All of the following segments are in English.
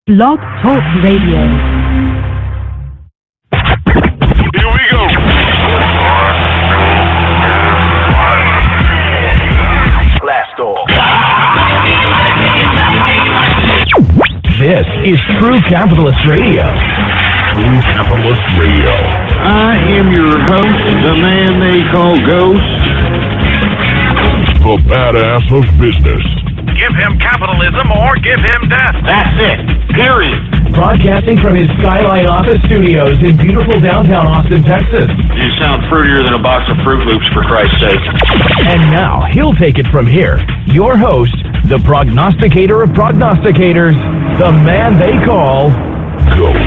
Blog Talk Radio. Here we go. Blast off. This is True Capitalist Radio. True Capitalist Radio. I am your host, the man they call Ghost. The badass of business. Give him capitalism or give him death. That's it. Period. Broadcasting from his Skyline office studios in beautiful downtown Austin, Texas. You sound fruitier than a box of Fruit Loops, for Christ's sake. And now, he'll take it from here. Your host, the prognosticator of prognosticators, the man they call Ghost.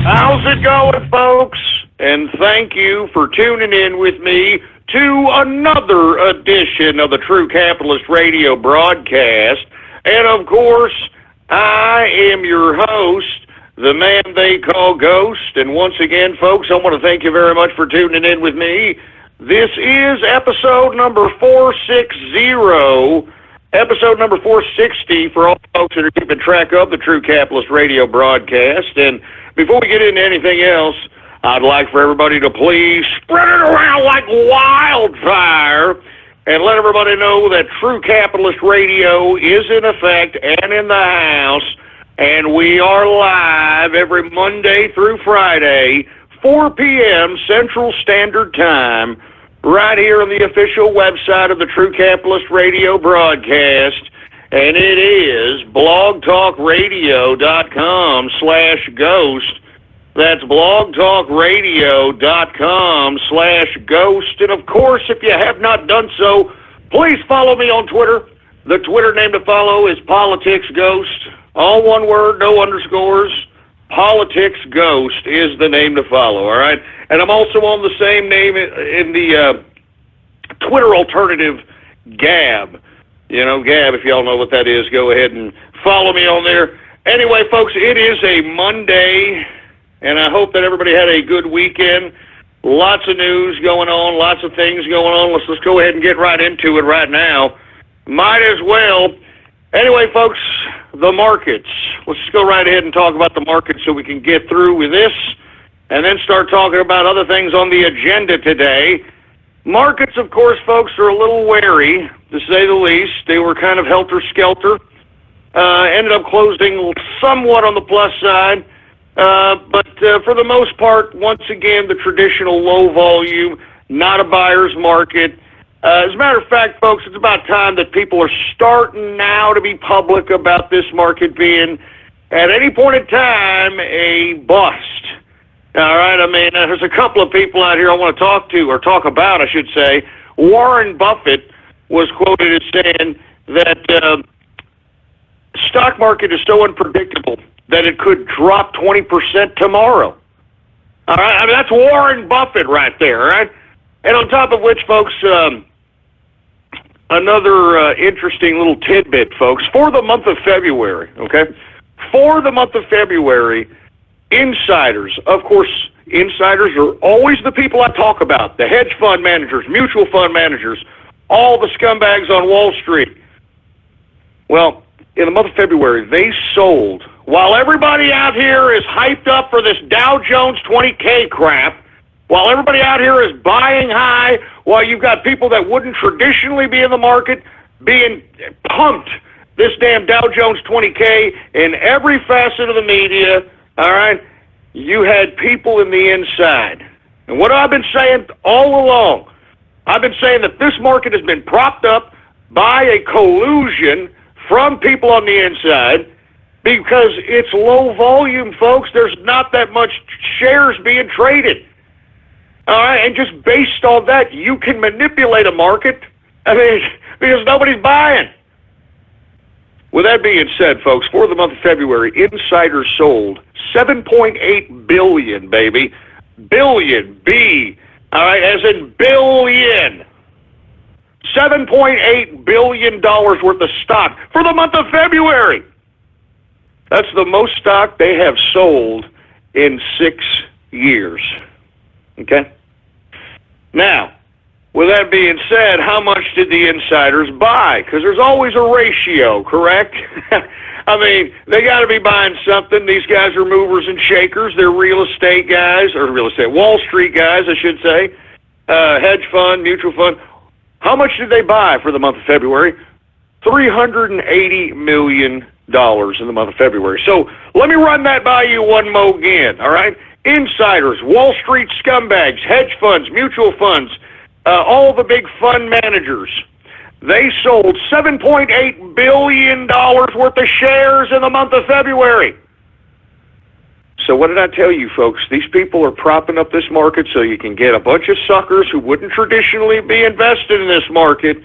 How's it going, folks? And thank you for tuning in with me to another edition of the True Capitalist Radio broadcast. And of course, I am your host, the man they call Ghost. And once again, folks, I want to thank you very much for tuning in with me. This is episode number 460, episode number 460 for all folks that are keeping track of the True Capitalist Radio broadcast. And before we get into anything else, I'd like for everybody to please spread it around like wildfire and let everybody know that True Capitalist Radio is in effect and in the house, and we are live every Monday through Friday, 4 p.m. Central Standard Time, right here on the official website of the True Capitalist Radio broadcast, and it is blogtalkradio.com/ghost. That's blogtalkradio.com/ghost. And of course, if you have not done so, please follow me on Twitter. The Twitter name to follow is PoliticsGhost. All one word, no underscores. PoliticsGhost is the name to follow, all right? And I'm also on the same name in the Twitter alternative, Gab. You know, Gab, if y'all know what that is, go ahead and follow me on there. Anyway, folks, it is a Monday, and I hope that everybody had a good weekend. Lots of news going on, lots of things going on. Let's just go ahead and get right into it right now. Might as well. Anyway, folks, the markets. Let's just go right ahead and talk about the markets so we can get through with this and then start talking about other things on the agenda today. Markets, of course, folks, are a little wary, to say the least. They were kind of helter-skelter. Ended up closing somewhat on the plus side. But for the most part, once again, the traditional low volume, not a buyer's market. As a matter of fact, folks, it's about time that people are starting now to be public about this market being, at any point in time, a bust. All right, I mean, there's a couple of people out here I want to talk to, or talk about, I should say. Warren Buffett was quoted as saying that stock market is so unpredictable that it could drop 20% tomorrow. All right, I mean, that's Warren Buffett right there, all right? And on top of which, folks, another interesting little tidbit, folks, for the month of February, okay? For the month of February, insiders, of course, insiders are always the people I talk about, the hedge fund managers, mutual fund managers, all the scumbags on Wall Street. Well, in the month of February, they sold, while everybody out here is hyped up for this Dow Jones 20K crap, while everybody out here is buying high, while you've got people that wouldn't traditionally be in the market being pumped this damn Dow Jones 20K in every facet of the media, all right, you had people in the inside. And what I've been saying all along, I've been saying that this market has been propped up by a collusion from people on the inside because it's low volume, folks. There's not that much shares being traded. All right, and just based on that, you can manipulate a market. I mean, because nobody's buying. With that being said, folks, for the month of February, insiders sold 7.8 billion, baby. Billion, B. All right, as in billion. $7.8 billion worth of stock for the month of February. That's the most stock they have sold in 6 years. Okay? Now, with that being said, how much did the insiders buy? Because there's always a ratio, correct? I mean, they got to be buying something. These guys are movers and shakers. They're real estate guys, or Wall Street guys, I should say. Hedge fund, mutual fund. How much did they buy for the month of February? $380 million in the month of February. So let me run that by you one more again, all right? Insiders, Wall Street scumbags, hedge funds, mutual funds, all the big fund managers, they sold $7.8 billion worth of shares in the month of February. So what did I tell you, folks? These people are propping up this market so you can get a bunch of suckers who wouldn't traditionally be invested in this market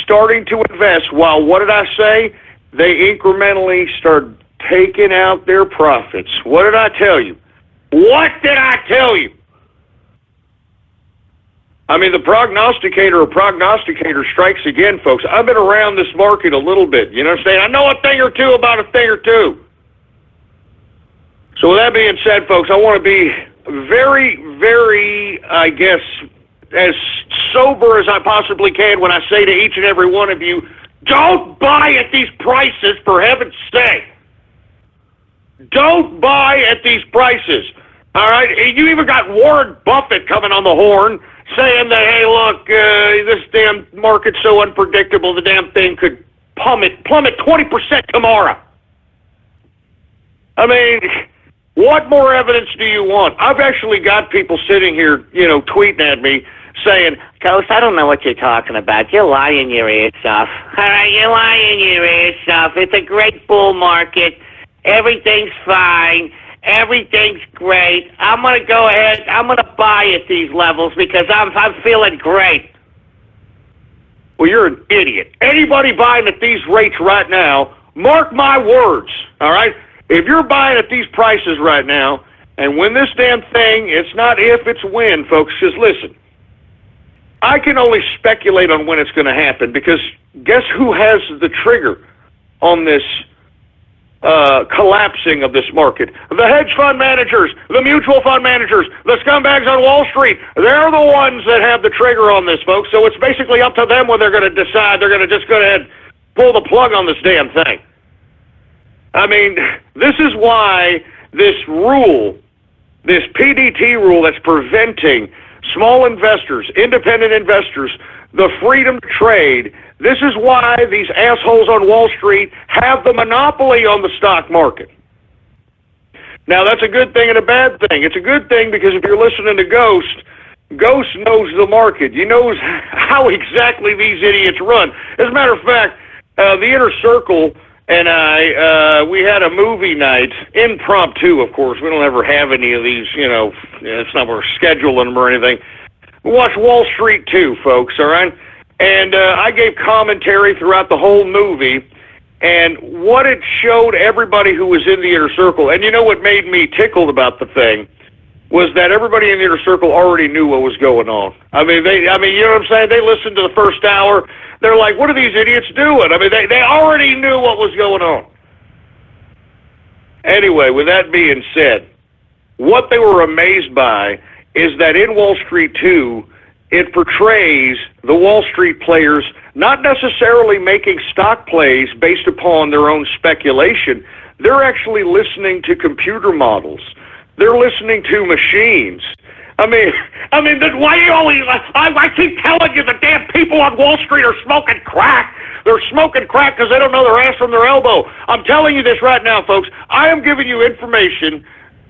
starting to invest. While, what did I say? They incrementally start taking out their profits. What did I tell you? What did I tell you? I mean, the prognosticator strikes again, folks. I've been around this market a little bit. You know what I'm saying? I know a thing or two about a thing or two. So with that being said, folks, I want to be very, very, I guess, as sober as I possibly can when I say to each and every one of you, don't buy at these prices, for heaven's sake. Don't buy at these prices. All right? You even got Warren Buffett coming on the horn saying that, hey, look, this damn market's so unpredictable, the damn thing could plummet 20% tomorrow. I mean, what more evidence do you want? I've actually got people sitting here, tweeting at me saying, Ghost, I don't know what you're talking about. You're lying your ears off. All right, you're lying your ears off. It's a great bull market. Everything's fine. Everything's great. I'm going to go ahead. I'm going to buy at these levels because I'm feeling great. Well, you're an idiot. Anybody buying at these rates right now, mark my words, all right? If you're buying at these prices right now, and when this damn thing, it's not if, it's when, folks, just listen. I can only speculate on when it's going to happen because guess who has the trigger on this collapsing of this market? The hedge fund managers, the mutual fund managers, the scumbags on Wall Street. They're the ones that have the trigger on this, folks. So it's basically up to them when they're going to decide. They're going to just go ahead and pull the plug on this damn thing. I mean, this is why this rule, this PDT rule that's preventing small investors, independent investors, the freedom to trade, this is why these assholes on Wall Street have the monopoly on the stock market. Now, that's a good thing and a bad thing. It's a good thing because if you're listening to Ghost knows the market. He knows how exactly these idiots run. As a matter of fact, the Inner Circle and I, we had a movie night, impromptu, of course. We don't ever have any of these, it's not we're scheduling them or anything. We watched Wall Street 2, folks, all right? And I gave commentary throughout the whole movie, and what it showed everybody who was in the Inner Circle, and you know what made me tickled about the thing, was that everybody in the Inner Circle already knew what was going on. I mean, you know what I'm saying? They listened to the first hour. They're like, what are these idiots doing? I mean, they already knew what was going on. Anyway, with that being said, what they were amazed by is that in Wall Street 2, it portrays the Wall Street players not necessarily making stock plays based upon their own speculation. They're actually listening to computer models. They're listening to machines. I mean, why you always? I keep telling you, the damn people on Wall Street are smoking crack. They're smoking crack because they don't know their ass from their elbow. I'm telling you this right now, folks. I am giving you information.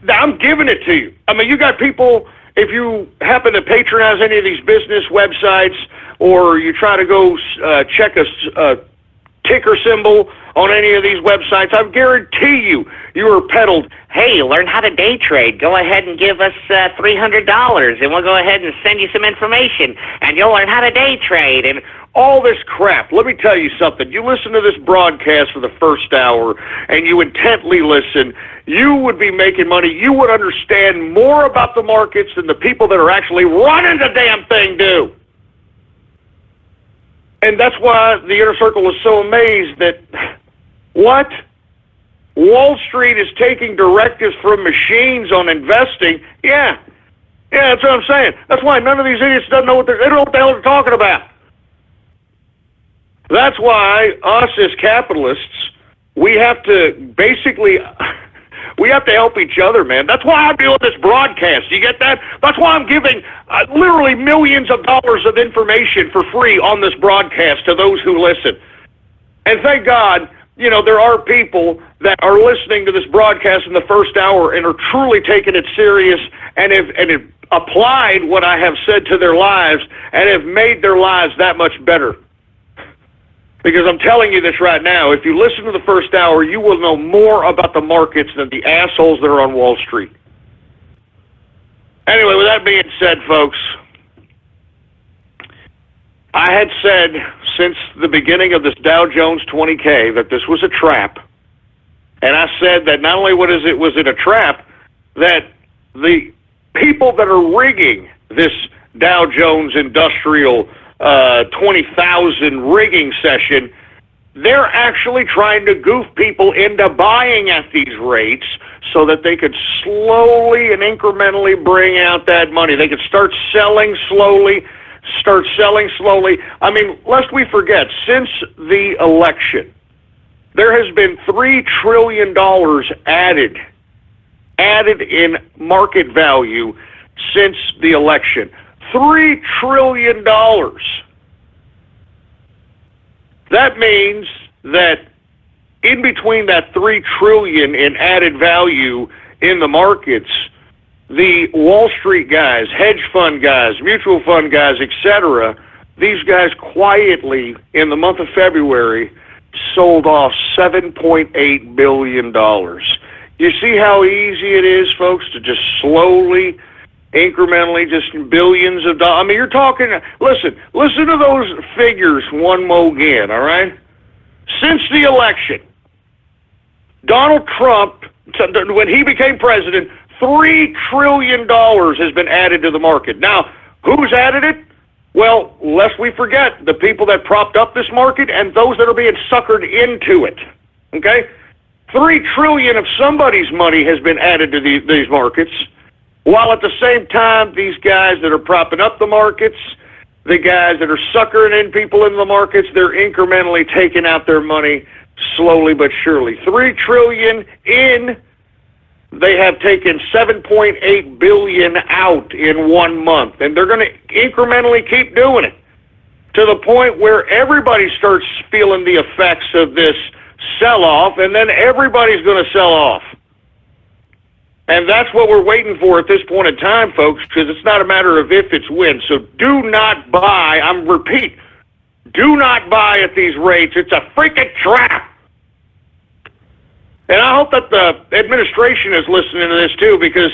I'm giving it to you. I mean, you got people. If you happen to patronize any of these business websites, or you try to go check a ticker symbol on any of these websites, I guarantee you are peddled, hey, learn how to day trade. Go ahead and give us $300, and we'll go ahead and send you some information, and you'll learn how to day trade, and all this crap. Let me tell you something. You listen to this broadcast for the first hour, and you intently listen, you would be making money. You would understand more about the markets than the people that are actually running the damn thing do. And that's why the Inner Circle was so amazed that, what? Wall Street is taking directives from machines on investing. Yeah, that's what I'm saying. That's why none of these idiots they don't know what the hell they're talking about. That's why us as capitalists, we have to basically, we have to help each other, man. That's why I'm doing this broadcast. You get that? That's why I'm giving literally millions of dollars of information for free on this broadcast to those who listen. And thank God, you know, there are people that are listening to this broadcast in the first hour and are truly taking it serious and have applied what I have said to their lives and have made their lives that much better. Because I'm telling you this right now, if you listen to the first hour, you will know more about the markets than the assholes that are on Wall Street. Anyway, with that being said, folks, I had said since the beginning of this Dow Jones 20K that this was a trap. And I said that not only was it a trap, that the people that are rigging this Dow Jones Industrial 20,000 rigging session, they're actually trying to goof people into buying at these rates so that they could slowly and incrementally bring out that money. They could start selling slowly. I mean, lest we forget, since the election, there has been $3 trillion added in market value since the election. $3 trillion. That means that in between that $3 trillion in added value in the markets, the Wall Street guys, hedge fund guys, mutual fund guys, etc., these guys quietly, in the month of February, sold off $7.8 billion. You see how easy it is, folks, to just slowly, incrementally, just billions of dollars. I mean, you're talking, listen to those figures one more again, all right? Since the election, Donald Trump, when he became president, $3 trillion has been added to the market. Now, who's added it? Well, lest we forget, the people that propped up this market and those that are being suckered into it, okay? $3 trillion of somebody's money has been added to these markets, while at the same time, these guys that are propping up the markets, the guys that are suckering in people in the markets, they're incrementally taking out their money slowly but surely. $3 trillion in, they have taken $7.8 billion out in 1 month, and they're going to incrementally keep doing it to the point where everybody starts feeling the effects of this sell-off, and then everybody's going to sell off. And that's what we're waiting for at this point in time, folks, because it's not a matter of if, it's when. So do not buy, repeat, do not buy at these rates. It's a freaking trap. And I hope that the administration is listening to this too, because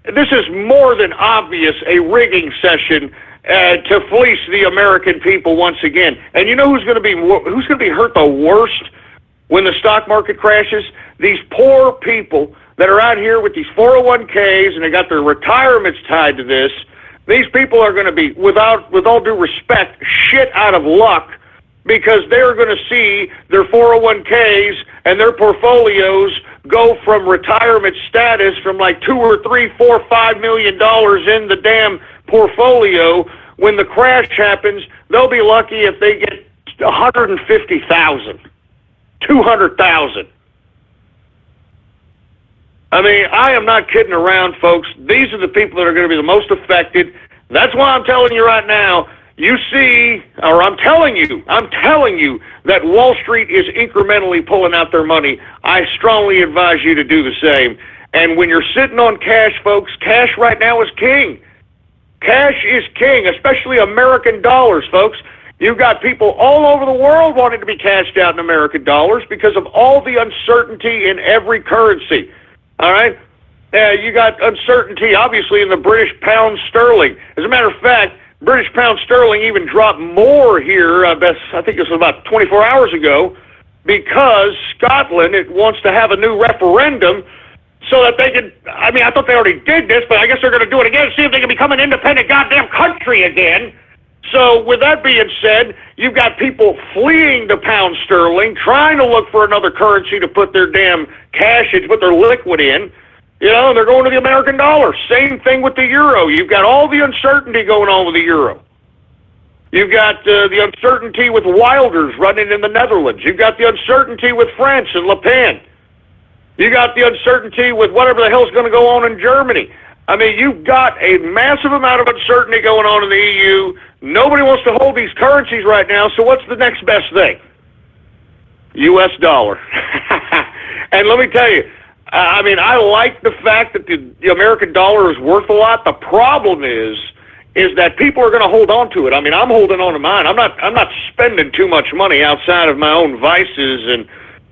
this is more than obvious a rigging session to fleece the American people once again. And you know who's going to be hurt the worst when the stock market crashes? These poor people that are out here with these 401ks and they got their retirements tied to this. These people are going to be, with all due respect, shit out of luck, because they're going to see their 401ks and their portfolios go from retirement status from like $2 or $3, $4, $5 million in the damn portfolio. When the crash happens, they'll be lucky if they get 150,000, 200,000. I mean, I am not kidding around, folks. These are the people that are going to be the most affected. That's why I'm telling you right now, I'm telling you that Wall Street is incrementally pulling out their money. I strongly advise you to do the same. And when you're sitting on cash, folks, cash right now is king. Cash is king, especially American dollars, folks. You've got people all over the world wanting to be cashed out in American dollars because of all the uncertainty in every currency. All right? You got uncertainty, obviously, in the British pound sterling. As a matter of fact, British pound sterling even dropped more here, I think this was about 24 hours ago, because Scotland wants to have a new referendum so that they can, I thought they already did this, but I guess they're going to do it again, see if they can become an independent goddamn country again, So with that being said, you've got people fleeing the pound sterling, trying to look for another currency to put their damn cash in, to put their liquid in. You know, they're going to the American dollar. Same thing with the euro. You've got all the uncertainty going on with the euro. You've got the uncertainty with Wilders running in the Netherlands. You've got the uncertainty with France and Le Pen. You got the uncertainty with whatever the hell's going to go on in Germany. I mean, you've got a massive amount of uncertainty going on in the EU. Nobody wants to hold these currencies right now, so what's the next best thing? U.S. dollar. And let me tell you, I mean, I like the fact that the American dollar is worth a lot. The problem is that people are going to hold on to it. I mean, I'm holding on to mine. I'm not spending too much money outside of my own vices and,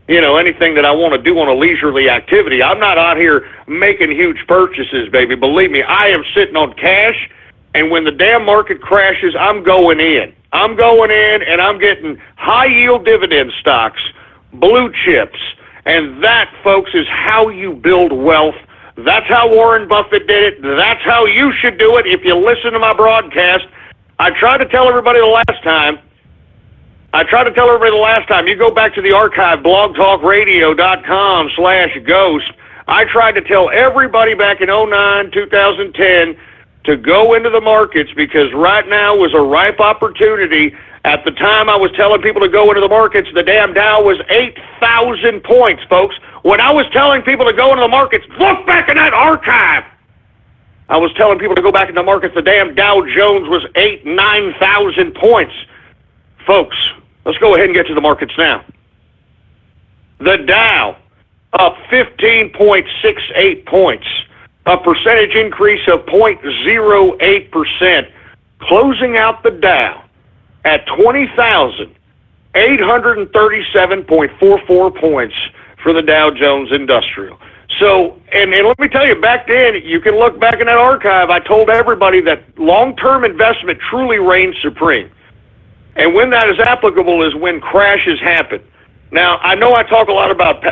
you know, anything that I want to do on a leisurely activity. I'm not out here making huge purchases, baby. Believe me, I am sitting on cash, and when the damn market crashes, I'm going in. I'm going in, and I'm getting high-yield dividend stocks, blue chips, and that, folks, is how you build wealth. That's how Warren Buffett did it. That's how you should do it if you listen to my broadcast. I tried to tell everybody the last time, you go back to the archive, blogtalkradio.com/ghost. I tried to tell everybody back in 2009, 2010 to go into the markets because right now was a ripe opportunity. At the time I was telling people to go into the markets, the damn Dow was 8,000 points, folks. When I was telling people to go into the markets, look back in that archive. I was telling people to go back into the markets, the damn Dow Jones was 9,000 points. Folks, let's go ahead and get to the markets now. The Dow up 15.68 points, a percentage increase of 0.08%, closing out the Dow at 20,837.44 points for the Dow Jones Industrial. So, and let me tell you, back then, you can look back in that archive, I told everybody that long-term investment truly reigns supreme. And when that is applicable is when crashes happen. Now, I know I talk a lot about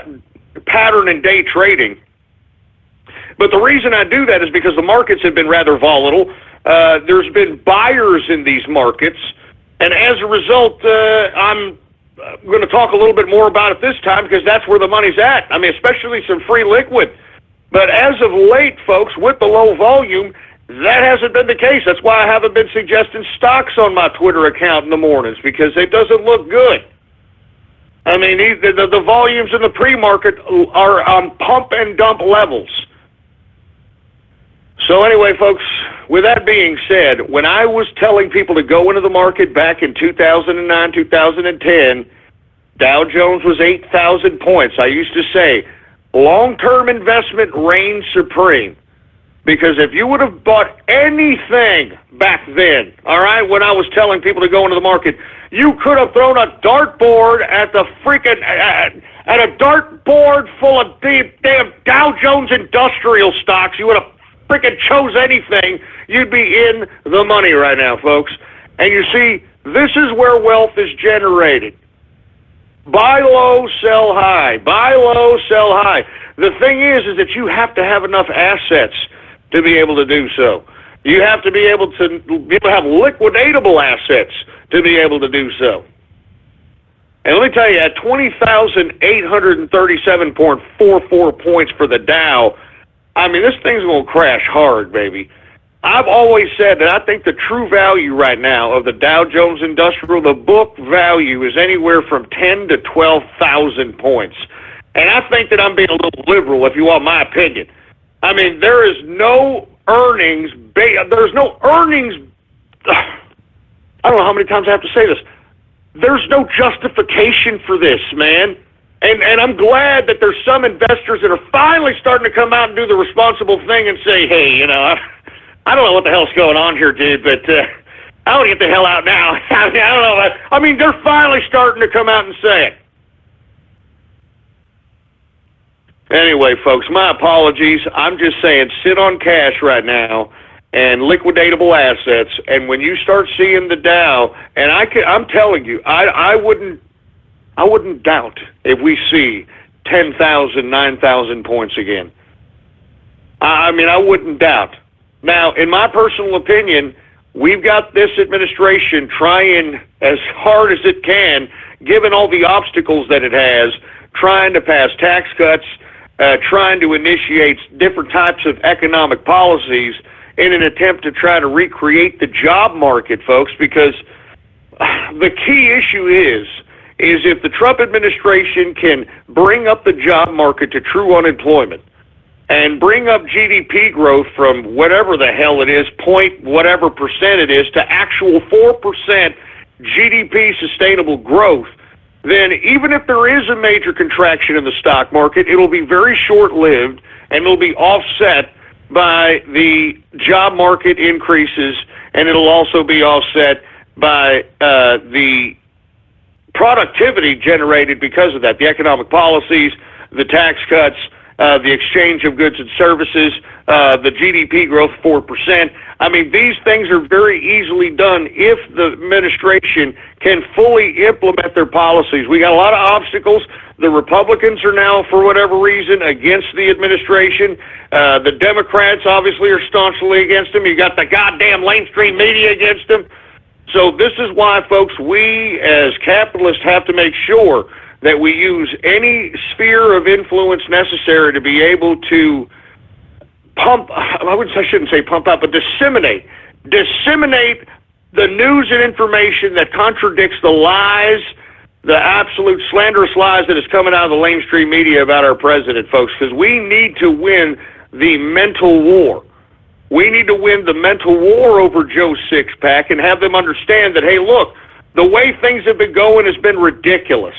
pattern and day trading, but the reason I do that is because the markets have been rather volatile. There's been buyers in these markets, and as a result, I'm going to talk a little bit more about it this time because that's where the money's at. I mean, especially some free liquid. But as of late, folks, with the low volume, that hasn't been the case. That's why I haven't been suggesting stocks on my Twitter account in the mornings because it doesn't look good. I mean, the volumes in the pre-market are on pump and dump levels. So anyway, folks, with that being said, when I was telling people to go into the market back in 2009, 2010, Dow Jones was 8,000 points. I used to say, long-term investment reigns supreme. Because if you would have bought anything back then, all right, when I was telling people to go into the market, you could have thrown a dartboard at the freaking, at a dartboard full of damn Dow Jones Industrial stocks. You would have freaking chose anything, you'd be in the money right now, folks. And you see, this is where wealth is generated. Buy low, sell high. Buy low, sell high. The thing is that you have to have enough assets to be able to do so. You have to be able to have liquidatable assets to be able to do so. And let me tell you, at 20,837.44 points for the Dow, I mean, this thing's going to crash hard, baby. I've always said that I think the true value right now of the Dow Jones Industrial, the book value, is anywhere from 10 to 12,000 points. And I think that I'm being a little liberal, if you want my opinion. I mean, there is no earnings. There's no earnings. I don't know how many times I have to say this. There's no justification for this, man. And I'm glad that there's some investors that are finally starting to come out and do the responsible thing and say, hey, you know, I don't know what the hell's going on here, dude, but I want to get the hell out now. I don't know. I mean, they're finally starting to come out and say it. Anyway, folks, my apologies. I'm just saying sit on cash right now and liquidatable assets, and when you start seeing the Dow, and I'm telling you, I wouldn't doubt if we see 10,000, 9,000 points again. I mean, I wouldn't doubt. Now, in my personal opinion, we've got this administration trying as hard as it can, given all the obstacles that it has, trying to pass tax cuts, trying to initiate different types of economic policies in an attempt to try to recreate the job market, folks, because the key issue is if the Trump administration can bring up the job market to true unemployment and bring up GDP growth from whatever the hell it is, point whatever percent it is, to actual 4% GDP sustainable growth, then even if there is a major contraction in the stock market, it'll be very short-lived and it'll be offset by the job market increases, and it'll also be offset by the productivity generated because of that, the economic policies, the tax cuts, the exchange of goods and services, the GDP growth 4%. I mean, these things are very easily done if the administration can fully implement their policies. We got a lot of obstacles. The Republicans are now, for whatever reason, against the administration. The Democrats obviously are staunchly against them. You got the goddamn mainstream media against them. So this is why, folks, we as capitalists have to make sure that we use any sphere of influence necessary to be able to I shouldn't say pump out, but disseminate the news and information that contradicts the lies, the absolute slanderous lies that is coming out of the mainstream media about our president, folks, because we need to win the mental war. We need to win the mental war over Joe Sixpack and have them understand that, hey, look, the way things have been going has been ridiculous.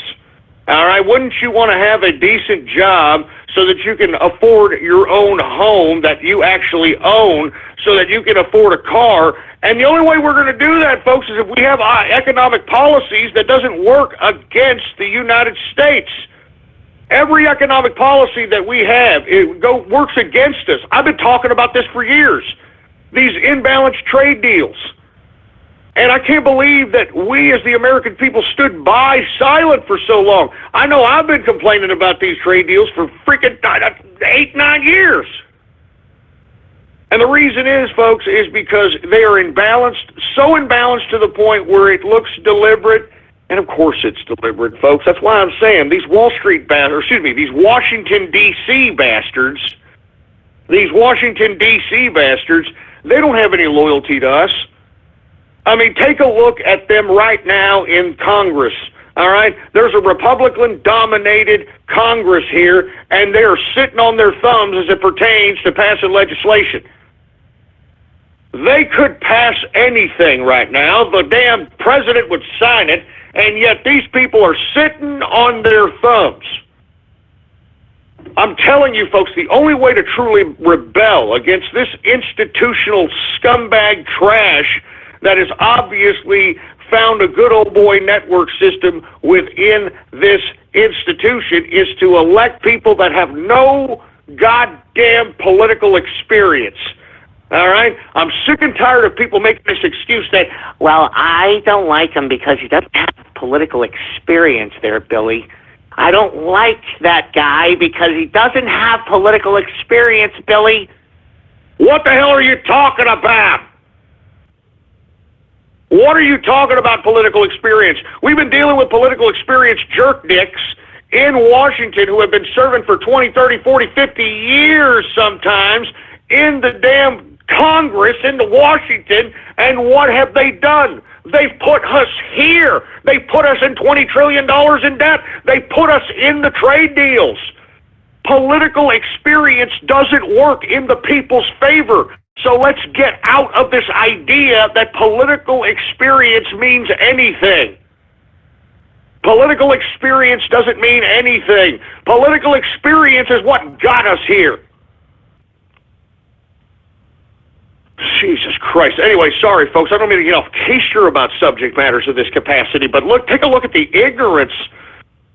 All right, wouldn't you want to have a decent job so that you can afford your own home that you actually own, so that you can afford a car? And the only way we're going to do that, folks, is if we have economic policies that doesn't work against the United States. Every economic policy that we have works against us. I've been talking about this for years. These imbalanced trade deals. And I can't believe that we as the American people stood by silent for so long. I know I've been complaining about these trade deals for freaking 8-9 years. And the reason is, folks, is because they are imbalanced, so imbalanced to the point where it looks deliberate. And of course it's deliberate, folks. That's why I'm saying these these Washington, D.C. bastards, they don't have any loyalty to us. I mean, take a look at them right now in Congress, all right? There's a Republican-dominated Congress here, and they're sitting on their thumbs as it pertains to passing legislation. They could pass anything right now. The damn president would sign it, and yet these people are sitting on their thumbs. I'm telling you, folks, the only way to truly rebel against this institutional scumbag trash that has obviously found a good old boy network system within this institution is to elect people that have no goddamn political experience. All right? I'm sick and tired of people making this excuse that, well, I don't like him because he doesn't have political experience there, Billy. I don't like that guy because he doesn't have political experience, Billy. What the hell are you talking about? What are you talking about political experience? We've been dealing with political experience jerk dicks in Washington who have been serving for 20, 30, 40, 50 years sometimes in the damn Congress, into Washington, and what have they done? They've put us here. They put us in $20 trillion in debt. They put us in the trade deals. Political experience doesn't work in the people's favor. So let's get out of this idea that political experience means anything. Political experience doesn't mean anything. Political experience is what got us here. Jesus Christ. Anyway, sorry, folks. I don't mean to get off keister about subject matters of this capacity, but take a look at the ignorance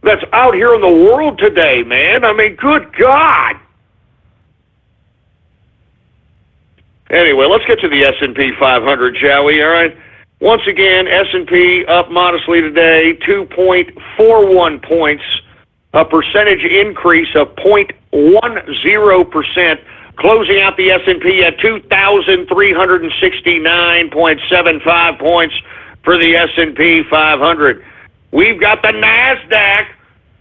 that's out here in the world today, man. I mean, good God. Anyway, let's get to the S&P 500, shall we? All right. Once again, S&P up modestly today, 2.41 points, a percentage increase of 0.10%. closing out the S&P at 2,369.75 points for the S&P 500. We've got the NASDAQ.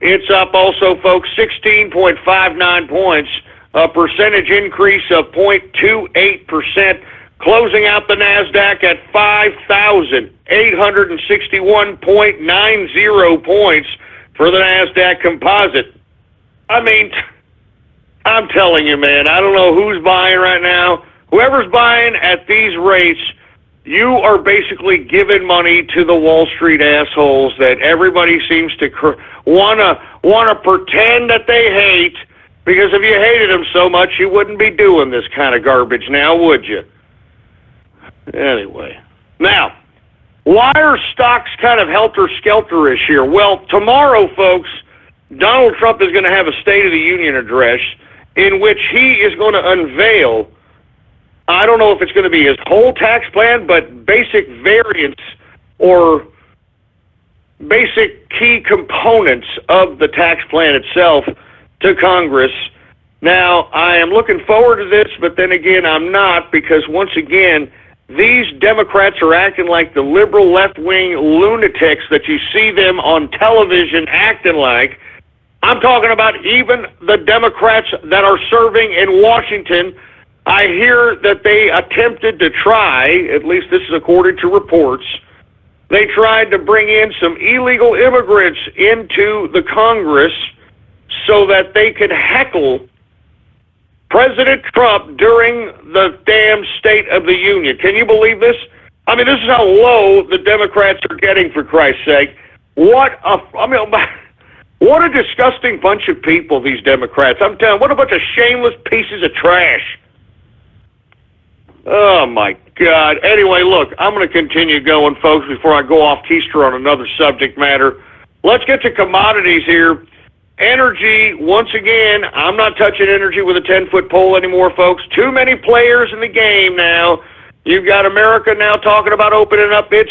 It's up also, folks, 16.59 points, a percentage increase of 0.28%, closing out the NASDAQ at 5,861.90 points for the NASDAQ composite. I mean, I'm telling you, man, I don't know who's buying right now. Whoever's buying at these rates, you are basically giving money to the Wall Street assholes that everybody seems to wanna pretend that they hate, because if you hated them so much, you wouldn't be doing this kind of garbage now, would you? Anyway, now, why are stocks kind of helter-skelter-ish here? Well, tomorrow, folks, Donald Trump is going to have a State of the Union address in which he is going to unveil, I don't know if it's going to be his whole tax plan, but basic variants or basic key components of the tax plan itself to Congress. Now, I am looking forward to this, but then again, I'm not, because once again, these Democrats are acting like the liberal left-wing lunatics that you see them on television acting like. I'm talking about even the Democrats that are serving in Washington. I hear that they attempted to try, at least this is according to reports, they tried to bring in some illegal immigrants into the Congress so that they could heckle President Trump during the damn State of the Union. Can you believe this? I mean, this is how low the Democrats are getting, for Christ's sake. What a disgusting bunch of people, these Democrats. I'm telling you, what a bunch of shameless pieces of trash. Oh, my God. Anyway, look, I'm going to continue going, folks, before I go off keister on another subject matter. Let's get to commodities here. Energy, once again, I'm not touching energy with a 10-foot pole anymore, folks. Too many players in the game now. You've got America now talking about opening up its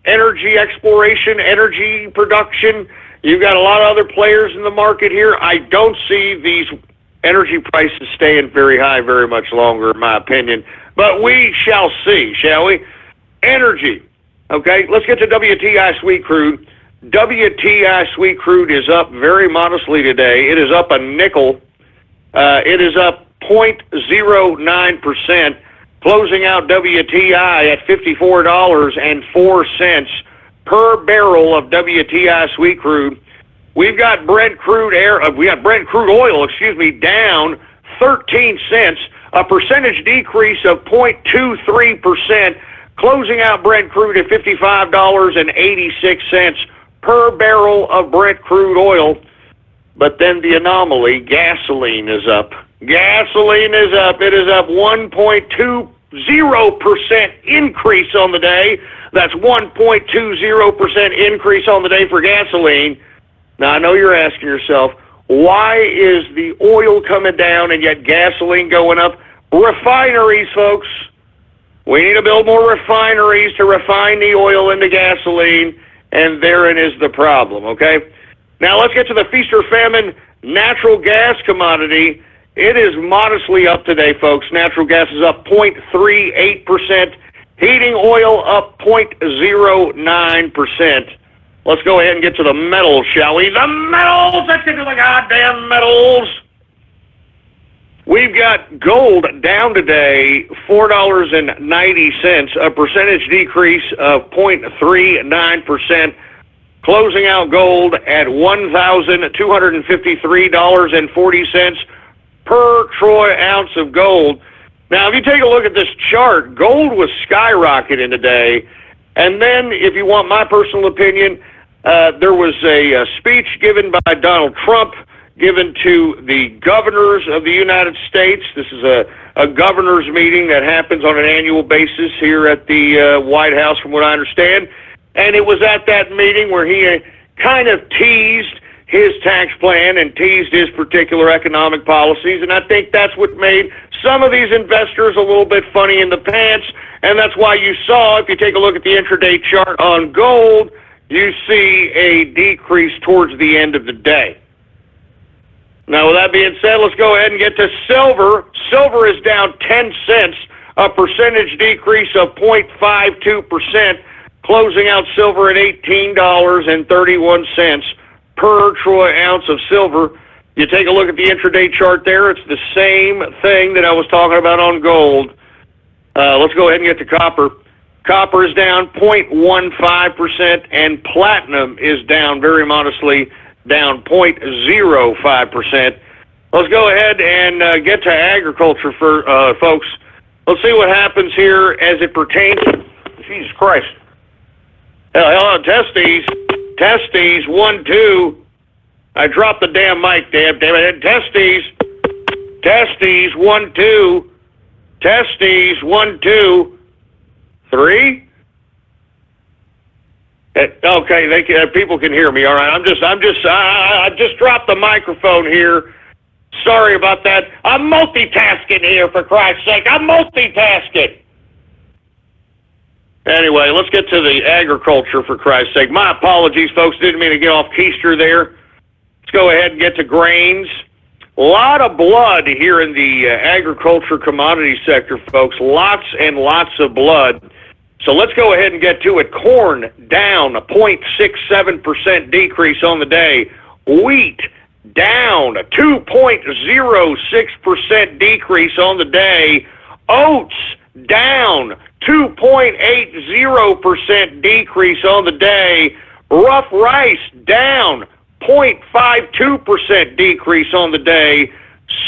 energy exploration, energy production. You've got a lot of other players in the market here. I don't see these energy prices staying very high very much longer, in my opinion. But we shall see, shall we? Energy. Okay, let's get to WTI sweet crude. WTI sweet crude is up very modestly today. It is up a nickel. It is up 0.09%, closing out WTI at $54.04 per barrel of WTI sweet crude. We've got Brent crude oil, down 13 cents, a percentage decrease of 0.23%, closing out Brent crude at $55.86 per barrel of Brent crude oil. But then the anomaly, gasoline is up. Gasoline is up. It is up 1.20% increase on the day. That's 1.20% increase on the day for gasoline. Now, I know you're asking yourself, why is the oil coming down and yet gasoline going up? Refineries, folks. We need to build more refineries to refine the oil into gasoline, and therein is the problem, okay? Now, let's get to the feast or famine natural gas commodity. It is modestly up today, folks. Natural gas is up 0.38%. Heating oil up 0.09%. Let's go ahead and get to the metals, shall we? The metals! Let's get to the goddamn metals! We've got gold down today, $4.90, a percentage decrease of 0.39%, closing out gold at $1,253.40 per troy ounce of gold. Now, if you take a look at this chart, gold was skyrocketing today, and then, if you want my personal opinion, there was a speech given by Donald Trump given to the governors of the United States. This is a governors meeting that happens on an annual basis here at the White House, from what I understand. And it was at that meeting where he kind of teased his tax plan and teased his particular economic policies. And I think that's what made some of these investors a little bit funny in the pants. And that's why you saw, if you take a look at the intraday chart on gold, you see a decrease towards the end of the day. Now, with that being said, let's go ahead and get to silver. Silver is down 10 cents, a percentage decrease of 0.52%, closing out silver at $18.31 per troy ounce of silver. You take a look at the intraday chart there, it's the same thing that I was talking about on gold. Let's go ahead and get to copper. Copper is down 0.15%, and platinum is down very modestly, down 0.05%. Let's go ahead and get to agriculture, for folks. Let's see what happens here as it pertains to... Jesus Christ. Hello, testes. Testes, 1, 2. I dropped the damn mic, damn it. Testes. Testes, 1, 2. Testes, 1, 2. 3. Okay, people can hear me. All right, I just dropped the microphone here. Sorry about that. I'm multitasking here, for Christ's sake. I'm multitasking. Anyway, let's get to the agriculture, for Christ's sake. My apologies, folks. Didn't mean to get off keister there. Let's go ahead and get to grains. A lot of blood here in the agriculture commodity sector, folks. Lots and lots of blood. So let's go ahead and get to it. Corn down, a 0.67% decrease on the day. Wheat down, a 2.06% decrease on the day. Oats down, 2.80% decrease on the day. Rough rice down, 0.52% decrease on the day.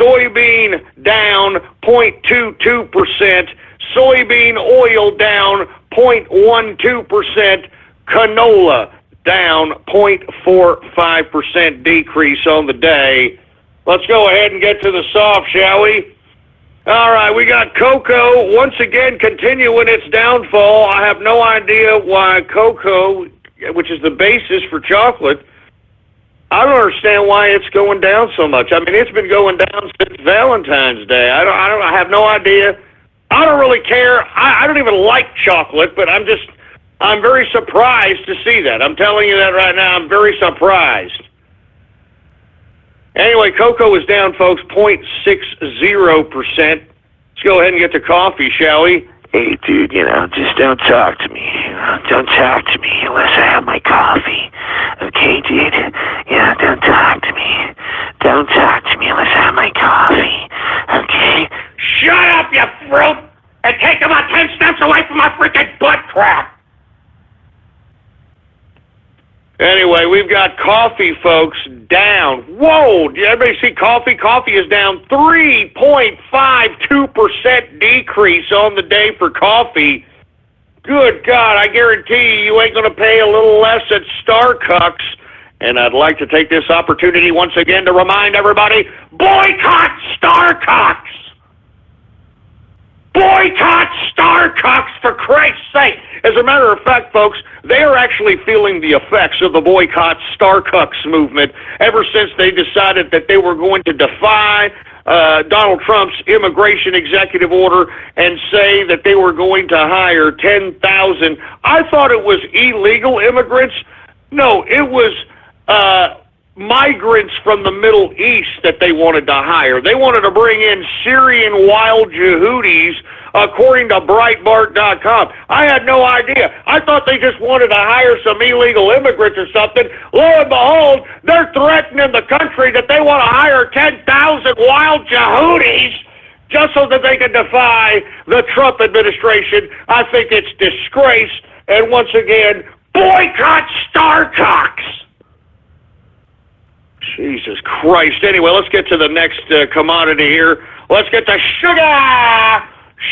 Soybean down, 0.22%. Soybean oil down 0.12%, canola down 0.45% decrease on the day. Let's go ahead and get to the soft, shall we? All right, we got cocoa once again continuing its downfall. I have no idea why cocoa, which is the basis for chocolate, I don't understand why it's going down so much. I mean, it's been going down since Valentine's Day. I have no idea. I don't really care. I don't even like chocolate, but I'm very surprised to see that. I'm telling you that right now. I'm very surprised. Anyway, cocoa is down, folks, 0.60%. Let's go ahead and get to coffee, shall we? Hey, dude, just don't talk to me. Don't talk to me unless I have my coffee. Okay, dude? Yeah, don't talk to me. Don't talk to me unless I have my coffee. Okay? Shut up, you fruit! And take about 10 steps away from my freaking butt crack! Anyway, we've got coffee, folks, down. Whoa! Did everybody see coffee? Coffee is down 3.52% decrease on the day for coffee. Good God, I guarantee you ain't going to pay a little less at Starbucks. And I'd like to take this opportunity once again to remind everybody, boycott Starbucks! Boycott Starbucks, for Christ's sake! As a matter of fact, folks, they are actually feeling the effects of the boycott Starbucks movement ever since they decided that they were going to defy Donald Trump's immigration executive order and say that they were going to hire 10,000. I thought it was illegal immigrants. No, it was migrants from the Middle East that they wanted to hire. They wanted to bring in Syrian wild Yehudis, according to Breitbart.com. I had no idea. I thought they just wanted to hire some illegal immigrants or something. Lo and behold, they're threatening the country that they want to hire 10,000 wild Yehudis just so that they can defy the Trump administration. I think it's disgrace. And once again, boycott Starbucks! Jesus Christ. Anyway, let's get to the next commodity here. Let's get to sugar.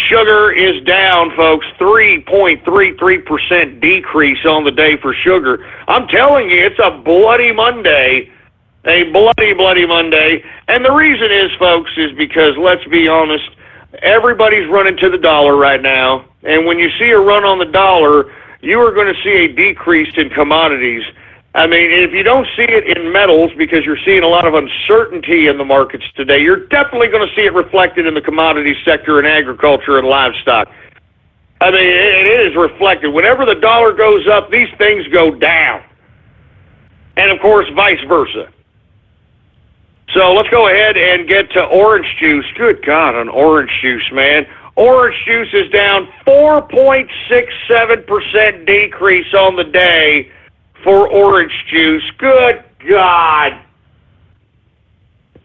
Sugar is down, folks. 3.33% decrease on the day for sugar. I'm telling you, it's a bloody Monday. A bloody, bloody Monday. And the reason is, folks, is because, let's be honest, everybody's running to the dollar right now. And when you see a run on the dollar, you are going to see a decrease in commodities. I mean, if you don't see it in metals because you're seeing a lot of uncertainty in the markets today, you're definitely going to see it reflected in the commodity sector and agriculture and livestock. I mean, it is reflected. Whenever the dollar goes up, these things go down. And, of course, vice versa. So let's go ahead and get to orange juice. Good God, on orange juice, man. Orange juice is down 4.67% decrease on the day for orange juice. Good God.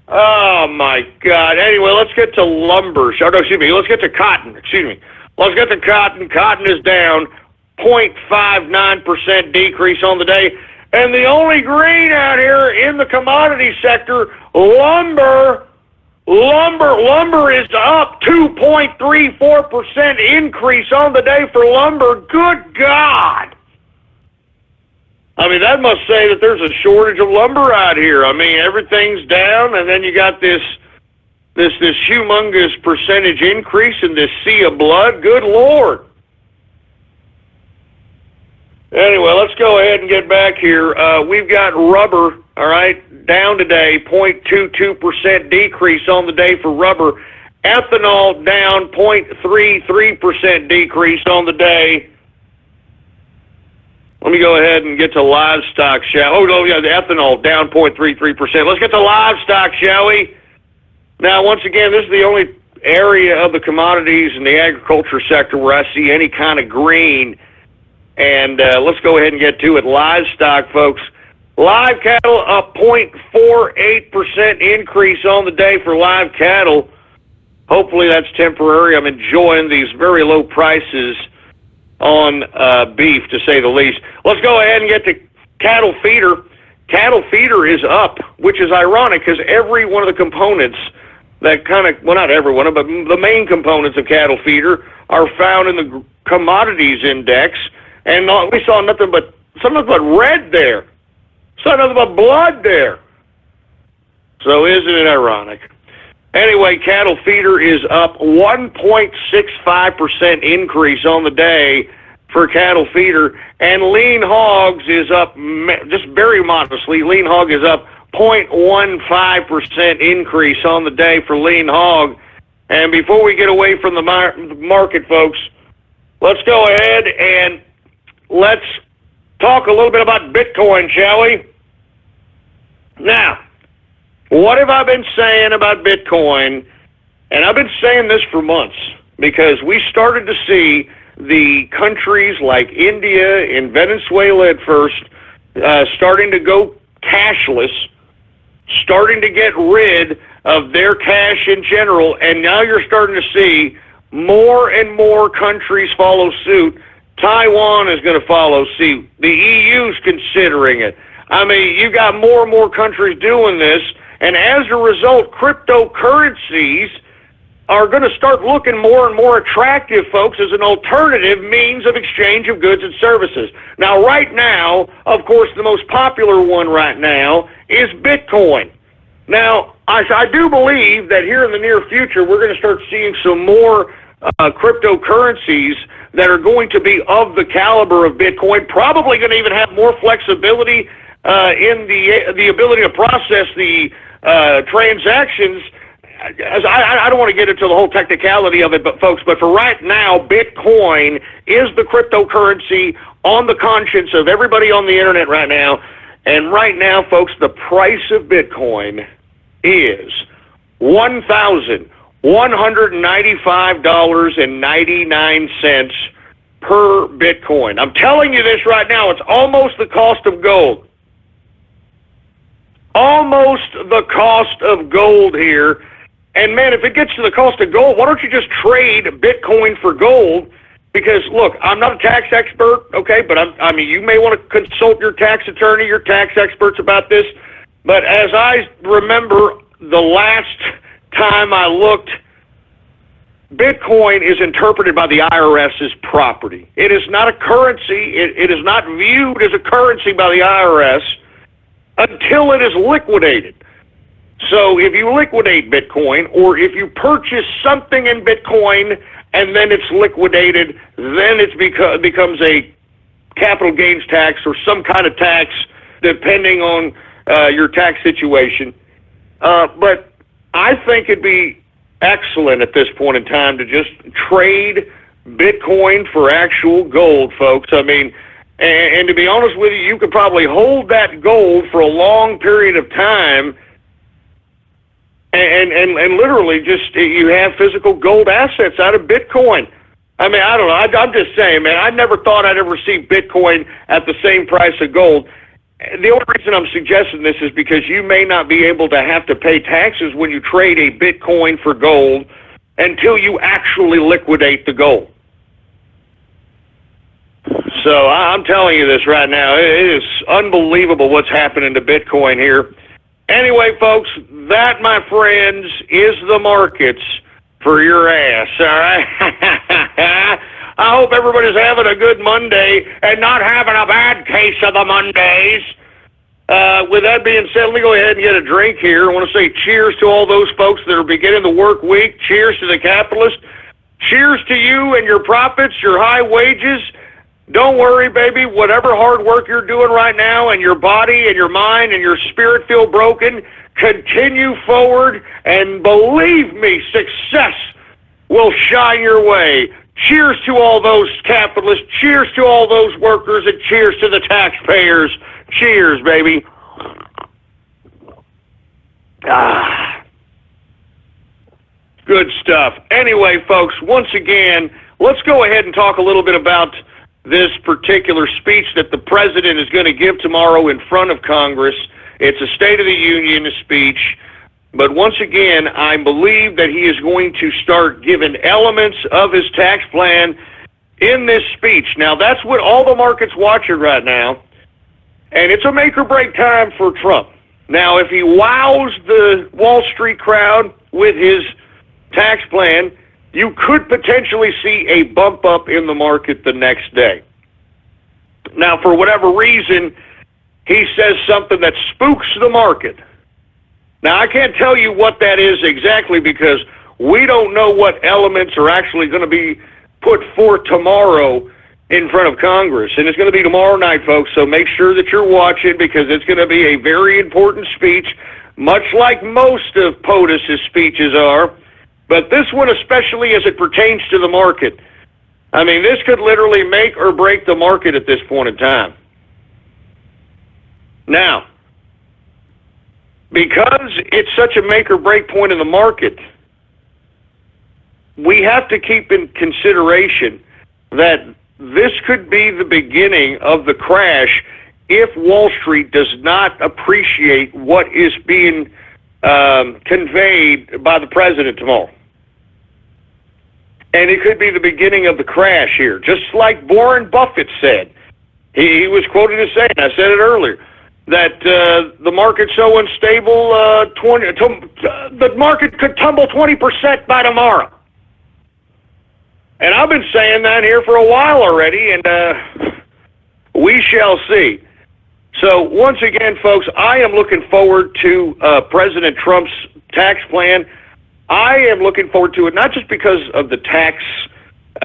Oh, my God. Anyway, let's get to lumber. Oh, no, excuse me. Let's get to cotton. Excuse me. Let's get to cotton. Cotton is down 0.59% decrease on the day. And the only green out here in the commodity sector, lumber. Lumber is up 2.34% increase on the day for lumber. Good God. I mean, that must say that there's a shortage of lumber out here. I mean, everything's down, and then you got this humongous percentage increase in this sea of blood. Good Lord. Anyway, let's go ahead and get back here. We've got rubber, all right, down today, 0.22% decrease on the day for rubber. Ethanol down 0.33% decrease on the day. Let me go ahead and get to livestock, shall we? Oh, no, yeah, the ethanol down 0.33%. Let's get to livestock, shall we? Now, once again, this is the only area of the commodities in the agriculture sector where I see any kind of green. And let's go ahead and get to it. Livestock, folks. Live cattle up 0.48% increase on the day for live cattle. Hopefully that's temporary. I'm enjoying these very low prices on beef, to say the least. Let's go ahead and get to cattle feeder. Cattle feeder is up, which is ironic because every one of the components that kind of, well, not every one, but the main components of cattle feeder are found in the commodities index, and we saw nothing but red there. Saw nothing but blood there. So isn't it ironic? Anyway, cattle feeder is up 1.65% increase on the day for cattle feeder, and lean hogs is up just very modestly. Lean hog is up 0.15% increase on the day for lean hog. And before we get away from the market, folks, let's go ahead and let's talk a little bit about Bitcoin, shall we? Now, what have I been saying about Bitcoin? And I've been saying this for months because we started to see the countries like India and Venezuela at first starting to go cashless, starting to get rid of their cash in general, and now you're starting to see more and more countries follow suit. Taiwan is going to follow suit. The EU's considering it. I mean, you got more and more countries doing this, and as a result, cryptocurrencies are going to start looking more and more attractive, folks, as an alternative means of exchange of goods and services. Now, right now, of course, the most popular one right now is Bitcoin. Now, I do believe that here in the near future, we're going to start seeing some more cryptocurrencies that are going to be of the caliber of Bitcoin, probably going to even have more flexibility in the ability to process the transactions. I don't want to get into the whole technicality of it, but folks, but for right now, Bitcoin is the cryptocurrency on the conscience of everybody on the internet right now. And right now, folks, the price of Bitcoin is $1,195.99 per Bitcoin. I'm telling you this right now, it's almost the cost of gold. Almost the cost of gold here. And, man, if it gets to the cost of gold, why don't you just trade Bitcoin for gold? Because, look, I'm not a tax expert, okay, but I mean, you may want to consult your tax attorney, your tax experts about this. But as I remember the last time I looked, Bitcoin is interpreted by the IRS as property. It is not a currency. It is not viewed as a currency by the IRS until it is liquidated. So if you liquidate Bitcoin, or if you purchase something in Bitcoin and then it's liquidated, then it becomes a capital gains tax or some kind of tax, depending on your tax situation. But I think it'd be excellent at this point in time to just trade Bitcoin for actual gold, folks. I mean, and to be honest with you, you could probably hold that gold for a long period of time and literally just you have physical gold assets out of Bitcoin. I mean, I don't know. I'm just saying, man, I never thought I'd ever see Bitcoin at the same price of gold. The only reason I'm suggesting this is because you may not be able to have to pay taxes when you trade a Bitcoin for gold until you actually liquidate the gold. So I'm telling you this right now. It is unbelievable what's happening to Bitcoin here. Anyway, folks, that, my friends, is the markets for your ass, all right? I hope everybody's having a good Monday and not having a bad case of the Mondays. With that being said, let me go ahead and get a drink here. I want to say cheers to all those folks that are beginning the work week. Cheers to the capitalist. Cheers to you and your profits, your high wages. Don't worry, baby. Whatever hard work you're doing right now and your body and your mind and your spirit feel broken, continue forward, and believe me, success will shine your way. Cheers to all those capitalists. Cheers to all those workers, and cheers to the taxpayers. Cheers, baby. Good stuff. Anyway, folks, once again, let's go ahead and talk a little bit about this particular speech that the president is going to give tomorrow in front of Congress. It's a State of the Union speech. But once again, I believe that he is going to start giving elements of his tax plan in this speech. Now, that's what all the market's watching right now. And it's a make-or-break time for Trump. Now, if he wows the Wall Street crowd with his tax plan, you could potentially see a bump up in the market the next day. Now, for whatever reason, he says something that spooks the market. Now, I can't tell you what that is exactly because we don't know what elements are actually going to be put forth tomorrow in front of Congress. And it's going to be tomorrow night, folks, so make sure that you're watching because it's going to be a very important speech, much like most of POTUS's speeches are. But this one, especially as it pertains to the market, I mean, this could literally make or break the market at this point in time. Now, because it's such a make or break point in the market, we have to keep in consideration that this could be the beginning of the crash if Wall Street does not appreciate what is being conveyed by the president tomorrow. And it could be the beginning of the crash here, just like Warren Buffett said. He was quoted as saying, I said it earlier, that the market's so unstable, the market could tumble 20% by tomorrow. And I've been saying that here for a while already, and we shall see. So once again, folks, I am looking forward to President Trump's tax plan. I am looking forward to it not just because of the tax,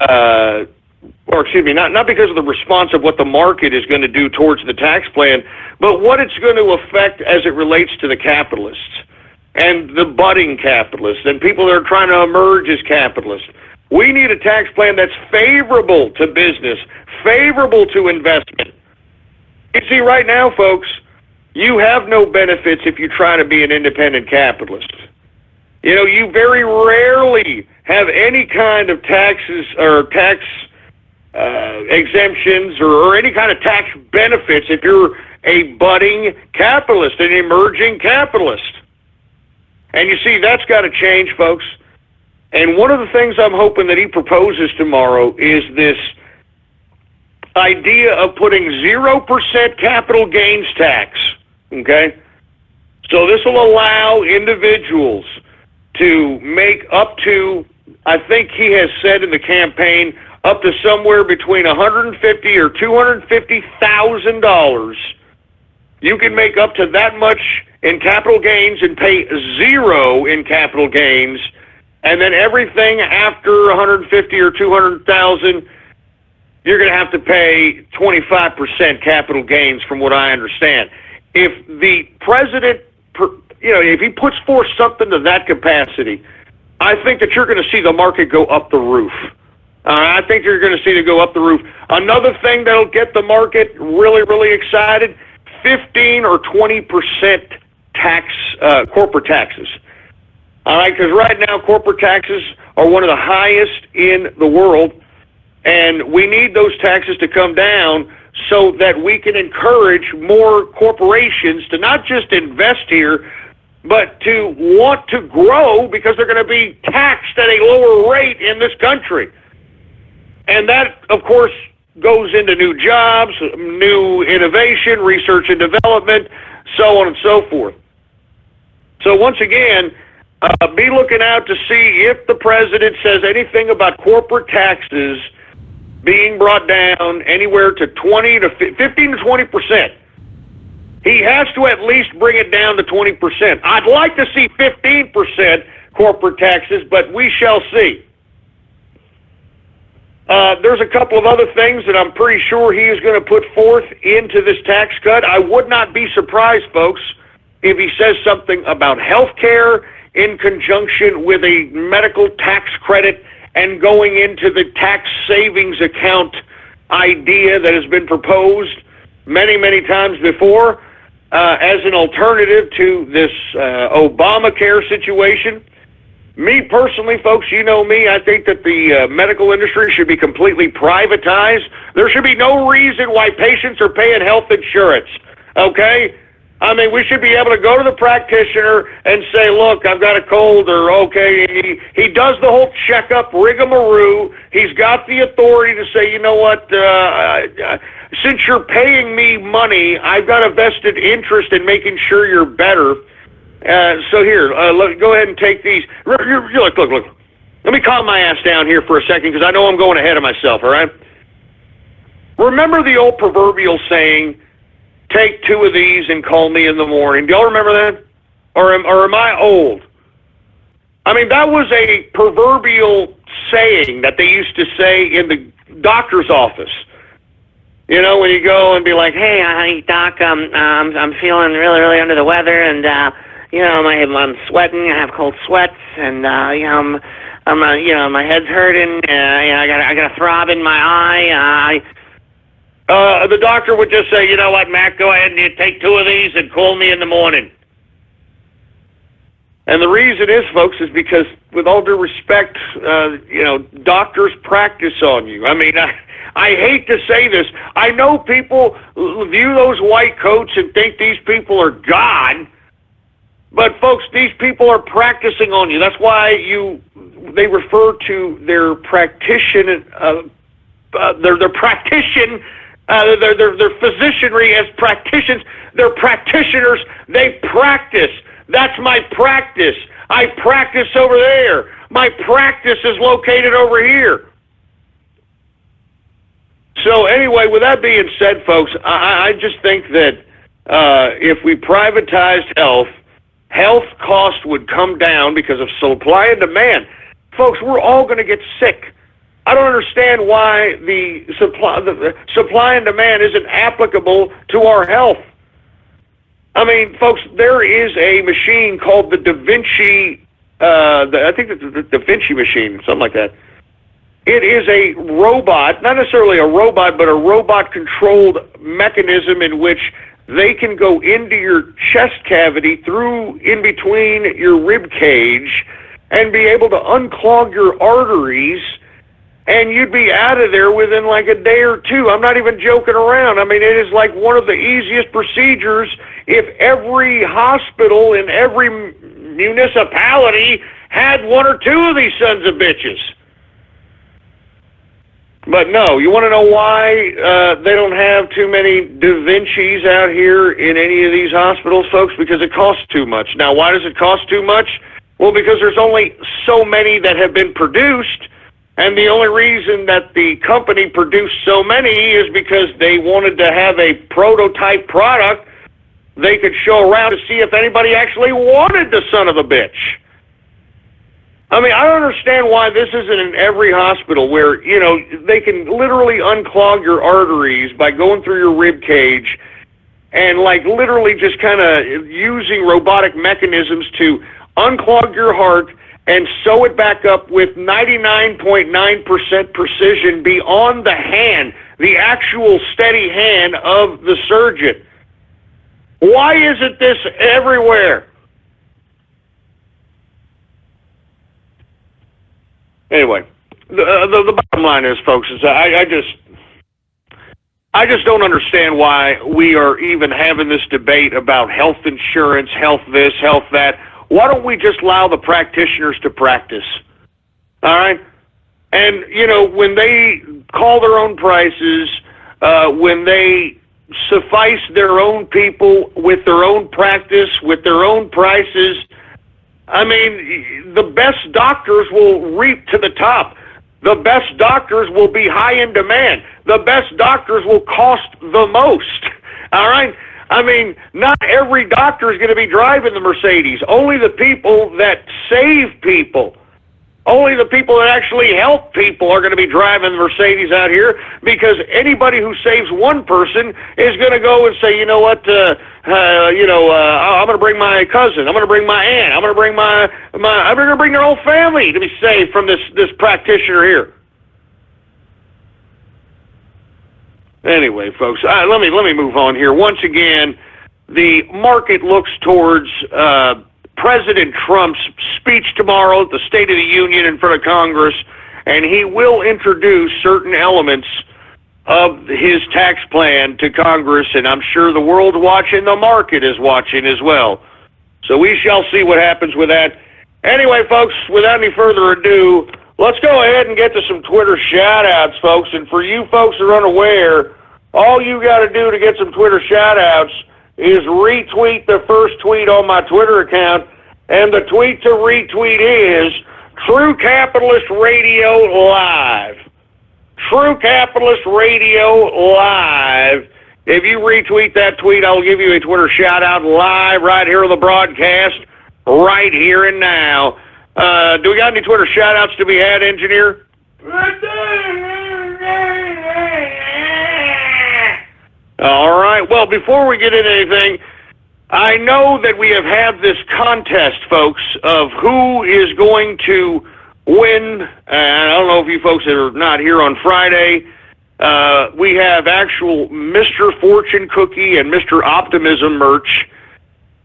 not because of the response of what the market is going to do towards the tax plan, but what it's going to affect as it relates to the capitalists and the budding capitalists and people that are trying to emerge as capitalists. We need a tax plan that's favorable to business, favorable to investment. You see, right now, folks, you have no benefits if you try to be an independent capitalist. You know, you very rarely have any kind of taxes or tax exemptions or any kind of tax benefits if you're a budding capitalist, an emerging capitalist. And you see, that's got to change, folks. And one of the things I'm hoping that he proposes tomorrow is this idea of putting 0% capital gains tax, okay? So this will allow individuals to make up to, I think he has said in the campaign, up to somewhere between $150,000 or $250,000. You can make up to that much in capital gains and pay zero in capital gains, and then everything after $150,000 or $200,000, you're going to have to pay 25% capital gains, from what I understand. If the president, if he puts forth something to that capacity, I think that you're going to see the market go up the roof. I think you're going to see it go up the roof. Another thing that'll get the market really, really excited, 15 or 20% tax, corporate taxes. All right, because right now corporate taxes are one of the highest in the world, and we need those taxes to come down so that we can encourage more corporations to not just invest here, but to want to grow because they're going to be taxed at a lower rate in this country. And that, of course, goes into new jobs, new innovation, research and development, so on and so forth. So once again, be looking out to see if the president says anything about corporate taxes being brought down anywhere to 15 to 20%. He has to at least bring it down to 20%. I'd like to see 15% corporate taxes, but we shall see. There's a couple of other things that I'm pretty sure he is going to put forth into this tax cut. I would not be surprised, folks, if he says something about health care in conjunction with a medical tax credit and going into the tax savings account idea that has been proposed many, many times before as an alternative to this Obamacare situation. Me personally, folks, you know me, I think that the medical industry should be completely privatized. There should be no reason why patients are paying health insurance, okay? I mean, we should be able to go to the practitioner and say, look, I've got a cold, or okay, he does the whole checkup, rigmarole. He's got the authority to say, you know what, since you're paying me money, I've got a vested interest in making sure you're better. So here, go ahead and take these. Look. Let me calm my ass down here for a second because I know I'm going ahead of myself, all right? Remember the old proverbial saying, take 2 of these and call me in the morning. Do y'all remember that? Or am I old? I mean, that was a proverbial saying that they used to say in the doctor's office. You know, when you go and be like, hey, doc, I'm feeling really, really under the weather, and you know, I'm sweating. I have cold sweats, and you know, my head's hurting. I got a throb in my eye. The doctor would just say, you know what, Mac, go ahead and you take 2 of these and call me in the morning. And the reason is, folks, is because, with all due respect, you know, doctors practice on you. I mean, I hate to say this. I know people view those white coats and think these people are God. But, folks, these people are practicing on you. That's why they refer to their practitioner, their physicianry as practitioners. They're practitioners. They practice. That's my practice. I practice over there. My practice is located over here. So anyway, with that being said, folks, I just think that if we privatized health costs would come down because of supply and demand. Folks, we're all going to get sick. I don't understand why the supply and demand isn't applicable to our health. I mean, folks, there is a machine called the Da Vinci, I think it's the Da Vinci machine, something like that. It is a robot, not necessarily a robot, but a robot-controlled mechanism in which they can go into your chest cavity through in between your rib cage and be able to unclog your arteries, and you'd be out of there within like a day or 2. I'm not even joking around. I mean, it is like one of the easiest procedures if every hospital in every municipality had 1 or 2 of these sons of bitches. But no, you want to know why they don't have too many Da Vinci's out here in any of these hospitals, folks? Because it costs too much. Now, why does it cost too much? Well, because there's only so many that have been produced, and the only reason that the company produced so many is because they wanted to have a prototype product they could show around to see if anybody actually wanted the son of a bitch. I mean, I don't understand why this isn't in every hospital where, you know, they can literally unclog your arteries by going through your rib cage and, like, literally just kind of using robotic mechanisms to unclog your heart and sew it back up with 99.9% precision beyond the hand, the actual steady hand of the surgeon. Why isn't this everywhere? Anyway, the bottom line is, folks, is I just don't understand why we are even having this debate about health insurance, health this, health that. Why don't we just allow the practitioners to practice? All right? And, you know, when they call their own prices, when they suffice their own people with their own practice, with their own prices, I mean, the best doctors will reap to the top. The best doctors will be high in demand. The best doctors will cost the most. All right? I mean, not every doctor is going to be driving the Mercedes. Only the people that save people, only the people that actually help people are going to be driving the Mercedes out here, because anybody who saves one person is going to go and say, you know what, I'm going to bring my cousin, I'm going to bring my aunt, I'm going to bring I'm going to bring their whole family to be saved from this practitioner here. Anyway, folks, let me move on here. Once again, the market looks towards President Trump's speech tomorrow at the State of the Union in front of Congress, and he will introduce certain elements of his tax plan to Congress, and I'm sure the world's watching, the market is watching as well. So we shall see what happens with that. Anyway, folks, without any further ado, let's go ahead and get to some Twitter shout-outs, folks. And for you folks who are unaware, all you got to do to get some Twitter shout-outs is retweet the first tweet on my Twitter account. And the tweet to retweet is True Capitalist Radio Live. True Capitalist Radio Live. If you retweet that tweet, I'll give you a Twitter shout-out live right here on the broadcast, right here and now. Do we got any Twitter shout-outs to be had, engineer? All right. Well, before we get into anything, I know that we have had this contest, folks, of who is going to win. I don't know if you folks are not here on Friday. We have actual Mr. Fortune Cookie and Mr. Optimism merch.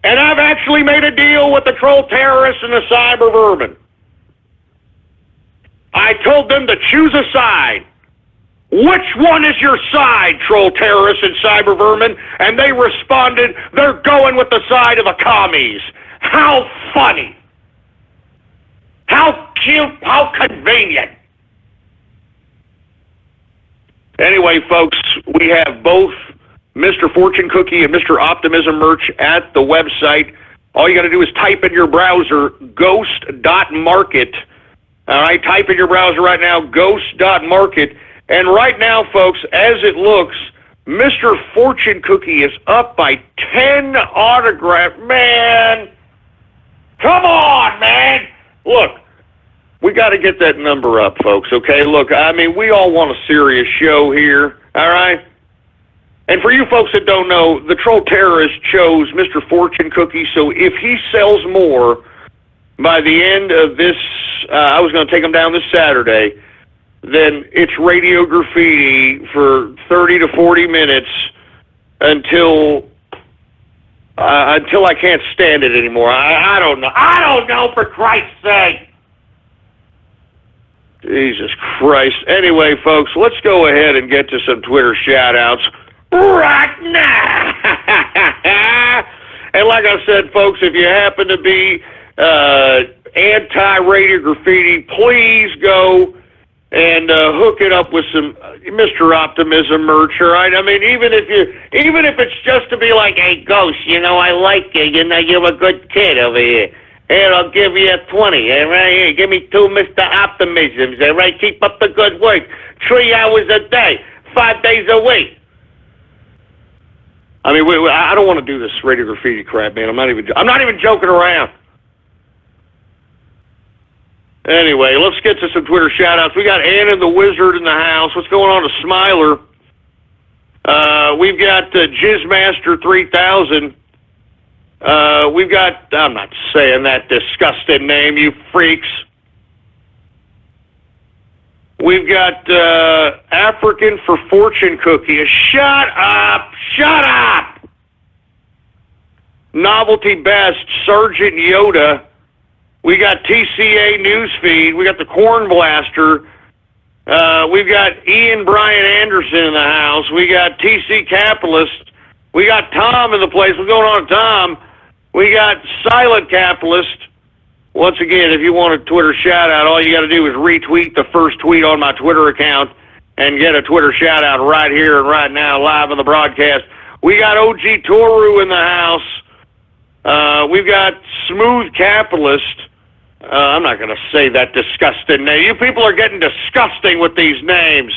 And I've actually made a deal with the troll terrorists and the cyber vermin. I told them to choose a side. Which one is your side, troll terrorists and cyber vermin? And they responded, they're going with the side of the commies. How funny. How cute, how convenient. Anyway, folks, we have both Mr. Fortune Cookie and Mr. Optimism merch at the website. All you got to do is type in your browser, ghost.market. All right, type in your browser right now, ghost.market. And right now, folks, as it looks, Mr. Fortune Cookie is up by 10 autographs. Man, come on, man. Look, we got to get that number up, folks, okay? Look, I mean, we all want a serious show here, all right? And for you folks that don't know, the troll terrorist chose Mr. Fortune Cookie, so if he sells more by the end of this, I was going to take him down this Saturday, then it's Radio Graffiti for 30 to 40 minutes until I can't stand it anymore. I don't know. I don't know, for Christ's sake. Jesus Christ. Anyway, folks, let's go ahead and get to some Twitter shout-outs right now. And like I said, folks, if you happen to be anti-Radio Graffiti, please go and hook it up with some Mr. Optimism merch, all right? I mean, even if it's just to be like, hey, Ghost, you know, I like you, you know, you're a good kid over here. Here, I'll give you 20, all right? Here, give me 2 Mr. Optimisms, all right? Keep up the good work. 3 hours a day, 5 days a week. I mean, I don't want to do this Radio Graffiti crap, man. I'm not even joking around. Anyway, let's get to some Twitter shout-outs. We got Ann and the Wizard in the house. What's going on to Smiler? We've got Jizzmaster 3000. We've got, I'm not saying that disgusting name, you freaks. We've got African for Fortune Cookie. Shut up! Shut up! Novelty Best, Sergeant Yoda. We got TCA Newsfeed. We got the Corn Blaster. We've got Ian Brian Anderson in the house. We got TC Capitalist. We got Tom in the place. What's going on, Tom? We got Silent Capitalist. Once again, if you want a Twitter shout-out, all you got to do is retweet the first tweet on my Twitter account and get a Twitter shout-out right here and right now, live on the broadcast. We got OG Toru in the house. We've got Smooth Capitalist. I'm not going to say that disgusting name. You people are getting disgusting with these names.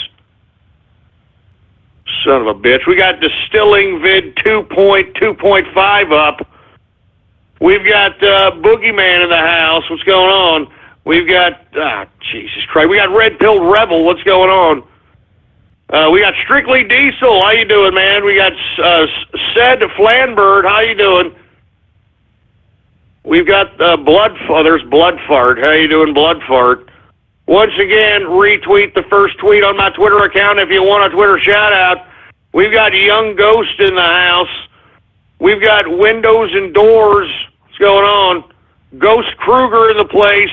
Son of a bitch. We got Distilling Vid 2.2.5 up. We've got Boogeyman in the house. What's going on? We've got, Jesus Christ. We got Red Pill Rebel. What's going on? We got Strictly Diesel. How you doing, man? We got Said Flanbird. How you doing? We've got there's Blood Fart. How you doing, Blood Fart? Once again, retweet the first tweet on my Twitter account if you want a Twitter shout-out. We've got Young Ghost in the house. We've got Windows and Doors. What's going on? Ghost Kruger in the place.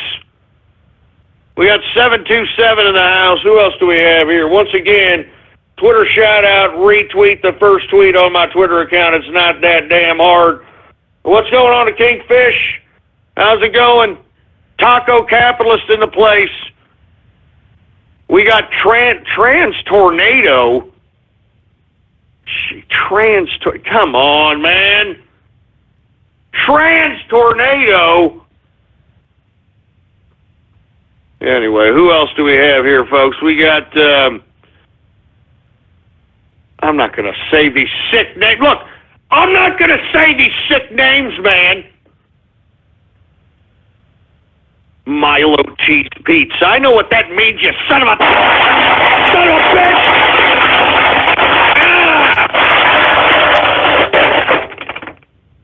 We got 727 in the house. Who else do we have here? Once again, Twitter shout-out, retweet the first tweet on my Twitter account. It's not that damn hard. What's going on to Kingfish? How's it going? Taco Capitalist in the place. We got Trans Tornado. Come on, man. Trans Tornado. Anyway, who else do we have here, folks? We got, I'm not going to say these sick names. Look, I'm not going to say these sick names, man. Milo Cheese Pizza. I know what that means, you son of a bitch.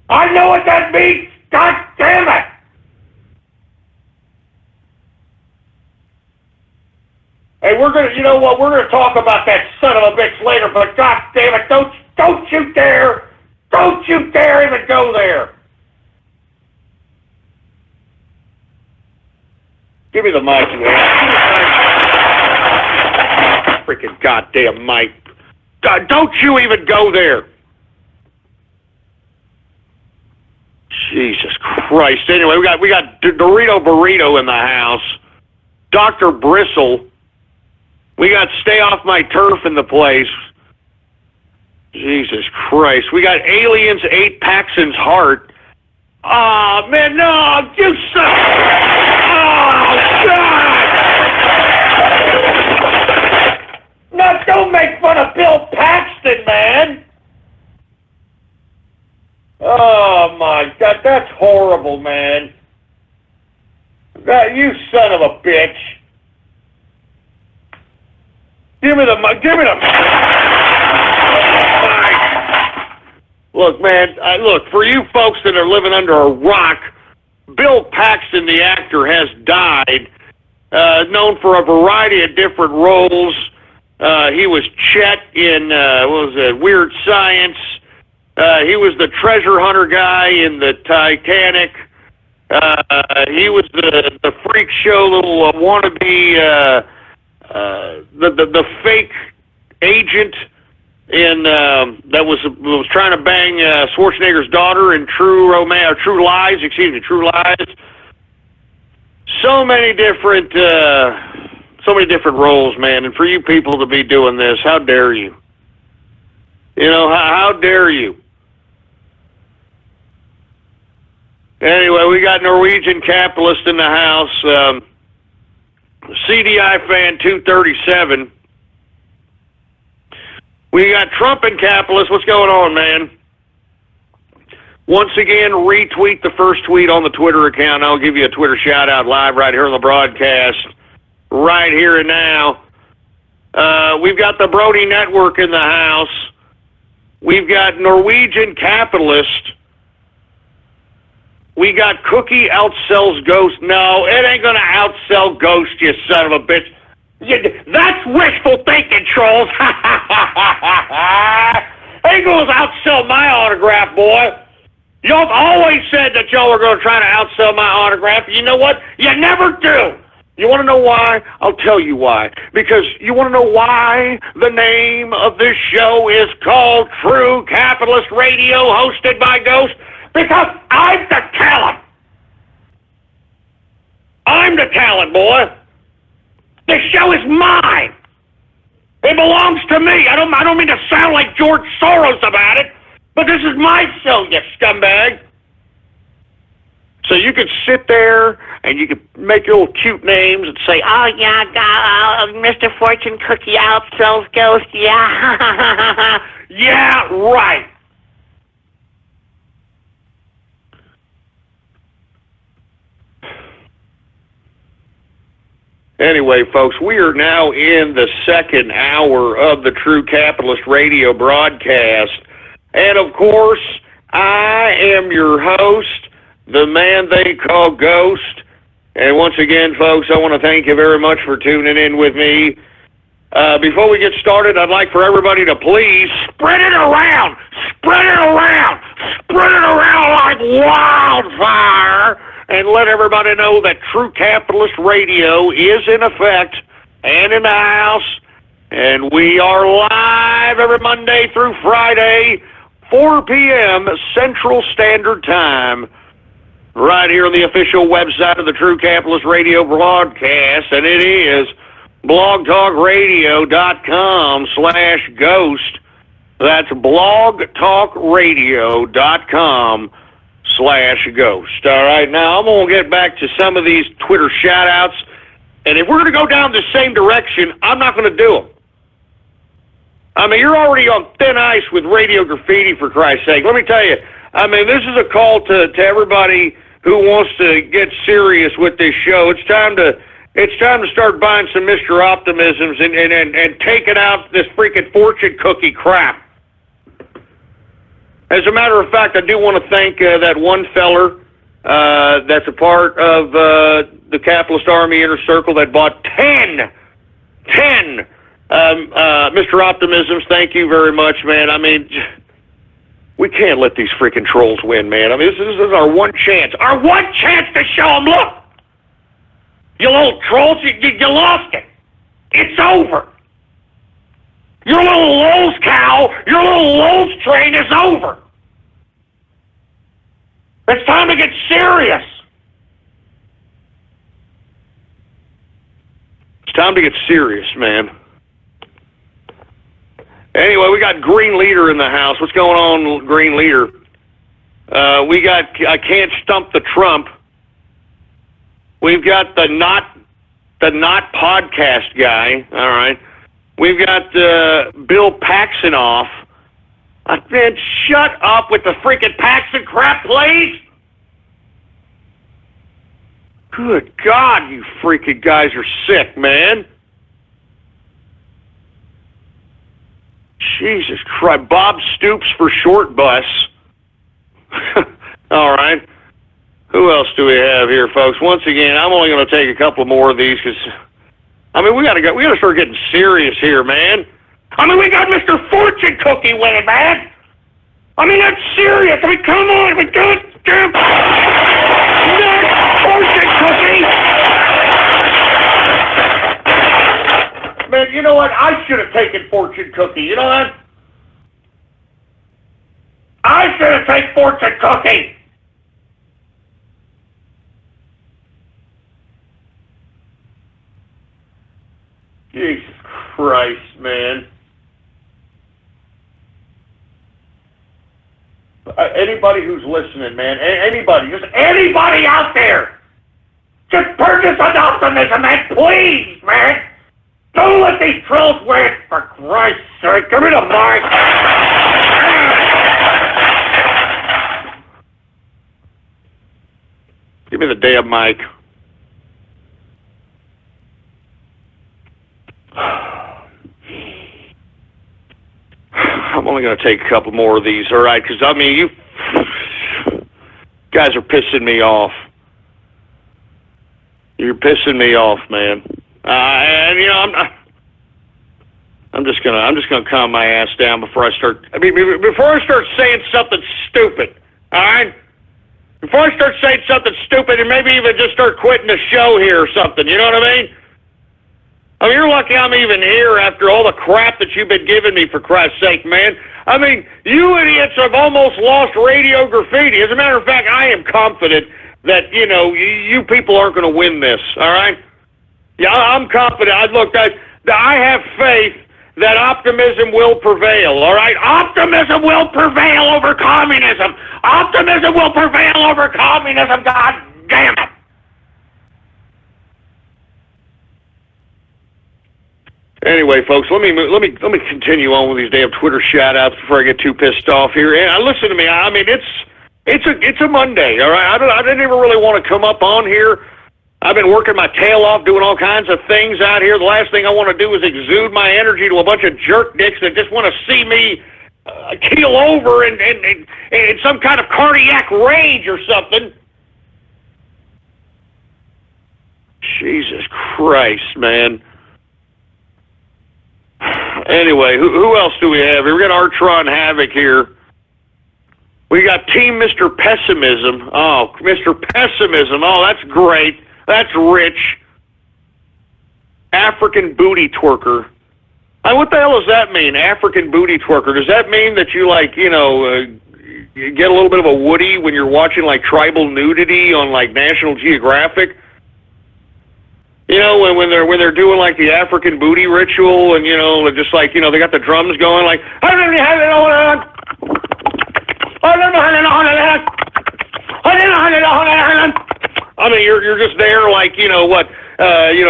I know what that means. God damn it. Hey, you know what? We're gonna talk about that son of a bitch later. But God damn it, don't you dare even go there. Give me the mic, freaking goddamn mic. Don't you even go there. Jesus Christ. Anyway, we got Dorito Burrito in the house. Dr. Bristle. We got Stay Off My Turf in the place. Jesus Christ. We got Aliens 8 Paxton's Heart. Oh, man, no, you suck. Oh, God. No, don't make fun of Bill Paxton, man. Oh, my God, that's horrible, man. You son of a bitch. Give me the mic. Look, man, look, for you folks that are living under a rock, Bill Paxton, the actor, has died, known for a variety of different roles. He was Chet in, Weird Science. He was the treasure hunter guy in the Titanic. He was the freak show little wannabe, the fake agent in that was trying to bang Schwarzenegger's daughter in True Lies. So many different roles, man. And for you people to be doing this, how dare you? You know, how dare you? Anyway, we got Norwegian Capitalist in the house. CDI Fan 237. We got Trump and Capitalist. What's going on, man? Once again, retweet the first tweet on the Twitter account. I'll give you a Twitter shout-out live right here on the broadcast, right here and now. We've got the Brody Network in the house. We've got Norwegian Capitalist. We got Cookie outsells Ghost. No, it ain't going to outsell Ghost, you son of a bitch. That's wishful thinking, trolls. Ain't going to outsell my autograph, boy. Y'all have always said that y'all were going to try to outsell my autograph. You know what? You never do. You want to know why? I'll tell you why. Because you want to know why the name of this show is called True Capitalist Radio, hosted by Ghost? Because I'm the talent. I'm the talent, boy. This show is mine. It belongs to me. I don't mean to sound like George Soros about it, but this is my show, you scumbag. So you could sit there and you could make your little cute names and say, "Oh yeah, Mr. Fortune Cookie outsells Ghost." Yeah, yeah, right. Anyway, folks, we are now in the second hour of the True Capitalist Radio broadcast. And, of course, I am your host, the man they call Ghost. And once again, folks, I want to thank you very much for tuning in with me. Before we get started, I'd like for everybody to please spread it around. Spread it around. Spread it around like wildfire. And let everybody know that True Capitalist Radio is in effect and in the house. And we are live every Monday through Friday, 4 p.m. Central Standard Time, right here on the official website of the True Capitalist Radio broadcast. And it is blogtalkradio.com/ghost. That's blogtalkradio.com/ghost. All right, now I'm going to get back to some of these Twitter shout-outs, and if we're going to go down the same direction, I'm not going to do them. I mean, you're already on thin ice with Radio Graffiti, for Christ's sake. Let me tell you, I mean, this is a call to everybody who wants to get serious with this show. It's time to start buying some Mr. Optimisms and taking out this freaking fortune cookie crap. As a matter of fact, I do want to thank that one feller that's a part of the Capitalist Army Inner Circle that bought 10 Mr. Optimisms. Thank you very much, man. I mean, we can't let these freaking trolls win, man. I mean, this is our one chance. Our one chance to show them, look, you little trolls, you lost it. It's over. Your little Lowe's cow, your little Lowe's train is over. It's time to get serious. It's time to get serious, man. Anyway, we got Green Leader in the house. What's going on, Green Leader? We got I Can't Stump the Trump. We've got the not podcast guy. All right. We've got Bill Paxonoff. Man, shut up with the freaking Paxson crap, please. Good God, you freaking guys are sick, man. Jesus Christ. Bob Stoops for Short Bus. All right. Who else do we have here, folks? Once again, I'm only going to take a couple more of these because, I mean, we got to start getting serious here, man. I mean, we got Mr. Fortune Cookie winning, man. I mean, that's serious. I mean, come on. We got damn Fortune Cookie. Man, you know what? I should have taken Fortune Cookie. You know what? I should have taken Fortune Cookie. Jesus Christ, man. Anybody who's listening, man, anybody, just anybody out there, just purchase an optimism, man, please, man. Don't let these trolls win, for Christ's sake. Give me the mic. Give me the damn mic. I'm only going to take a couple more of these, all right? Because, I mean, you guys are pissing me off. You're pissing me off, man. And you know, I'm just gonna calm my ass down before I start. I mean, before I start saying something stupid. All right? Before I start saying something stupid and maybe even just start quitting the show here or something, you know what I mean? I mean, you're lucky I'm even here after all the crap that you've been giving me, for Christ's sake, man. I mean, you idiots have almost lost Radio Graffiti. As a matter of fact, I am confident that, you people aren't going to win this, all right? Yeah, I'm confident. I have faith that optimism will prevail, all right? Optimism will prevail over communism. Optimism will prevail over communism, God damn it. Anyway, folks, let me continue on with these damn Twitter shout-outs before I get too pissed off here. And listen to me. I mean, it's a Monday, all right? I didn't even really want to come up on here. I've been working my tail off, doing all kinds of things out here. The last thing I want to do is exude my energy to a bunch of jerk dicks that just want to see me keel over in some kind of cardiac rage or something. Jesus Christ, man. Anyway, who else do we have here? We got Artron Havoc here. We got Team Mr. Pessimism. Oh, Mr. Pessimism. Oh, that's great. That's rich. African booty twerker. What the hell does that mean, African booty twerker? Does that mean that you, you get a little bit of a woody when you're watching, tribal nudity on, National Geographic? When they're doing the African booty ritual, and just they got the drums going I mean, you're just there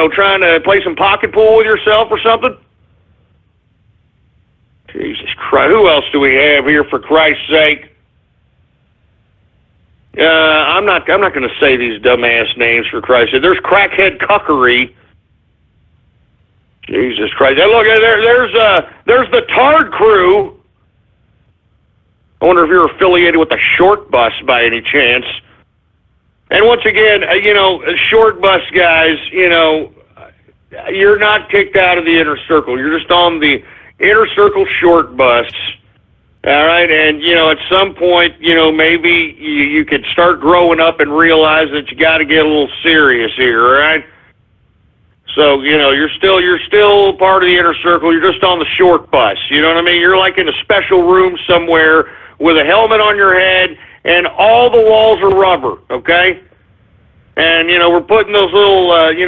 trying to play some pocket pool with yourself or something. Jesus Christ, who else do we have here, for Christ's sake? I'm not going to say these dumbass names, for Christ's sake. There's Crackhead Cuckery. Jesus Christ. Hey, look, there's the Tard Crew. I wonder if you're affiliated with the Short Bus by any chance. And once again, Short Bus guys, you're not kicked out of the inner circle. You're just on the inner circle Short Bus. All right, and, at some point, maybe you could start growing up and realize that you got to get a little serious here, all right? So, you're still part of the inner circle. You're just on the Short Bus, you know what I mean? You're in a special room somewhere with a helmet on your head, and all the walls are rubber, okay? And, we're putting those little,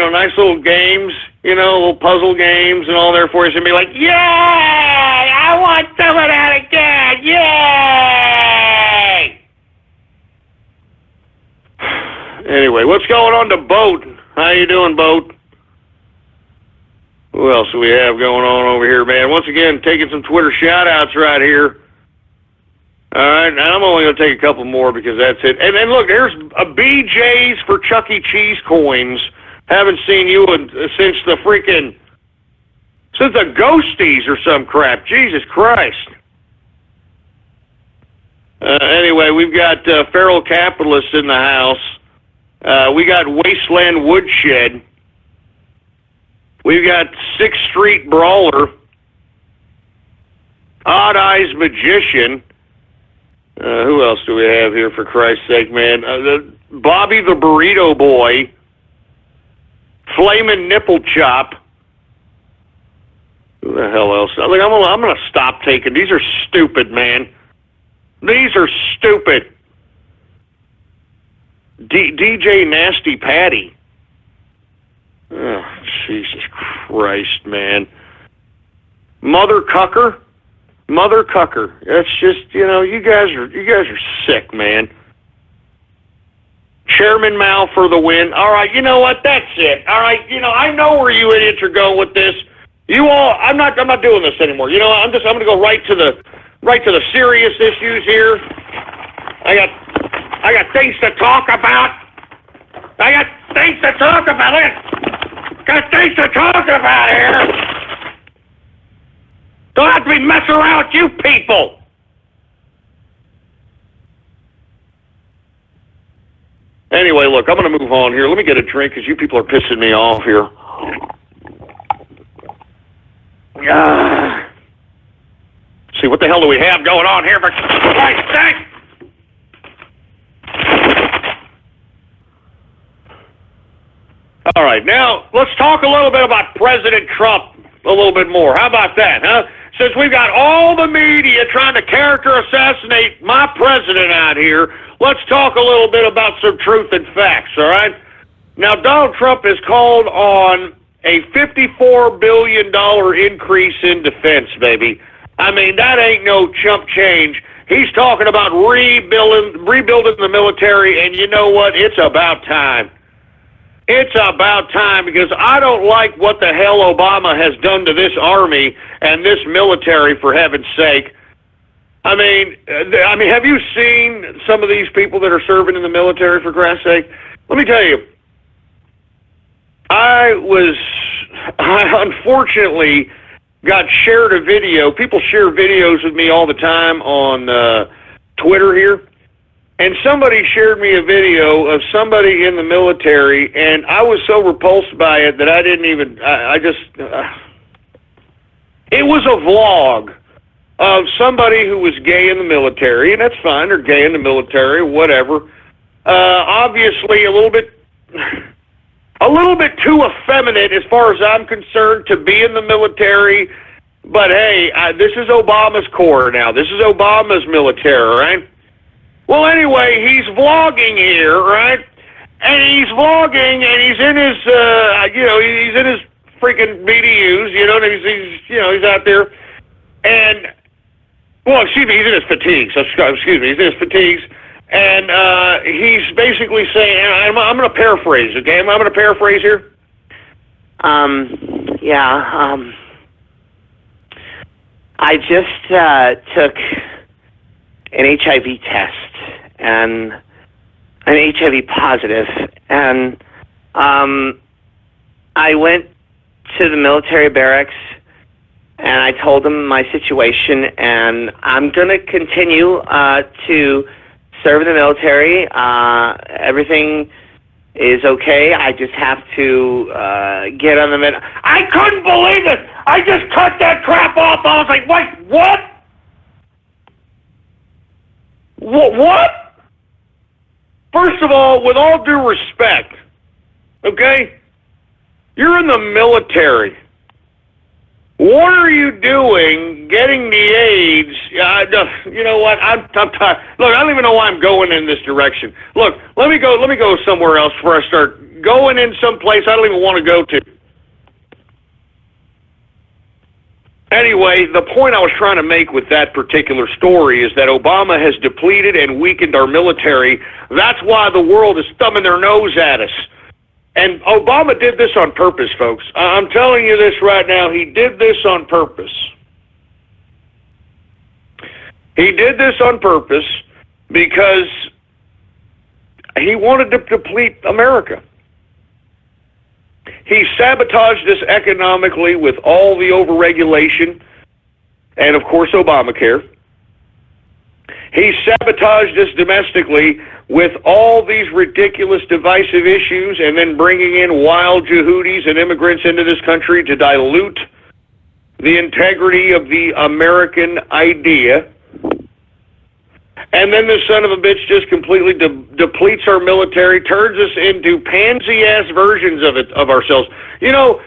nice little games, little puzzle games and all there for you, and be like, yay! I want some of that again! Yay! Anyway, what's going on to Boat? How you doing, Boat? Who else do we have going on over here, man? Once again, taking some Twitter shout-outs right here. All right, and I'm only going to take a couple more because that's it. And then look, there's a BJ's for Chuck E. Cheese coins. Haven't seen you since the Ghosties or some crap. Jesus Christ. Anyway, we've got Feral Capitalists in the house. We got Wasteland Woodshed. We've got 6th Street Brawler. Odd Eyes Magician. Who else do we have here, for Christ's sake, man? Bobby the Burrito Boy. Flamin' Nipple Chop. Who the hell else? I'm going to stop taking. These are stupid, man. These are stupid. DJ Nasty Patty. Oh, Jesus Christ, man. Mother Cucker. That's just, you guys are sick, man. Chairman Mao for the win. All right, you know what? That's it. All right, I know where you idiots are going with this. You all, I'm not doing this anymore. I'm going to go right to the serious issues here. I got things to talk about. I got things to talk about here. Don't have to be messing around with you people. Anyway, look, I'm going to move on here. Let me get a drink because you people are pissing me off here. See, what the hell do we have going on here, for Christ's sake? All right, now let's talk a little bit about President Trump a little bit more. How about that, huh? Since we've got all the media trying to character assassinate my president out here, let's talk a little bit about some truth and facts, all right? Now, Donald Trump has called on a $54 billion increase in defense, baby. I mean, that ain't no chump change. He's talking about rebuilding the military, and you know what? It's about time. It's about time, because I don't like what the hell Obama has done to this army and this military, for heaven's sake. I mean, have you seen some of these people that are serving in the military, for Christ's sake? Let me tell you, I unfortunately got shared a video. People share videos with me all the time on Twitter here. And somebody shared me a video of somebody in the military, and I was so repulsed by it that I didn't even, it was a vlog of somebody who was gay in the military, and that's fine, they're gay in the military, whatever. Obviously a little bit too effeminate as far as I'm concerned to be in the military, but hey, this is Obama's Corps now. This is Obama's military, right? Well, anyway, he's vlogging here, right? And he's vlogging, and he's in his, he's in his freaking BDUs, he's out there, and, well, excuse me, he's in his fatigues, he's in his fatigues, and he's basically saying, I'm going to paraphrase, okay? I'm going to paraphrase here. I just took an HIV test, and I'm HIV positive, and I went to the military barracks, and I told them my situation, and I'm going to continue to serve in the military. Everything is okay. I just have to get on the I couldn't believe it! I just cut that crap off. I was like, wait, what? What? First of all, with all due respect, okay, you're in the military. What are you doing getting the AIDS? You know what? I'm tired. Look, I don't even know why I'm going in this direction. Look, let me go somewhere else before I start going in someplace I don't even want to go to. Anyway, the point I was trying to make with that particular story is that Obama has depleted and weakened our military. That's why the world is thumbing their nose at us. And Obama did this on purpose, folks. I'm telling you this right now. He did this on purpose. He did this on purpose because he wanted to deplete America. He sabotaged us economically with all the overregulation and, of course, Obamacare. He sabotaged us domestically with all these ridiculous divisive issues and then bringing in wild Yehudis and immigrants into this country to dilute the integrity of the American idea. And then this son of a bitch just completely depletes our military, turns us into pansy-ass versions of ourselves. You know,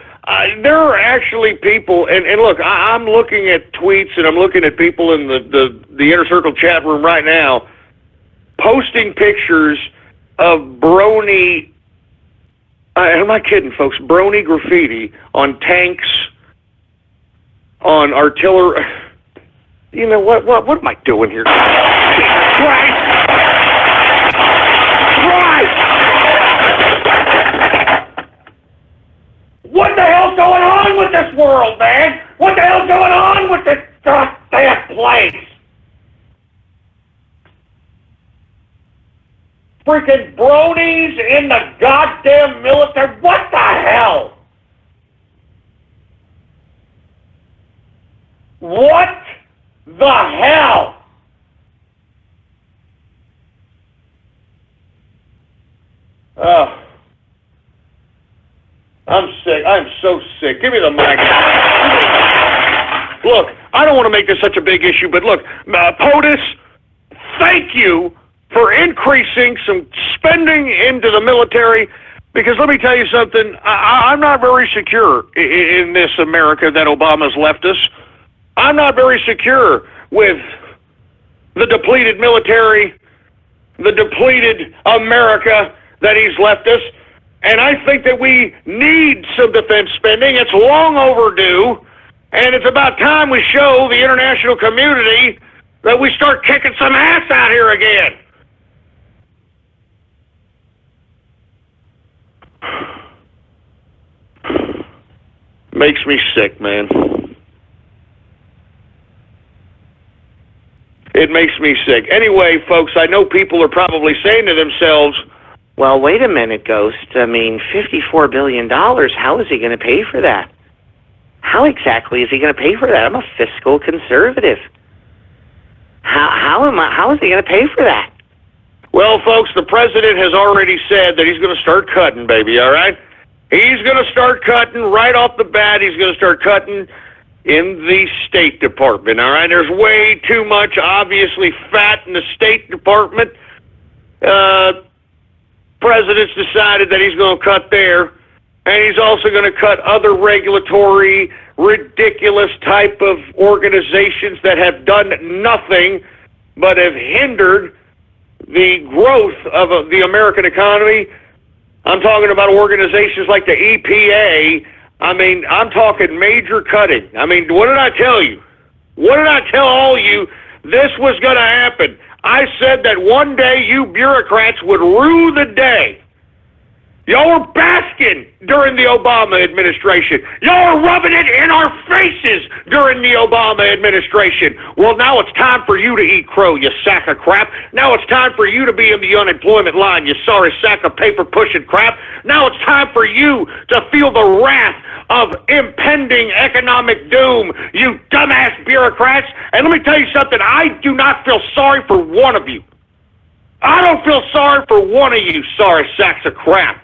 there are actually people, and look, I'm looking at tweets and I'm looking at people in the Inner Circle chat room right now posting pictures of brony, I'm not kidding, folks, brony graffiti on tanks, on artillery. You know, what am I doing here? Christ! What the hell's going on with this world, man? What the hell's going on with this goddamn place? Freaking bronies in the goddamn military. What the hell? What the hell? I'm sick. I'm so sick. Give me the mic. Look, I don't want to make this such a big issue, but look, POTUS, thank you for increasing some spending into the military, Because let me tell you something, I'm not very secure in this America that Obama's left us. I'm not very secure with the depleted military, the depleted America that he's left us. And I think that we need some defense spending. It's long overdue. And it's about time we show the international community that we start kicking some ass out here again. Makes me sick, man. It makes me sick. Anyway, folks, I know people are probably saying to themselves, Well, wait a minute, Ghost. I mean, $54 billion, how is he going to pay for that? How exactly is he going to pay for that? I'm a fiscal conservative. How is he going to pay for that? well, folks, the president has already said that he's going to start cutting, baby, all right? He's going to start cutting right off the bat. He's going to start cutting in the State Department, all right? There's way too much, obviously, fat in the State Department. President's decided that he's going to cut there, and he's also going to cut other regulatory, ridiculous type of organizations that have done nothing but have hindered the growth of the American economy. I'm talking about organizations like the EPA. I mean, I'm talking major cutting. I mean, what did I tell you? What did I tell all you this was going to happen? I said that one day you bureaucrats would rue the day. Y'all were basking during the Obama administration. Y'all were rubbing it in our faces during the Obama administration. Well, now it's time for you to eat crow, you sack of crap. Now it's time for you to be in the unemployment line, you sorry sack of paper-pushing crap. Now it's time for you to feel the wrath of impending economic doom, you dumbass bureaucrats. And let me tell you something, I do not feel sorry for one of you. I don't feel sorry for one of you sorry sacks of crap.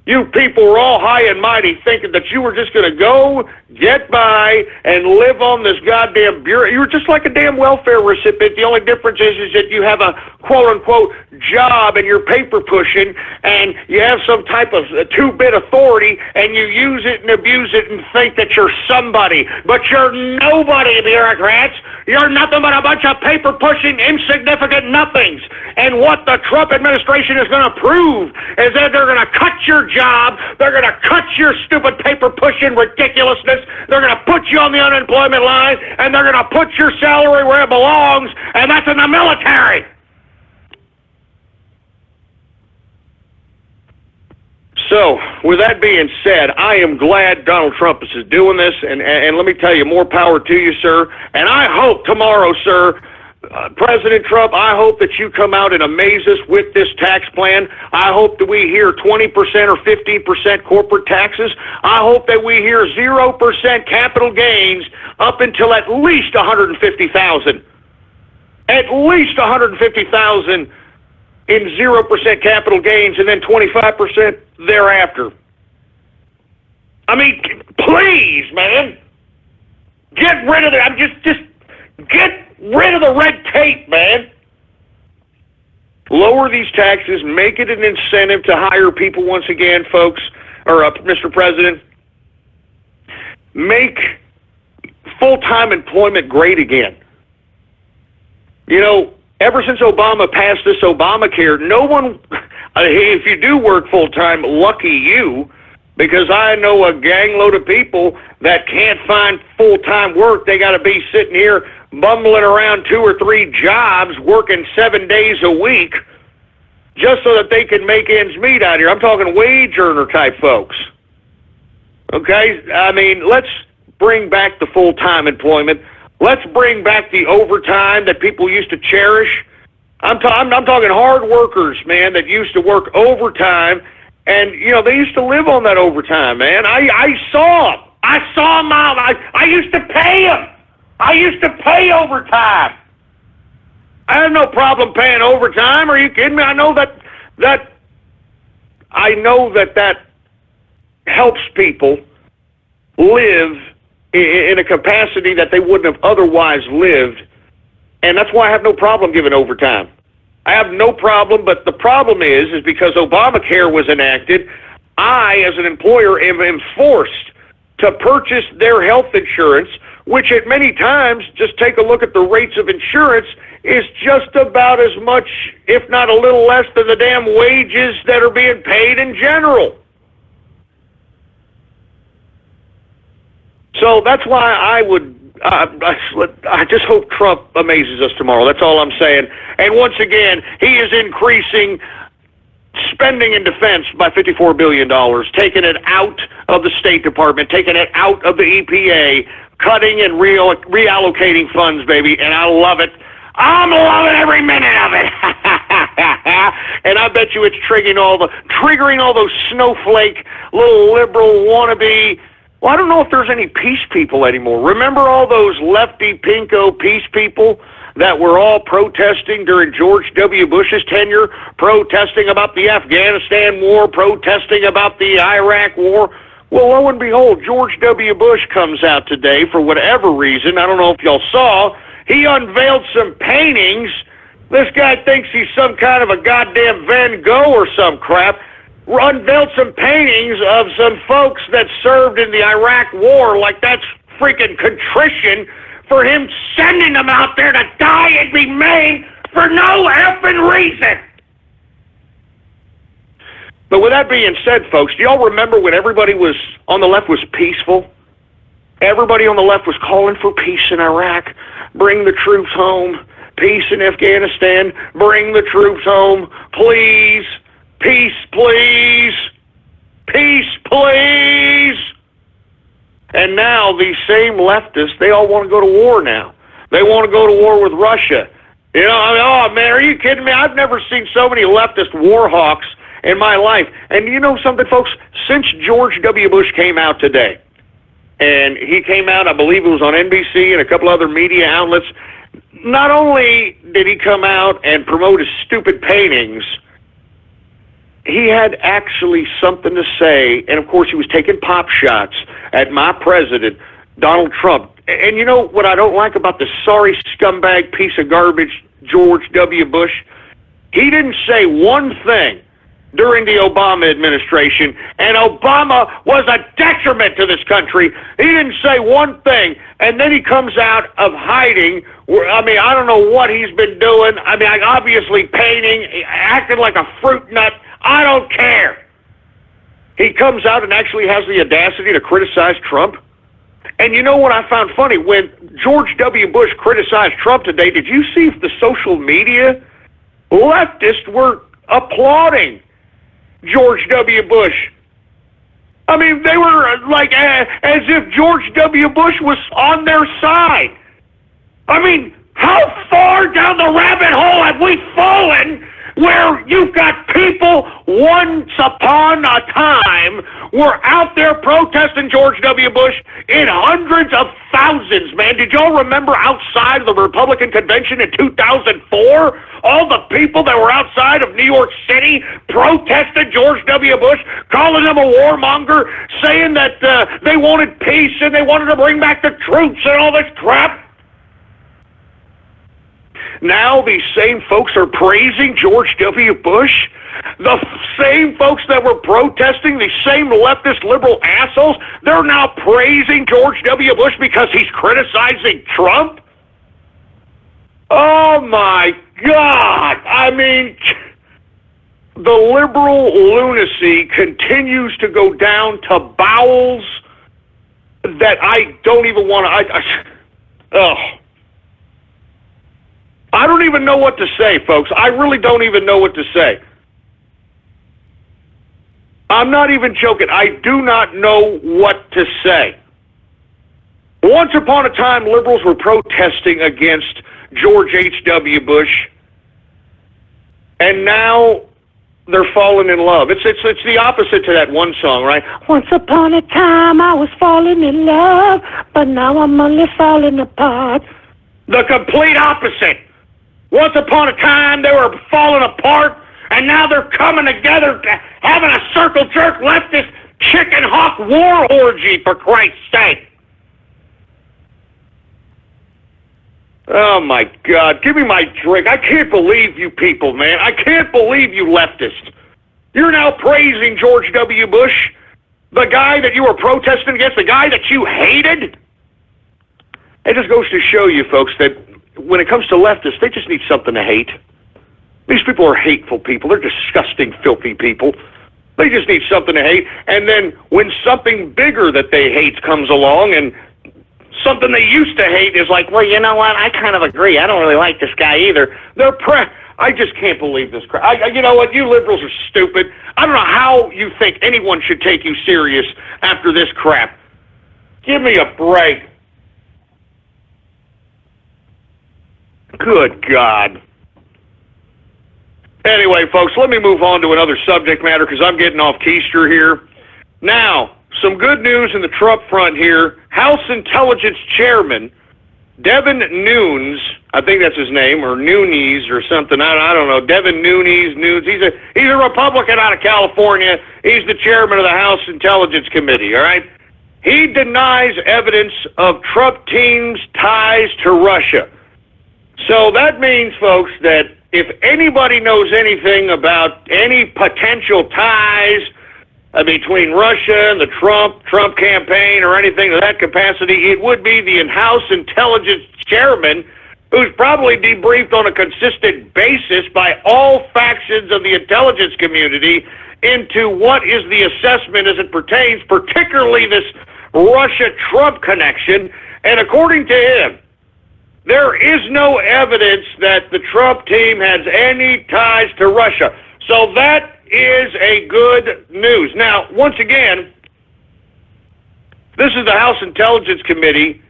You people were all high and mighty thinking that you were just going to go, get by, and live on this goddamn bureau. You were just like a damn welfare recipient. The only difference is that you have a quote-unquote job and you're paper pushing and you have some type of two-bit authority and you use it and abuse it and think that you're somebody. But you're nobody, bureaucrats. You're nothing but a bunch of paper-pushing, insignificant nothings. And what the Trump administration is going to prove is that they're going to cut your job, they're going to cut your stupid paper-pushing ridiculousness, they're going to put you on the unemployment line, and they're going to put your salary where it belongs, and that's in the military. So, with that being said, I am glad Donald Trump is doing this, and let me tell you, more power to you, sir. And I hope tomorrow, sir, President Trump, I hope that you come out and amaze us with this tax plan. I hope that we hear 20% or 15% corporate taxes. I hope that we hear 0% capital gains up until at least $150,000. At least $150,000 in 0% capital gains, and then 25% thereafter. I mean, please, man, get rid of it. I'm just get rid of the red tape, man. Lower these taxes, make it an incentive to hire people once again, folks, or Mr. President. Make full-time employment great again. You know, ever since Obama passed this Obamacare, no one, if you do work full-time, lucky you, because I know a gangload of people that can't find full-time work. They got to be sitting here bumbling around 2 or 3 jobs, working 7 days a week, just so that they can make ends meet out here. I'm talking wage earner type folks. Okay? I mean, let's bring back the full-time employment. Let's bring back the overtime that people used to cherish. I'm talking hard workers, man, that used to work overtime, and, you know, they used to live on that overtime, man. I saw them. I saw them out. I used to pay them. I used to pay overtime. I have no problem paying overtime. Are you kidding me? I know that helps people live in a capacity that they wouldn't have otherwise lived, and that's why I have no problem giving overtime. I have no problem, but the problem is because Obamacare was enacted, I, as an employer, am forced to purchase their health insurance, which at many times, just take a look at the rates of insurance, is just about as much, if not a little less, than the damn wages that are being paid in general. So that's why I just hope Trump amazes us tomorrow. That's all I'm saying. And once again, he is increasing spending in defense by $54 billion, taking it out of the State Department, taking it out of the EPA, cutting and reallocating funds, baby, and I love it. I'm loving every minute of it. And I bet you it's triggering all those snowflake, little liberal wannabe. Well, I don't know if there's any peace people anymore. Remember all those lefty pinko peace people that were all protesting during George W. Bush's tenure, protesting about the Afghanistan war, protesting about the Iraq war? Well, lo and behold, George W. Bush comes out today for whatever reason. I don't know if y'all saw. He unveiled some paintings. This guy thinks he's some kind of a goddamn Van Gogh or some crap. Unveiled some paintings of some folks that served in the Iraq war, like that's freaking contrition for him sending them out there to die and be made for no effing reason. But with that being said, folks, do y'all remember when everybody was on the left was peaceful? Everybody on the left was calling for peace in Iraq. Bring the troops home. Peace in Afghanistan. Bring the troops home. Please. Peace, please. Peace, please. And now these same leftists, they all want to go to war now. They want to go to war with Russia. You know, I mean, oh, man, are you kidding me? I've never seen so many leftist war hawks in my life. And you know something, folks? Since George W. Bush came out today, and he came out, I believe it was on NBC and a couple other media outlets, not only did he come out and promote his stupid paintings, he had actually something to say, and of course he was taking pop shots at my president, Donald Trump. And you know what I don't like about the sorry scumbag piece of garbage, George W. Bush? He didn't say one thing during the Obama administration, and Obama was a detriment to this country. He didn't say one thing, and then he comes out of hiding. I mean, I don't know what he's been doing. I mean, obviously painting, acting like a fruit nut. I don't care. He comes out and actually has the audacity to criticize Trump. And you know what I found funny? When George W. Bush criticized Trump today, did you see the social media? Leftists were applauding George W. Bush. I mean, they were like as if George W. Bush was on their side. I mean, how far down the rabbit hole have we fallen where you've got people once upon a time were out there protesting George W. Bush in hundreds of thousands, man. Did y'all remember outside of the Republican convention in 2004? All the people that were outside of New York City protested George W. Bush, calling him a warmonger, saying that they wanted peace and they wanted to bring back the troops and all this crap. Now these same folks are praising George W. Bush. The same folks that were protesting, these same leftist liberal assholes, they're now praising George W. Bush because he's criticizing Trump? Oh my God! I mean, the liberal lunacy continues to go down to bowels that I don't even want to... I don't even know what to say, folks. I really don't even know what to say. I'm not even joking. I do not know what to say. Once upon a time, liberals were protesting against George H.W. Bush, and now they're falling in love. It's the opposite to that one song, right? Once upon a time, I was falling in love, but now I'm only falling apart. The complete opposite. Once upon a time, they were falling apart, and now they're coming together, having a circle jerk leftist chicken hawk war orgy, for Christ's sake. Oh, my God. Give me my drink. I can't believe you people, man. I can't believe you leftists. You're now praising George W. Bush, the guy that you were protesting against, the guy that you hated. It just goes to show you, folks, that when it comes to leftists, they just need something to hate. These people are hateful people. They're disgusting, filthy people. They just need something to hate. And then when something bigger that they hate comes along and something they used to hate is like, well, you know what? I kind of agree. I don't really like this guy either. I just can't believe this crap. You know what? You liberals are stupid. I don't know how you think anyone should take you serious after this crap. Give me a break. Good God. Anyway, folks, let me move on to another subject matter because I'm getting off keister here. Now, some good news in the Trump front here. House Intelligence Chairman Devin Nunes, I think that's his name, or Nunes or something. I don't know. Devin Nunes. He's a Republican out of California. He's the chairman of the House Intelligence Committee, all right? He denies evidence of Trump team's ties to Russia. So that means, folks, that if anybody knows anything about any potential ties between Russia and the Trump campaign or anything of that capacity, it would be the House Intelligence Chairman, who's probably debriefed on a consistent basis by all factions of the intelligence community into what is the assessment as it pertains, particularly this Russia-Trump connection. And according to him, there is no evidence that the Trump team has any ties to Russia. So that is a good news. Now, once again, this is the House Intelligence Committee.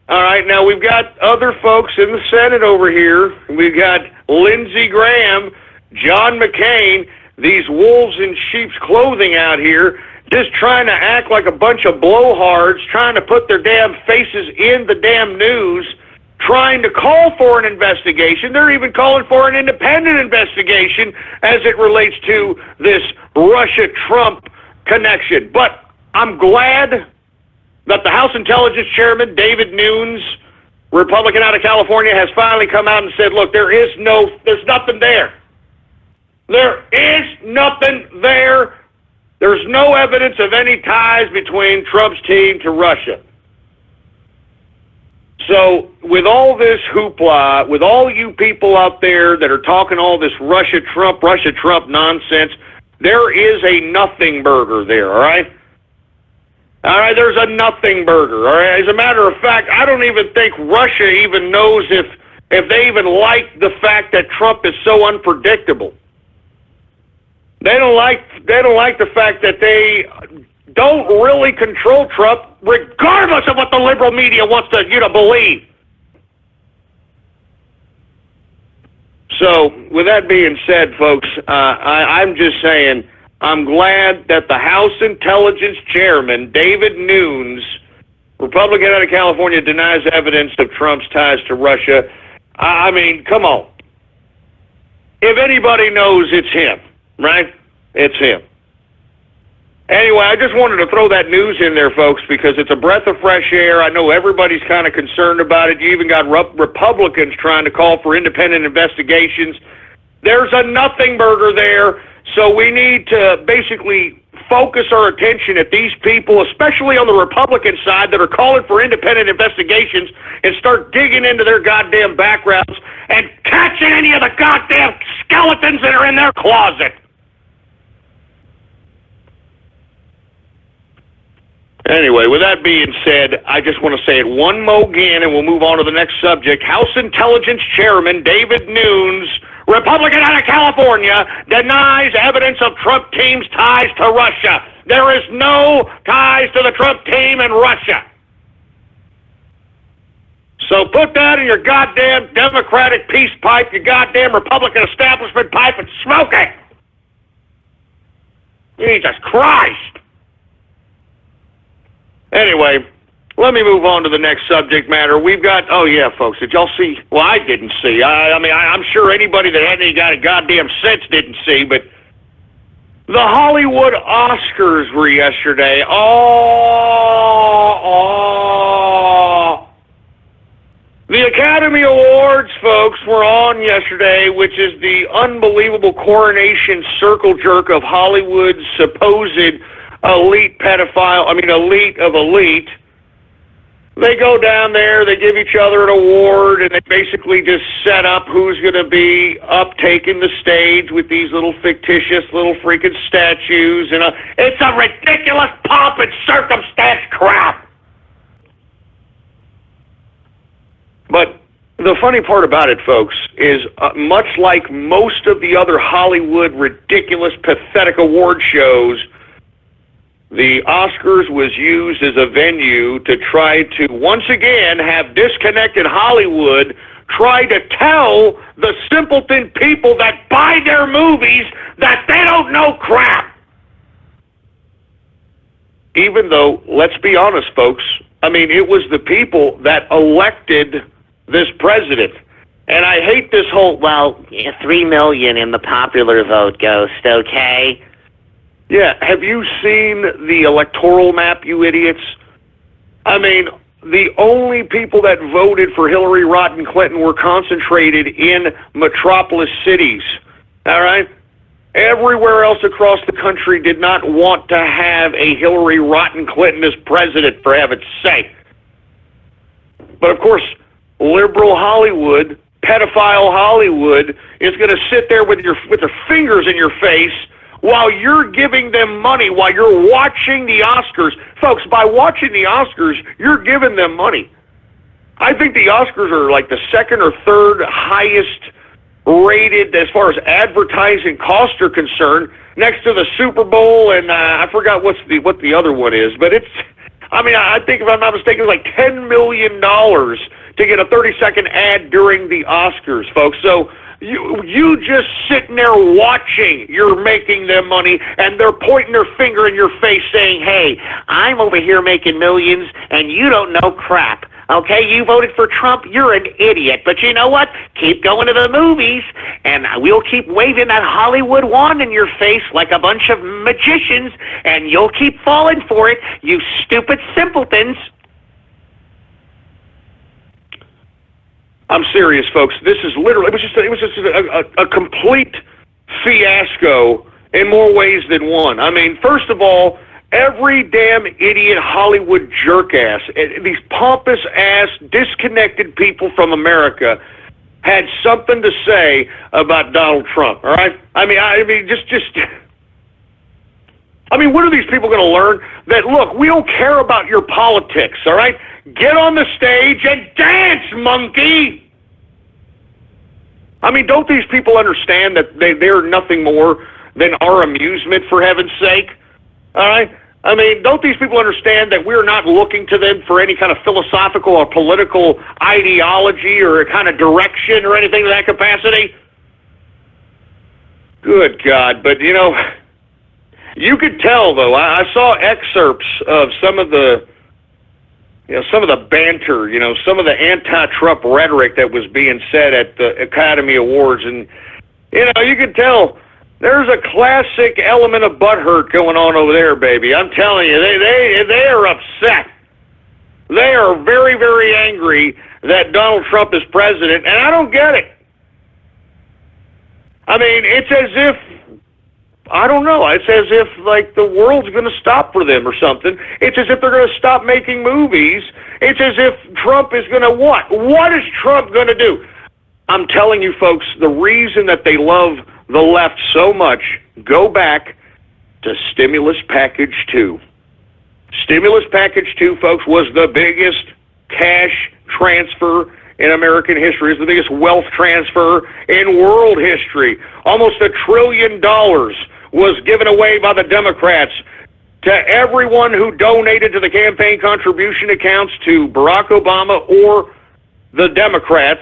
All right, now we've got other folks in the Senate over here. We've got Lindsey Graham, John McCain, these wolves in sheep's clothing out here, just trying to act like a bunch of blowhards, trying to put their damn faces in the damn news, trying to call for an investigation. They're even calling for an independent investigation as it relates to this Russia-Trump connection. But I'm glad that the House Intelligence Chairman, David Nunes, Republican out of California, has finally come out and said, look, there's nothing there. There is nothing there. There's no evidence of any ties between Trump's team to Russia. So with all this hoopla, with all you people out there that are talking all this Russia-Trump nonsense, there is a nothing burger there, all right? All right, there's a nothing burger, all right? As a matter of fact, I don't even think Russia even knows if they even like the fact that Trump is so unpredictable. They don't like the fact that they don't really control Trump, regardless of what the liberal media wants you to believe. So, with that being said, folks, I'm just saying, I'm glad that the House Intelligence Chairman, David Nunes, Republican out of California, denies evidence of Trump's ties to Russia. I mean, come on. If anybody knows, it's him, right? It's him. Anyway, I just wanted to throw that news in there, folks, because it's a breath of fresh air. I know everybody's kind of concerned about it. You even got Republicans trying to call for independent investigations. There's a nothing burger there, so we need to basically focus our attention at these people, especially on the Republican side, that are calling for independent investigations, and start digging into their goddamn backgrounds and catching any of the goddamn skeletons that are in their closet. Anyway, with that being said, I just want to say it one more again, and we'll move on to the next subject. House Intelligence Chairman David Nunes, Republican out of California, denies evidence of Trump team's ties to Russia. There is no ties to the Trump team in Russia. So put that in your goddamn Democratic peace pipe, your goddamn Republican establishment pipe, and smoke it. Jesus Christ. Anyway, let me move on to the next subject matter. We've got, oh yeah, folks, did y'all see? Well, I didn't see. I mean, I'm sure anybody that had any kind of goddamn sense didn't see, but the Hollywood Oscars were yesterday. The Academy Academy Awards, folks, were on yesterday, which is the unbelievable coronation circle jerk of Hollywood's supposed elite pedophile, elite of elite. They go down there, they give each other an award, and they basically just set up who's going to be up taking the stage with these little fictitious little freaking statues. And it's a ridiculous pomp and circumstance crap. But the funny part about it, folks, is much like most of the other Hollywood ridiculous, pathetic award shows, the Oscars was used as a venue to try to, once again, have disconnected Hollywood try to tell the simpleton people that buy their movies that they don't know crap. Even though, let's be honest, folks, it was the people that elected this president. And I hate this whole, 3 million in the popular vote, Ghost, okay? Yeah, have you seen the electoral map, you idiots? The only people that voted for Hillary Rodham Clinton were concentrated in metropolis cities, all right? Everywhere else across the country did not want to have a Hillary Rodham Clinton as president, for heaven's sake. But, of course, liberal Hollywood, pedophile Hollywood, is going to sit there with their fingers in your face while you're giving them money, while you're watching the Oscars. Folks, by watching the Oscars, you're giving them money. I think the Oscars are like the second or third highest rated as far as advertising costs are concerned, next to the Super Bowl, and I forgot what the other one is, but it's, I think if I'm not mistaken, it's like $10 million to get a 30-second ad during the Oscars, folks. So you just sitting there watching, you're making them money, and they're pointing their finger in your face saying, hey, I'm over here making millions, and you don't know crap. Okay, you voted for Trump, you're an idiot. But you know what? Keep going to the movies, and we'll keep waving that Hollywood wand in your face like a bunch of magicians, and you'll keep falling for it, you stupid simpletons. I'm serious, folks. This is literally, it was just a complete fiasco in more ways than one. First of all, every damn idiot Hollywood jerk-ass, these pompous-ass, disconnected people from America had something to say about Donald Trump, all right? When are these people going to learn that, look, we don't care about your politics, all right? Get on the stage and dance, monkey! Don't these people understand that they're nothing more than our amusement, for heaven's sake? All right? Don't these people understand that we're not looking to them for any kind of philosophical or political ideology or a kind of direction or anything of that capacity? Good God. But, you could tell, though. I saw excerpts of some of the banter, some of the anti-Trump rhetoric that was being said at the Academy Awards. And, you could tell there's a classic element of butthurt going on over there, baby. I'm telling you, they are upset. They are very, very angry that Donald Trump is president, and I don't get it. It's as if, I don't know, it's as if, like, the world's going to stop for them or something. It's as if they're going to stop making movies. It's as if Trump is going to what? What is Trump going to do? I'm telling you, folks, the reason that they love the left so much, go back to Stimulus Package 2. Stimulus Package 2, folks, was the biggest cash transfer in American history. It's the biggest wealth transfer in world history. Almost $1 trillion was given away by the Democrats to everyone who donated to the campaign contribution accounts to Barack Obama or the Democrats.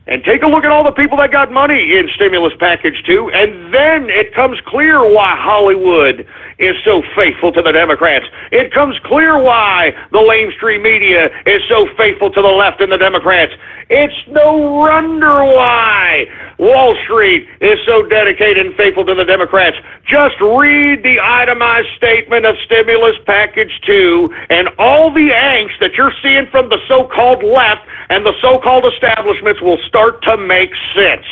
And take a look at all the people that got money in stimulus package 2, and then it comes clear why Hollywood is so faithful to the Democrats. It comes clear why the mainstream media is so faithful to the left and the Democrats. It's no wonder why Wall Street is so dedicated and faithful to the Democrats. Just read the itemized statement of stimulus package 2, and all the angst that you're seeing from the so-called left and the so-called establishments will start to make sense.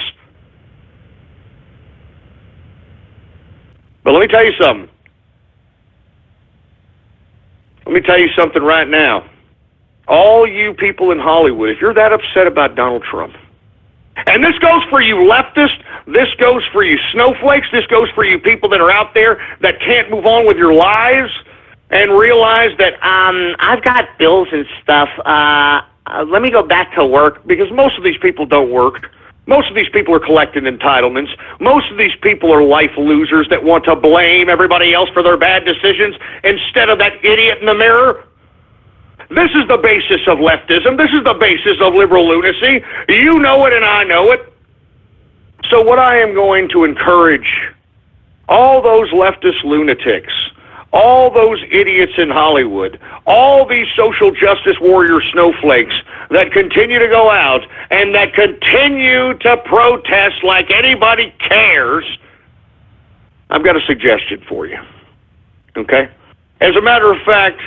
But let me tell you something. Let me tell you something right now. All you people in Hollywood, if you're that upset about Donald Trump, and this goes for you leftists, this goes for you snowflakes, this goes for you people that are out there that can't move on with your lives and realize that, I've got bills and stuff, let me go back to work, because most of these people don't work. Most of these people are collecting entitlements. Most of these people are life losers that want to blame everybody else for their bad decisions instead of that idiot in the mirror. This is the basis of leftism. This is the basis of liberal lunacy. You know it and I know it. So what I am going to encourage all those leftist lunatics, all those idiots in Hollywood, all these social justice warrior snowflakes that continue to go out and that continue to protest like anybody cares, I've got a suggestion for you. Okay? As a matter of fact,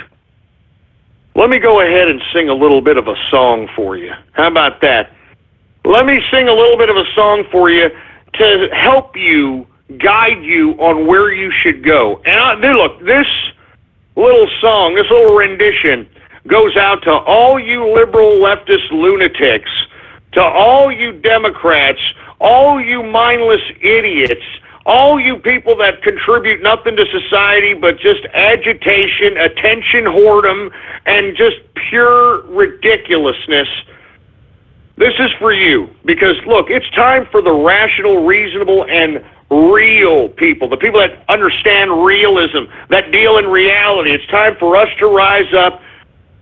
let me go ahead and sing a little bit of a song for you. How about that? Let me sing a little bit of a song for you to help you, guide you on where you should go. And look, this little song, this little rendition goes out to all you liberal leftist lunatics, to all you Democrats, all you mindless idiots, all you people that contribute nothing to society but just agitation, attention whoredom, and just pure ridiculousness. This is for you, because look, it's time for the rational, reasonable, and real people, the people that understand realism, that deal in reality. It's time for us to rise up.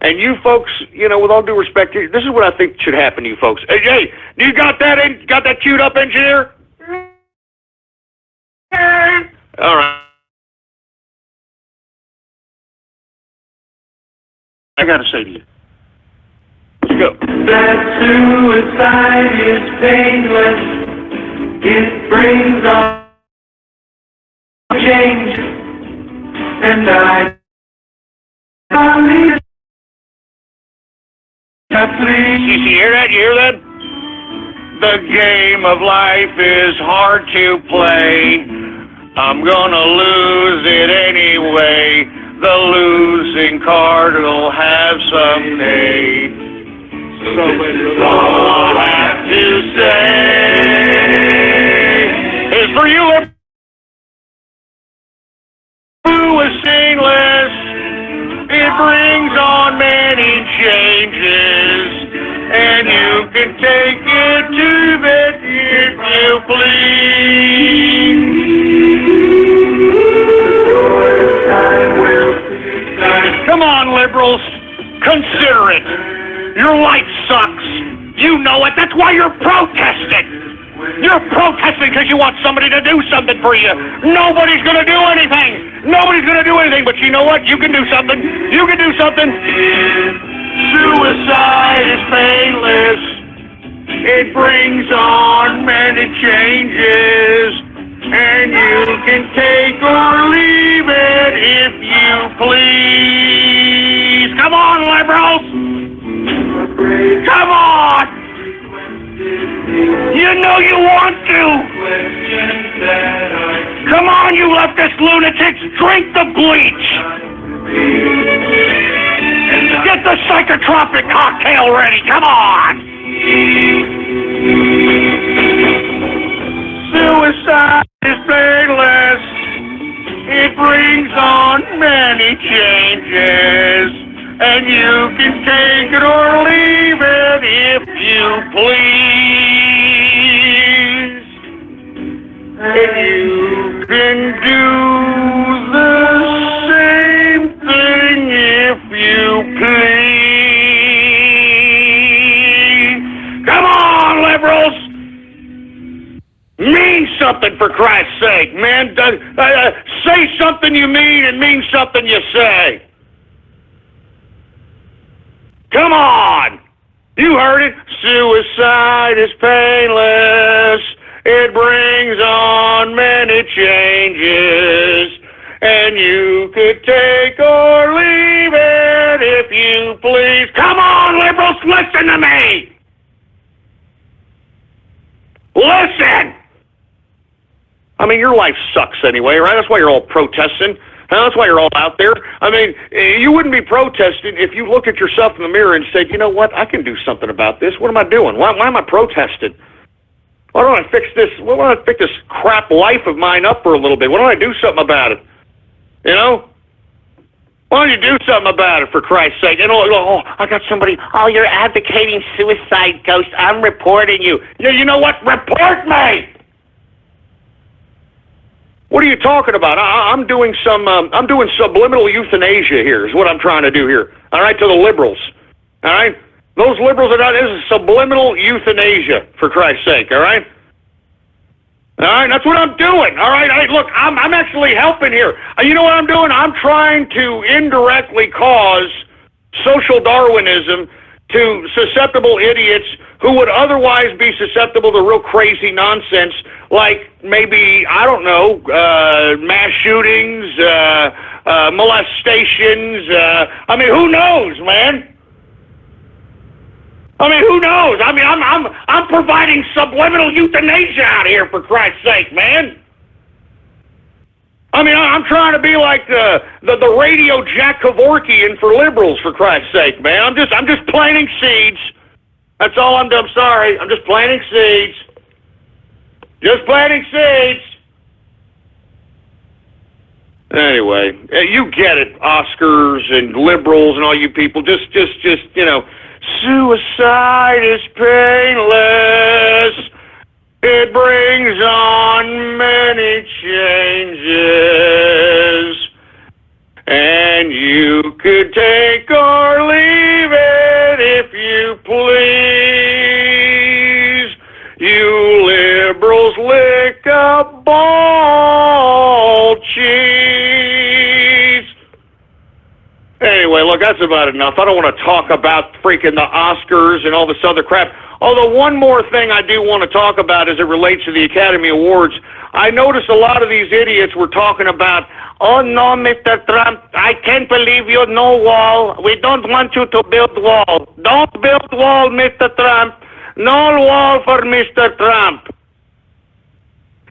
And you folks, you know, with all due respect, this is what I think should happen to you folks. Hey, you got that queued up, engineer? All right. I got to say to you. Let's go. That suicide is painless. It brings on change. And I please. You hear that? You hear that? The game of life is hard to play. I'm gonna lose it anyway. The losing card will have some day. So this is all I have to say. Is for you who is singless. It brings on many changes. And you can take it to bed if you please. Come on, liberals, consider it. Your life sucks. You know it. That's why you're protesting. You're protesting because you want somebody to do something for you. Nobody's going to do anything. Nobody's going to do anything. But you know what? You can do something. You can do something. Suicide is painless. It brings on many changes. And you can take or leave it if you please. Come on, liberals! Come on! You know you want to! Come on, you leftist lunatics! Drink the bleach! Get the psychotropic cocktail ready! Come on! Suicide is painless. It brings on many changes. And you can take it or leave it if you please. And you can do the same thing if you please. Come on, liberals! something, for Christ's sake, man. Say something you mean and mean something you say. Come on! You heard it. Suicide is painless. It brings on many changes. And you could take or leave it if you please. Come on, liberals, listen to me! Listen! I mean, your life sucks anyway, right? That's why you're all protesting. That's why you're all out there. I mean, you wouldn't be protesting if you look at yourself in the mirror and said, you know what, I can do something about this. What am I doing? Why am I protesting? Why don't I fix this? Why don't I pick this crap life of mine up for a little bit? Why don't I do something about it? You know? Why don't you do something about it, for Christ's sake? And I got somebody, you're advocating suicide, Ghost. I'm reporting you. Yeah, you know what? Report me! What are you talking about? I'm doing subliminal euthanasia here, is what I'm trying to do here. All right, to the liberals. All right? Those liberals are not, this is subliminal euthanasia, for Christ's sake, all right? All right, that's what I'm doing, all right? Look, I'm actually helping here. You know what I'm doing? I'm trying to indirectly cause social Darwinism to susceptible idiots who would otherwise be susceptible to real crazy nonsense, like maybe, I don't know, mass shootings, molestations. I mean, who knows, man? I mean, who knows? I mean, I'm providing subliminal euthanasia out here, for Christ's sake, man. I mean, I'm trying to be like the radio Jack Kevorkian for liberals, for Christ's sake, man. I'm just planting seeds. That's all I'm doing. I'm sorry. I'm just planting seeds. Just planting seeds. Anyway, you get it, Oscars and liberals and all you people. Just you know, suicide is painless. It brings on many changes, and you could take or leave it if you please. You liberals lick a ball cheese. Anyway, look, that's about enough. I don't want to talk about freaking the Oscars and all this other crap. Although one more thing I do want to talk about as it relates to the Academy Awards, I noticed a lot of these idiots were talking about, oh no, Mr. Trump, I can't believe you, no wall. We don't want you to build wall. Don't build wall, Mr. Trump. No wall for Mr. Trump.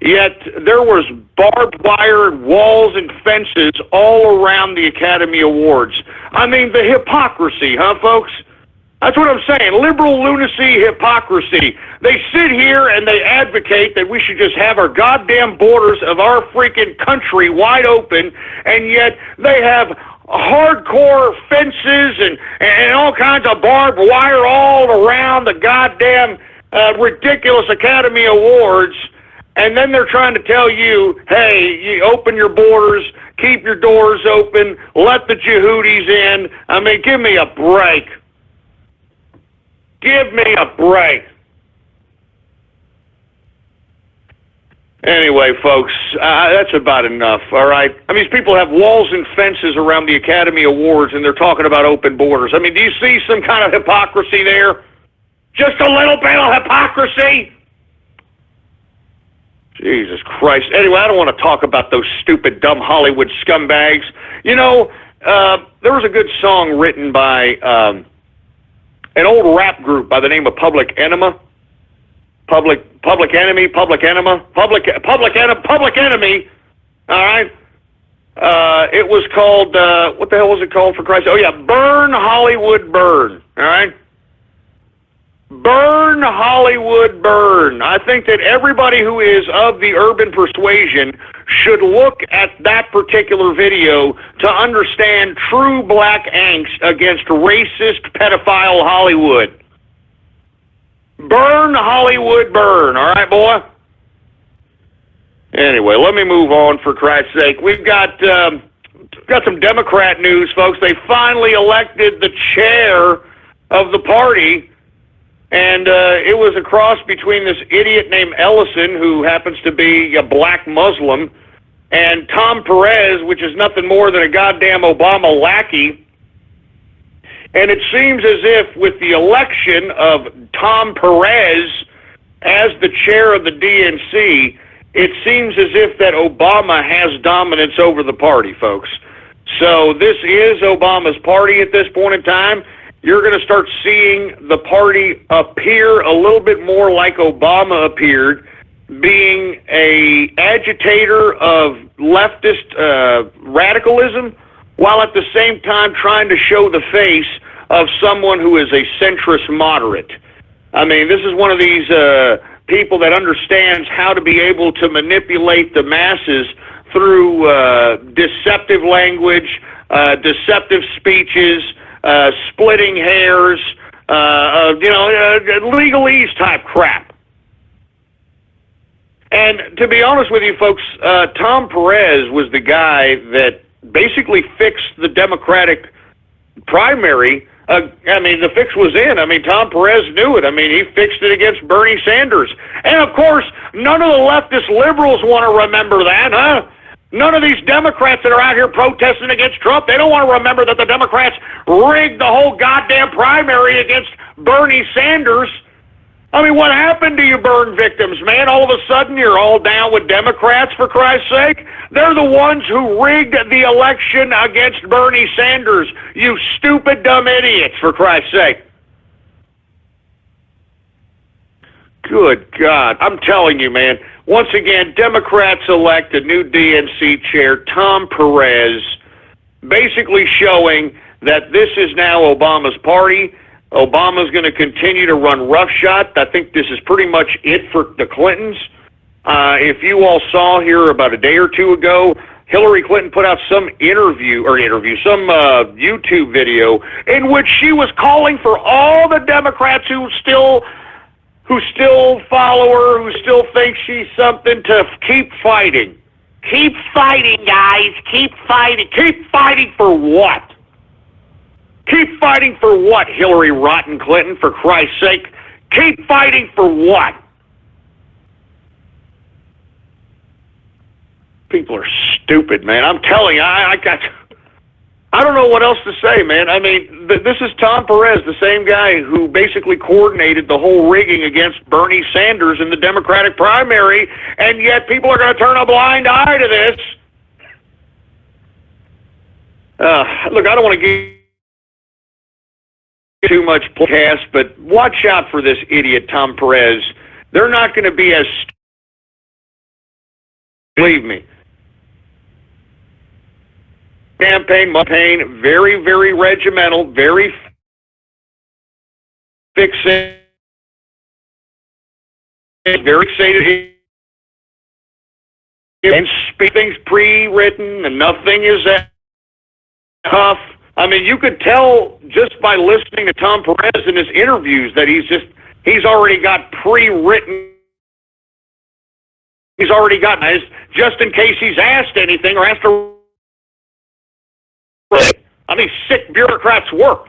Yet there was barbed wire walls and fences all around the Academy Awards. I mean, the hypocrisy, huh, folks? That's what I'm saying. Liberal lunacy, hypocrisy. They sit here and they advocate that we should just have our goddamn borders of our freaking country wide open, and yet they have hardcore fences and all kinds of barbed wire all around the goddamn ridiculous Academy Awards. And then they're trying to tell you, hey, you open your borders, keep your doors open, let the Yehudis in. I mean, give me a break. Give me a break. Anyway, folks, that's about enough, all right? I mean, these people have walls and fences around the Academy Awards, and they're talking about open borders. I mean, do you see some kind of hypocrisy there? Just a little bit of hypocrisy? Jesus Christ. Anyway, I don't want to talk about those stupid, dumb Hollywood scumbags. You know, there was a good song written by an old rap group by the name of Public Enemy. Public Enemy. All right. It was called, what the hell was it called, for Christ's sake? Oh yeah, Burn Hollywood Burn. All right. Burn Hollywood Burn. I think that everybody who is of the urban persuasion should look at that particular video to understand true black angst against racist pedophile Hollywood. Burn Hollywood Burn. All right, boy? Anyway, let me move on, for Christ's sake. We've got some Democrat news, folks. They finally elected the chair of the party. And it was a cross between this idiot named Ellison, who happens to be a black Muslim, and Tom Perez, which is nothing more than a goddamn Obama lackey. And it seems as if with the election of Tom Perez as the chair of the DNC, it seems as if that Obama has dominance over the party, folks. So this is Obama's party at this point in time. You're going to start seeing the party appear a little bit more like Obama appeared, being a agitator of leftist radicalism, while at the same time trying to show the face of someone who is a centrist moderate. I mean, this is one of these people that understands how to be able to manipulate the masses through deceptive language, deceptive speeches, splitting hairs, legalese type crap. And to be honest with you folks, Tom Perez was the guy that basically fixed the Democratic primary. The fix was in. Tom Perez knew it. He fixed it against Bernie Sanders. And of course, none of the leftist liberals want to remember that, huh? None of these Democrats that are out here protesting against Trump, they don't want to remember that the Democrats rigged the whole goddamn primary against Bernie Sanders. What happened to you burn victims, man? All of a sudden you're all down with Democrats, for Christ's sake? They're the ones who rigged the election against Bernie Sanders, you stupid, dumb idiots, for Christ's sake. Good God. I'm telling you, man. Once again, Democrats elect a new DNC chair, Tom Perez, basically showing that this is now Obama's party. Obama's going to continue to run roughshod. I think this is pretty much it for the Clintons. If you all saw here about a day or two ago, Hillary Clinton put out some some YouTube video in which she was calling for all the Democrats who still follow her, who still think she's something, to keep fighting. Keep fighting, guys. Keep fighting. Keep fighting for what? Keep fighting for what, Hillary Rotten Clinton, for Christ's sake? Keep fighting for what? People are stupid, man. I'm telling you, I don't know what else to say, man. This is Tom Perez, the same guy who basically coordinated the whole rigging against Bernie Sanders in the Democratic primary, and yet people are going to turn a blind eye to this. Look, I don't want to give too much podcast, but watch out for this idiot Tom Perez. They're not going to be as believe me. Campaign, very, very regimental, very fixated, very fixated, and things pre-written, and nothing is that tough. You could tell just by listening to Tom Perez in his interviews that he's already got pre-written. He's already got just in case he's asked anything or has to. Sick bureaucrats work.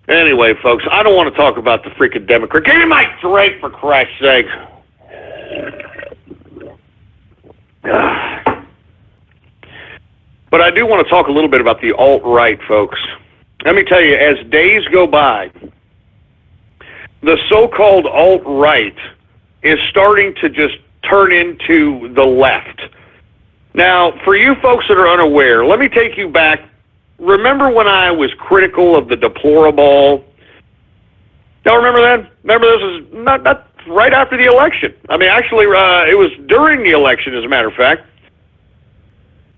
Anyway, folks, I don't want to talk about the freaking Democrat. Give me my drink, for Christ's sake. But I do want to talk a little bit about the alt-right, folks. Let me tell you, as days go by, the so-called alt-right is starting to just turn into the left. Now, for you folks that are unaware, let me take you back. Remember when I was critical of the deplorable? Y'all remember that? Remember, this was not right after the election. It was during the election, as a matter of fact.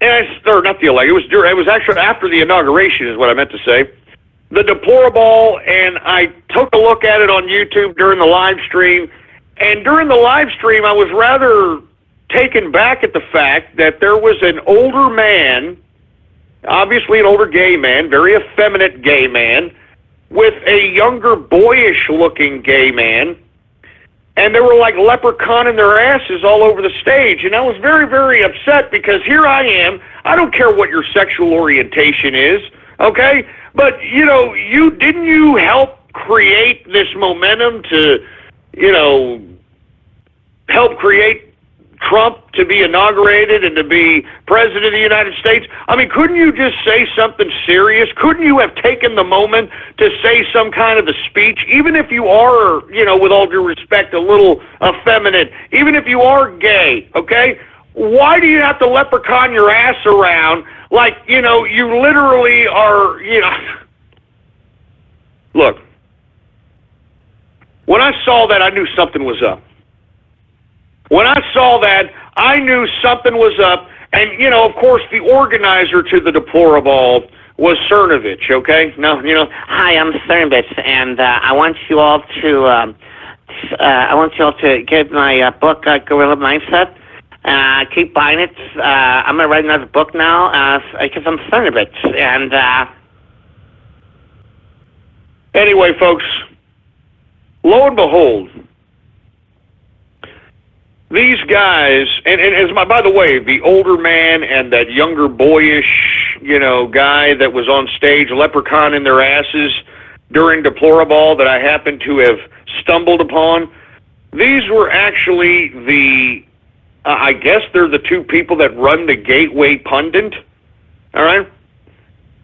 Or not the election. It was actually after the inauguration, is what I meant to say. The deplorable, and I took a look at it on YouTube during the live stream. And during the live stream, I was rather taken back at the fact that there was an older man, obviously an older gay man, very effeminate gay man, with a younger, boyish-looking gay man, and they were like leprechauning their asses all over the stage. And I was very, very upset because here I am. I don't care what your sexual orientation is, okay? But, didn't you help create this momentum to, help create Trump to be inaugurated and to be president of the United States? I mean, couldn't you just say something serious? Couldn't you have taken the moment to say some kind of a speech, even if you are, with all due respect, a little effeminate, even if you are gay, okay? Why do you have to leprechaun your ass around like, you literally are, Look, when I saw that, I knew something was up. When I saw that, I knew something was up. And, of course, the organizer to the deplorable was Cernovich, okay? No, Hi, I'm Cernovich, and I want you all to get my book, Gorilla Mindset. Keep buying it. I'm gonna write another book now because I'm Cernovich, and anyway, folks, lo and behold, these guys, and as by the way, the older man and that younger boyish, guy that was on stage leprechaun their asses during Deplorable that I happened to have stumbled upon, these were actually I guess they're the two people that run the Gateway Pundit, all right?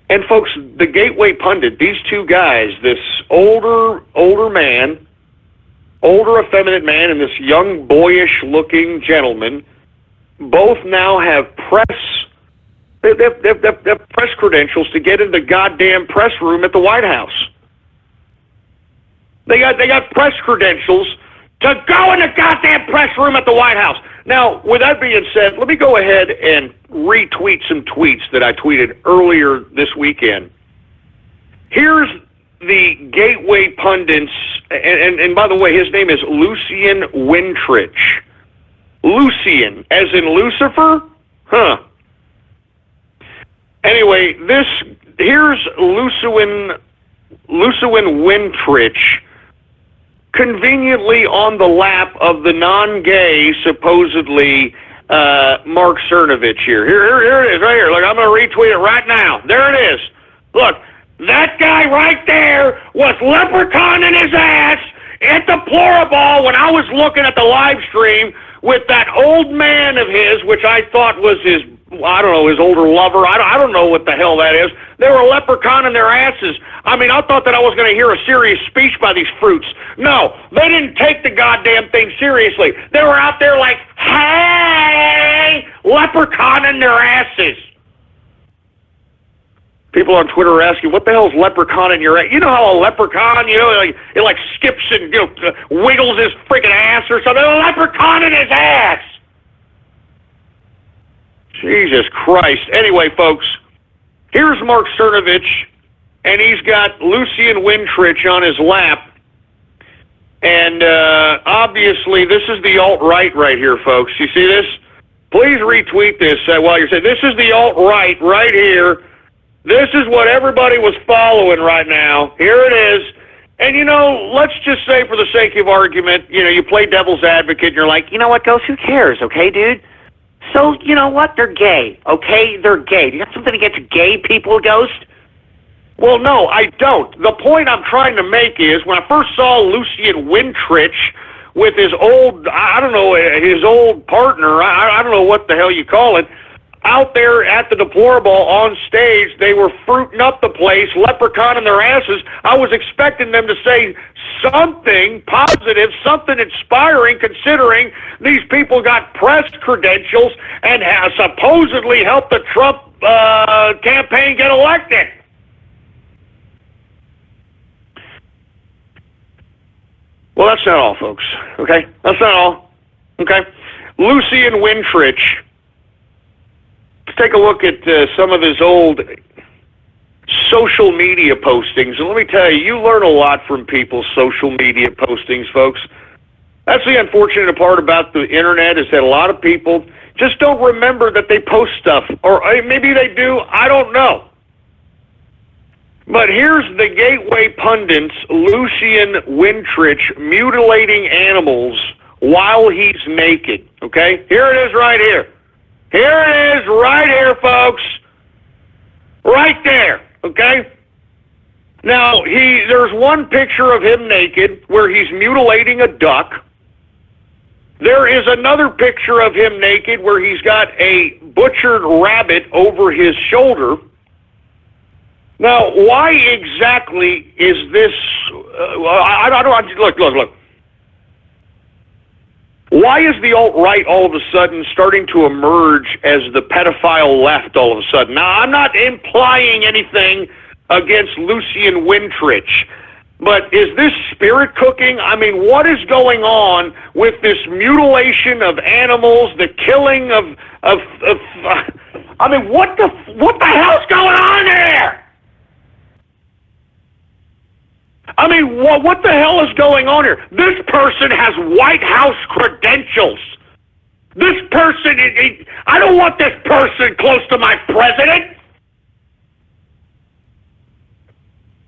And folks, the Gateway Pundit, these two guys, this older man, older effeminate man, and this young boyish-looking gentleman, both now have they have press credentials to get in the goddamn press room at the White House. They got press credentials to go in the goddamn press room at the White House. Now, with that being said, let me go ahead and retweet some tweets that I tweeted earlier this weekend. Here's the Gateway Pundit's, and by the way, his name is Lucian Wintrich. Lucian, as in Lucifer? Huh. Anyway, here's Lucian Wintrich, conveniently on the lap of the non-gay, supposedly, Mark Cernovich here. Here it is, right here. Look, I'm going to retweet it right now. There it is. Look, that guy right there was leprechauning his ass at Deplorable when I was looking at the live stream with that old man of his, which I thought was his older lover. I don't know what the hell that is. They were leprechauning their asses. I mean, I thought that I was going to hear a serious speech by these fruits. No, they didn't take the goddamn thing seriously. They were out there like, hey, leprechauning their asses. People on Twitter are asking, what the hell is leprechauning your ass? You know how a leprechaun, it skips and wiggles his freaking ass or something. Leprechauning his ass. Jesus Christ. Anyway, folks, here's Mark Cernovich, and he's got Lucian Wintrich on his lap. And obviously, this is the alt-right right here, folks. You see this? Please retweet this while you're saying, this is the alt-right right here. This is what everybody was following right now. Here it is. And, let's just say for the sake of argument, you play devil's advocate, and you're like, you know what, Ghost, who cares, okay, dude? So, you know what? They're gay, okay? They're gay. Do you got something against gay people, Ghost? Well, no, I don't. The point I'm trying to make is when I first saw Lucian Wintrich with his old, his old partner, I don't know what the hell you call it, out there at the Deplorable on stage, they were fruiting up the place, leprechauning their asses. I was expecting them to say something positive, something inspiring, considering these people got press credentials and have supposedly helped the Trump campaign get elected. Well, that's not all, folks, okay? That's not all, okay? Lucian Wintrich. Let's take a look at some of his old social media postings. And let me tell you, you learn a lot from people's social media postings, folks. That's the unfortunate part about the internet, is that a lot of people just don't remember that they post stuff. Or maybe they do, I don't know. But here's the Gateway Pundit's Lucian Wintrich mutilating animals while he's naked, okay? Here it is right here. Here it is right here, folks. Right there, okay? Now, there's one picture of him naked where he's mutilating a duck. There is another picture of him naked where he's got a butchered rabbit over his shoulder. Now, why exactly is this? I don't. Look. Why is the alt-right all of a sudden starting to emerge as the pedophile left all of a sudden? Now, I'm not implying anything against Lucian Wintrich, but is this spirit cooking? I mean, what is going on with this mutilation of animals, the killing of I mean, what the hell's going on there? I mean, what the hell is going on here? This person has White House credentials. This person, I don't want this person close to my president.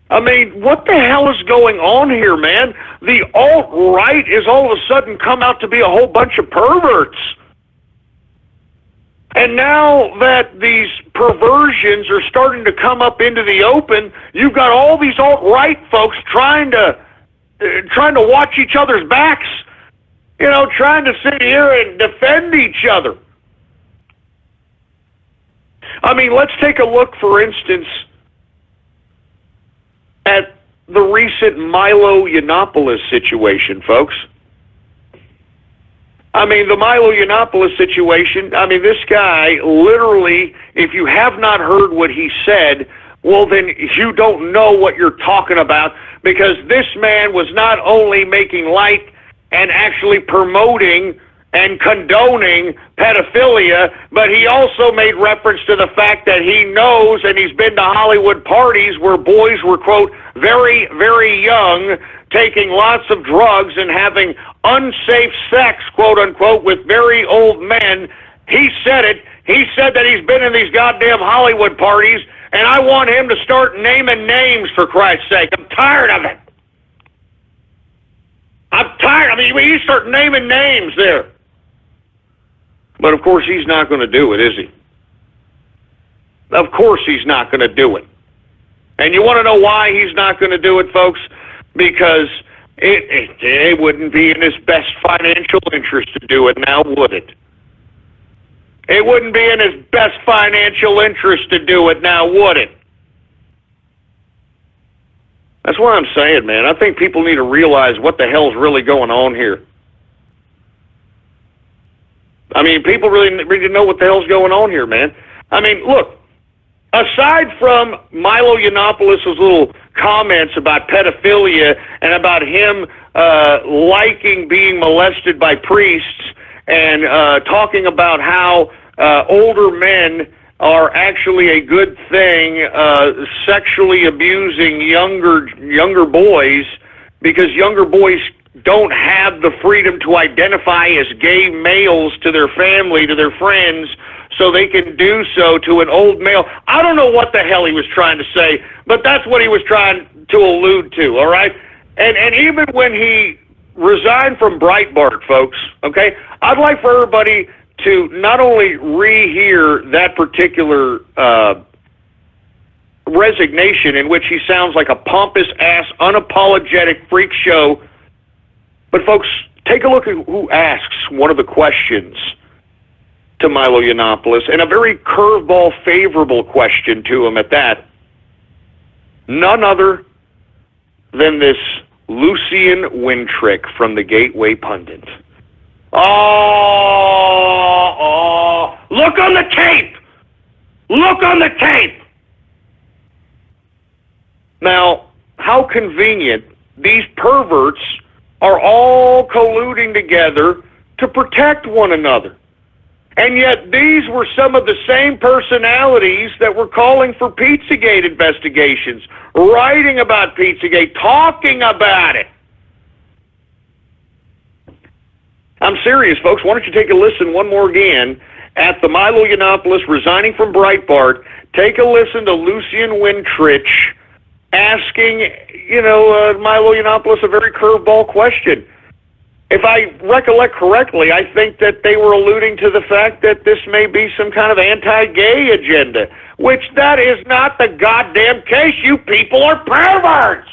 I mean, what the hell is going on here, man? The alt-right is all of a sudden come out to be a whole bunch of perverts. And now that these perversions are starting to come up into the open, you've got all these alt-right folks trying to watch each other's backs, trying to sit here and defend each other. I mean, let's take a look, for instance, at the recent Milo Yiannopoulos situation, folks. I mean, the Milo Yiannopoulos situation, I mean, this guy literally, if you have not heard what he said, well, then you don't know what you're talking about, because this man was not only making light and actually promoting and condoning pedophilia, but he also made reference to the fact that he knows and he's been to Hollywood parties where boys were, quote, very, very young, taking lots of drugs and having unsafe sex, quote unquote, with very old men. He said it. He said that he's been in these goddamn Hollywood parties, and I want him to start naming names, for Christ's sake. I'm tired of it. I'm tired. I mean, you start naming names there. But of course he's not going to do it, is he? Of course he's not going to do it. And you want to know why he's not going to do it, folks? Because it wouldn't be in his best financial interest to do it now, would it? It wouldn't be in his best financial interest to do it now, would it? That's what I'm saying, man. I think people need to realize what the hell's really going on here. I mean, people really know what the hell's going on here, man. I mean, look, aside from Milo Yiannopoulos' little comments about pedophilia and about him liking being molested by priests and talking about how older men are actually a good thing, sexually abusing younger boys, because younger boys don't have the freedom to identify as gay males to their family, to their friends, so they can do so to an old male. I don't know what the hell he was trying to say, but that's what he was trying to allude to, all right? And even when he resigned from Breitbart, folks, okay, I'd like for everybody to not only rehear that particular resignation in which he sounds like a pompous-ass, unapologetic freak show, but folks, take a look at who asks one of the questions to Milo Yiannopoulos, and a very curveball, favorable question to him at that. None other than this Lucian Wintrich from the Gateway Pundit. Oh, look on the tape! Look on the tape! Now, how convenient these perverts are all colluding together to protect one another. And yet these were some of the same personalities that were calling for Pizzagate investigations, writing about Pizzagate, talking about it. I'm serious, folks. Why don't you take a listen one more again at the Milo Yiannopoulos resigning from Breitbart. Take a listen to Lucian Wintrich asking, Milo Yiannopoulos a very curveball question. If I recollect correctly, I think that they were alluding to the fact that this may be some kind of anti-gay agenda. which that is not the goddamn case. You people are perverts.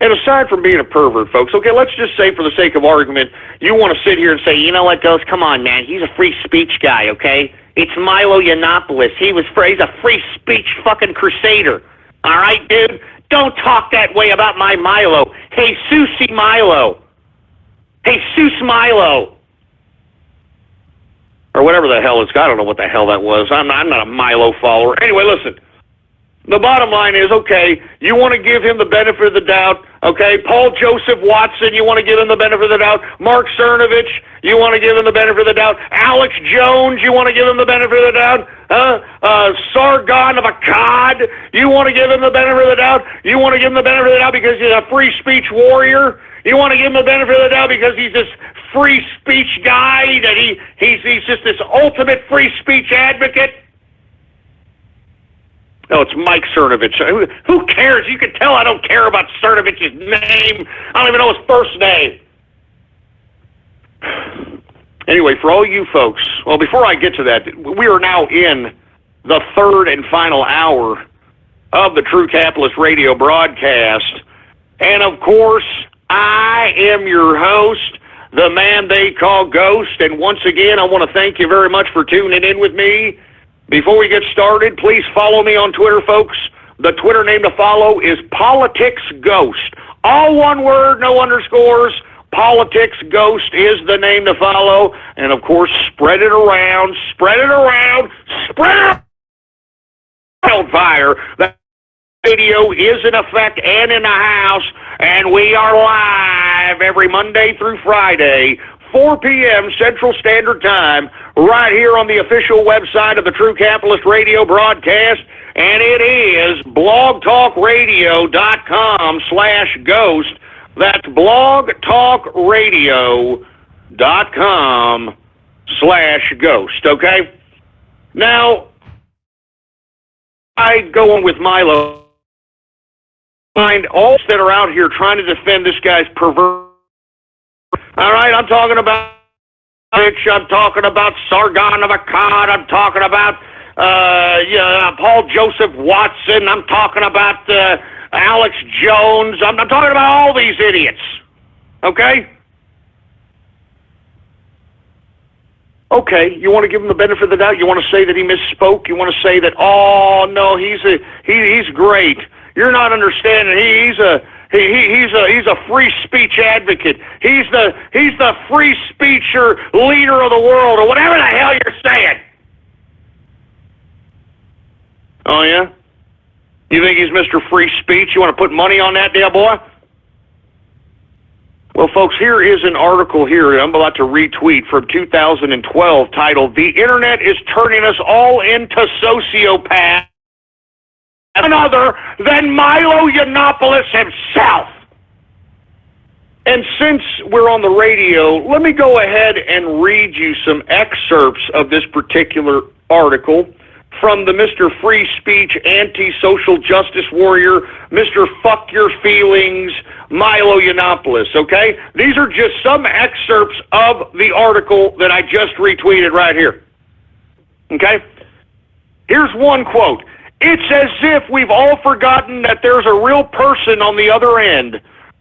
And aside from being a pervert, folks, okay, let's just say for the sake of argument, you want to sit here and say, you know what, Ghost, come on, man, he's a free speech guy, okay? It's Milo Yiannopoulos. He's a free speech fucking crusader. All right, dude? Don't talk that way about my Milo. Hey, Susie Milo. Hey, Sus Milo. Or whatever the hell it's got. I don't know what the hell that was. I'm not a Milo follower. Anyway, listen. The bottom line is, okay, you want to give him the benefit of the doubt, okay? Paul Joseph Watson, you want to give him the benefit of the doubt. Mark Cernovich, you want to give him the benefit of the doubt. Alex Jones, you want to give him the benefit of the doubt. Sargon of Akkad, you want to give him the benefit of the doubt. You want to give him the benefit of the doubt because he's a free speech warrior. You want to give him the benefit of the doubt because he's this free speech guy, that he's just this ultimate free speech advocate. No, it's Mike Cernovich. Who cares? You can tell I don't care about Cernovich's name. I don't even know his first name. Anyway, for all you folks, well, before I get to that, we are now in the third and final hour of the True Capitalist Radio broadcast. And, of course, I am your host, the man they call Ghost. And once again, I want to thank you very much for tuning in with me. Before we get started, please follow me on Twitter, folks. The Twitter name to follow is Politics Ghost. All one word, no underscores. Politics Ghost is the name to follow. And, of course, spread it around, spread it around, spread it around. Wildfire. The radio is in effect and in the house, and we are live every Monday through Friday, 4 p.m. Central Standard Time, right here on the official website of the True Capitalist Radio broadcast, and it is blogtalkradio.com/ghost. That's blogtalkradio.com/ghost, okay? Now, I go on with Milo. Find all that are out here trying to defend this guy's perversion. All right, I'm talking about Rich, I'm talking about Sargon of Akkad, I'm talking about Paul Joseph Watson, I'm talking about Alex Jones, I'm talking about all these idiots, okay? Okay, you want to give him the benefit of the doubt? You want to say that he misspoke? You want to say that, oh, no, he's great. You're not understanding. He's a free speech advocate. He's the free speecher leader of the world, or whatever the hell you're saying. Oh yeah? You think he's Mr. Free Speech? You want to put money on that deal, boy? Well, folks, here is an article here I'm about to retweet from 2012 titled, "The Internet is Turning Us All into Sociopaths." None other than Milo Yiannopoulos himself. And since we're on the radio, let me go ahead and read you some excerpts of this particular article from the Mr. Free Speech anti-social justice warrior, Mr. Fuck Your Feelings, Milo Yiannopoulos, okay? These are just some excerpts of the article that I just retweeted right here, okay? Here's one quote. "It's as if we've all forgotten that there's a real person on the other end,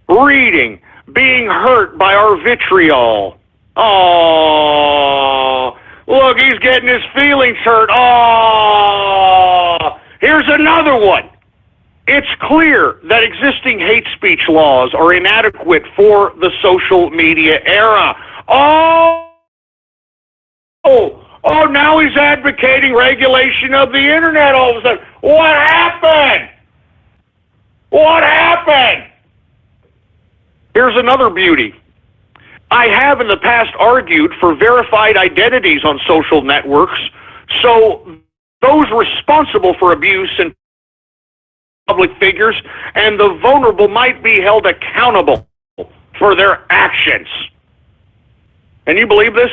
reading, being hurt by our vitriol. Oh, look, he's getting his feelings hurt. Oh, here's another one. It's clear that existing hate speech laws are inadequate for the social media era. Oh, now he's advocating regulation of the internet all of a sudden. What happened? What happened? Here's another beauty. I have in the past argued for verified identities on social networks, so those responsible for abuse and public figures and the vulnerable might be held accountable for their actions." And you believe this?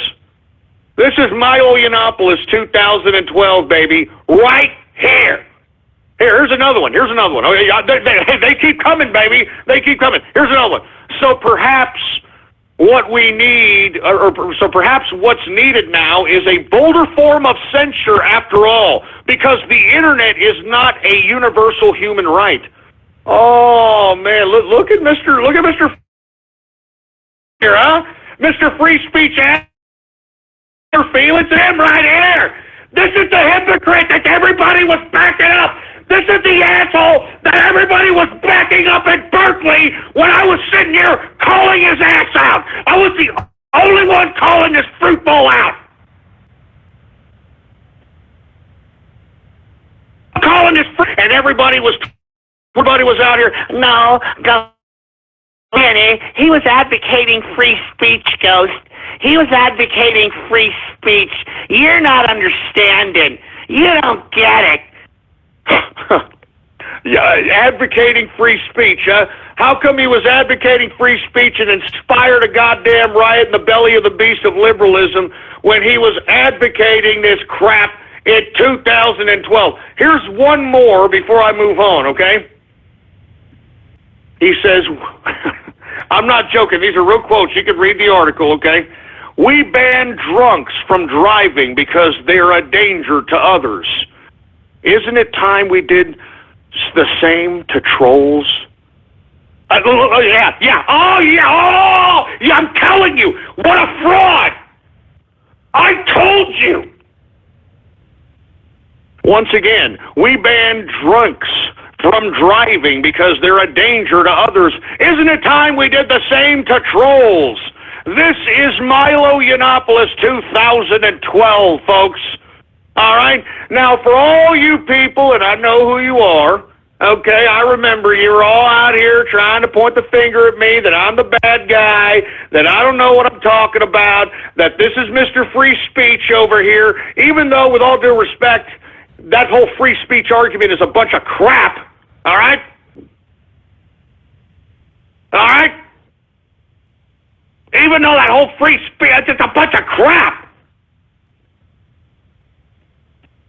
This is Milo Yiannopoulos 2012, baby, right here. Here's another one. Here's another one. Oh, they keep coming, baby. They keep coming. Here's another one. So perhaps what we need, so perhaps what's needed now is a bolder form of censure after all, because the internet is not a universal human right. Oh man, look at Mr. Here, huh? Mr. Free Speech feelings him right here. This is the hypocrite that everybody was backing up. This is the asshole that everybody was backing up in Berkeley when I was sitting here calling his ass out. I was the only one calling this fruit bowl out. Calling this fruit, and everybody was out here. No, go. He was advocating free speech, Ghost. He was advocating free speech. You're not understanding. You don't get it. Yeah, advocating free speech, huh? How come he was advocating free speech and inspired a goddamn riot in the belly of the beast of liberalism when he was advocating this crap in 2012? Here's one more before I move on, okay? He says, I'm not joking, these are real quotes, you can read the article, okay? We ban drunks from driving because they're a danger to others. Isn't it time we did the same to trolls? Yeah, I'm telling you, what a fraud! I told you! Once again, we ban drunks from driving because they're a danger to others. Isn't it time we did the same to trolls? This is Milo Yiannopoulos 2012, folks. All right? Now, for all you people, and I know who you are, okay, I remember you were all out here trying to point the finger at me, that I'm the bad guy, that I don't know what I'm talking about, that this is Mr. Free Speech over here, even though, with all due respect, that whole free speech argument is a bunch of crap. All right? All right? Even though that whole free speech is just a bunch of crap.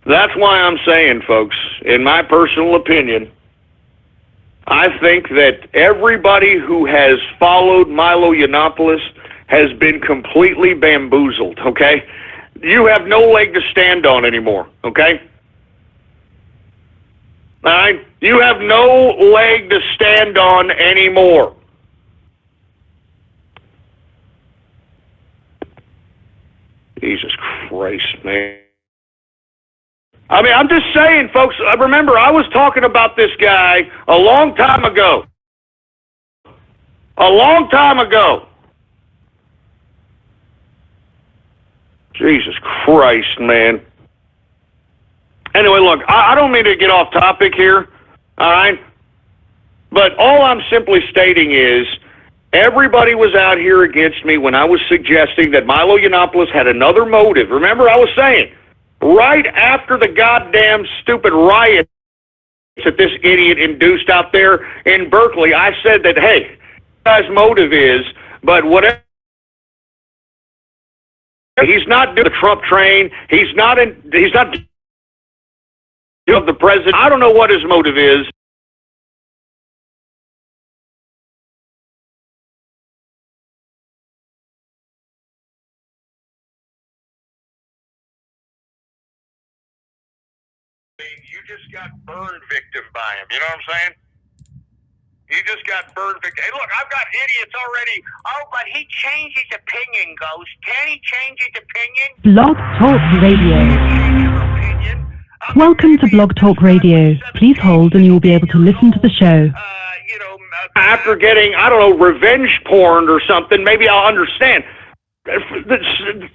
That's why I'm saying, folks, in my personal opinion, I think that everybody who has followed Milo Yiannopoulos has been completely bamboozled, okay? You have no leg to stand on anymore, okay? All right? You have no leg to stand on anymore. Jesus Christ, man. I mean, I'm just saying, folks, remember, I was talking about this guy a long time ago. A long time ago. Jesus Christ, man. Anyway, look, I don't mean to get off topic here, all right? But all I'm simply stating is everybody was out here against me when I was suggesting that Milo Yiannopoulos had another motive. Remember, I was saying, right after the goddamn stupid riot that this idiot induced out there in Berkeley, I said that, hey, guy's motive is, but whatever. He's not doing the Trump train. He's not of the president. I don't know what his motive is. You just got burn victim by him. You know what I'm saying? You just got burn victim. Hey, look, I've got idiots already. Oh, but he changed his opinion, Ghost. Can he change his opinion? Blog Talk Radio. Welcome to Blog Talk Radio. Please hold and you will be able to listen to the show. After getting, I don't know, revenge porn or something, maybe I'll understand.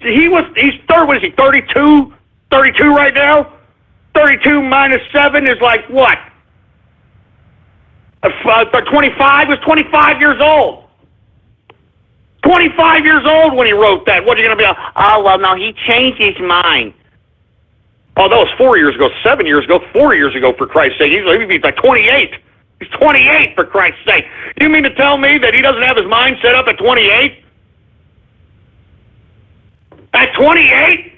He's 32? 32 right now? 32 minus 7 is like what? 25? He was 25 years old. 25 years old when he wrote that. What are you going to be? Oh, well, no, he changed his mind. Oh, that was 4 years ago, 7 years ago, 4 years ago, for Christ's sake. He's like 28. He's 28, for Christ's sake. You mean to tell me that he doesn't have his mind set up at 28? At 28?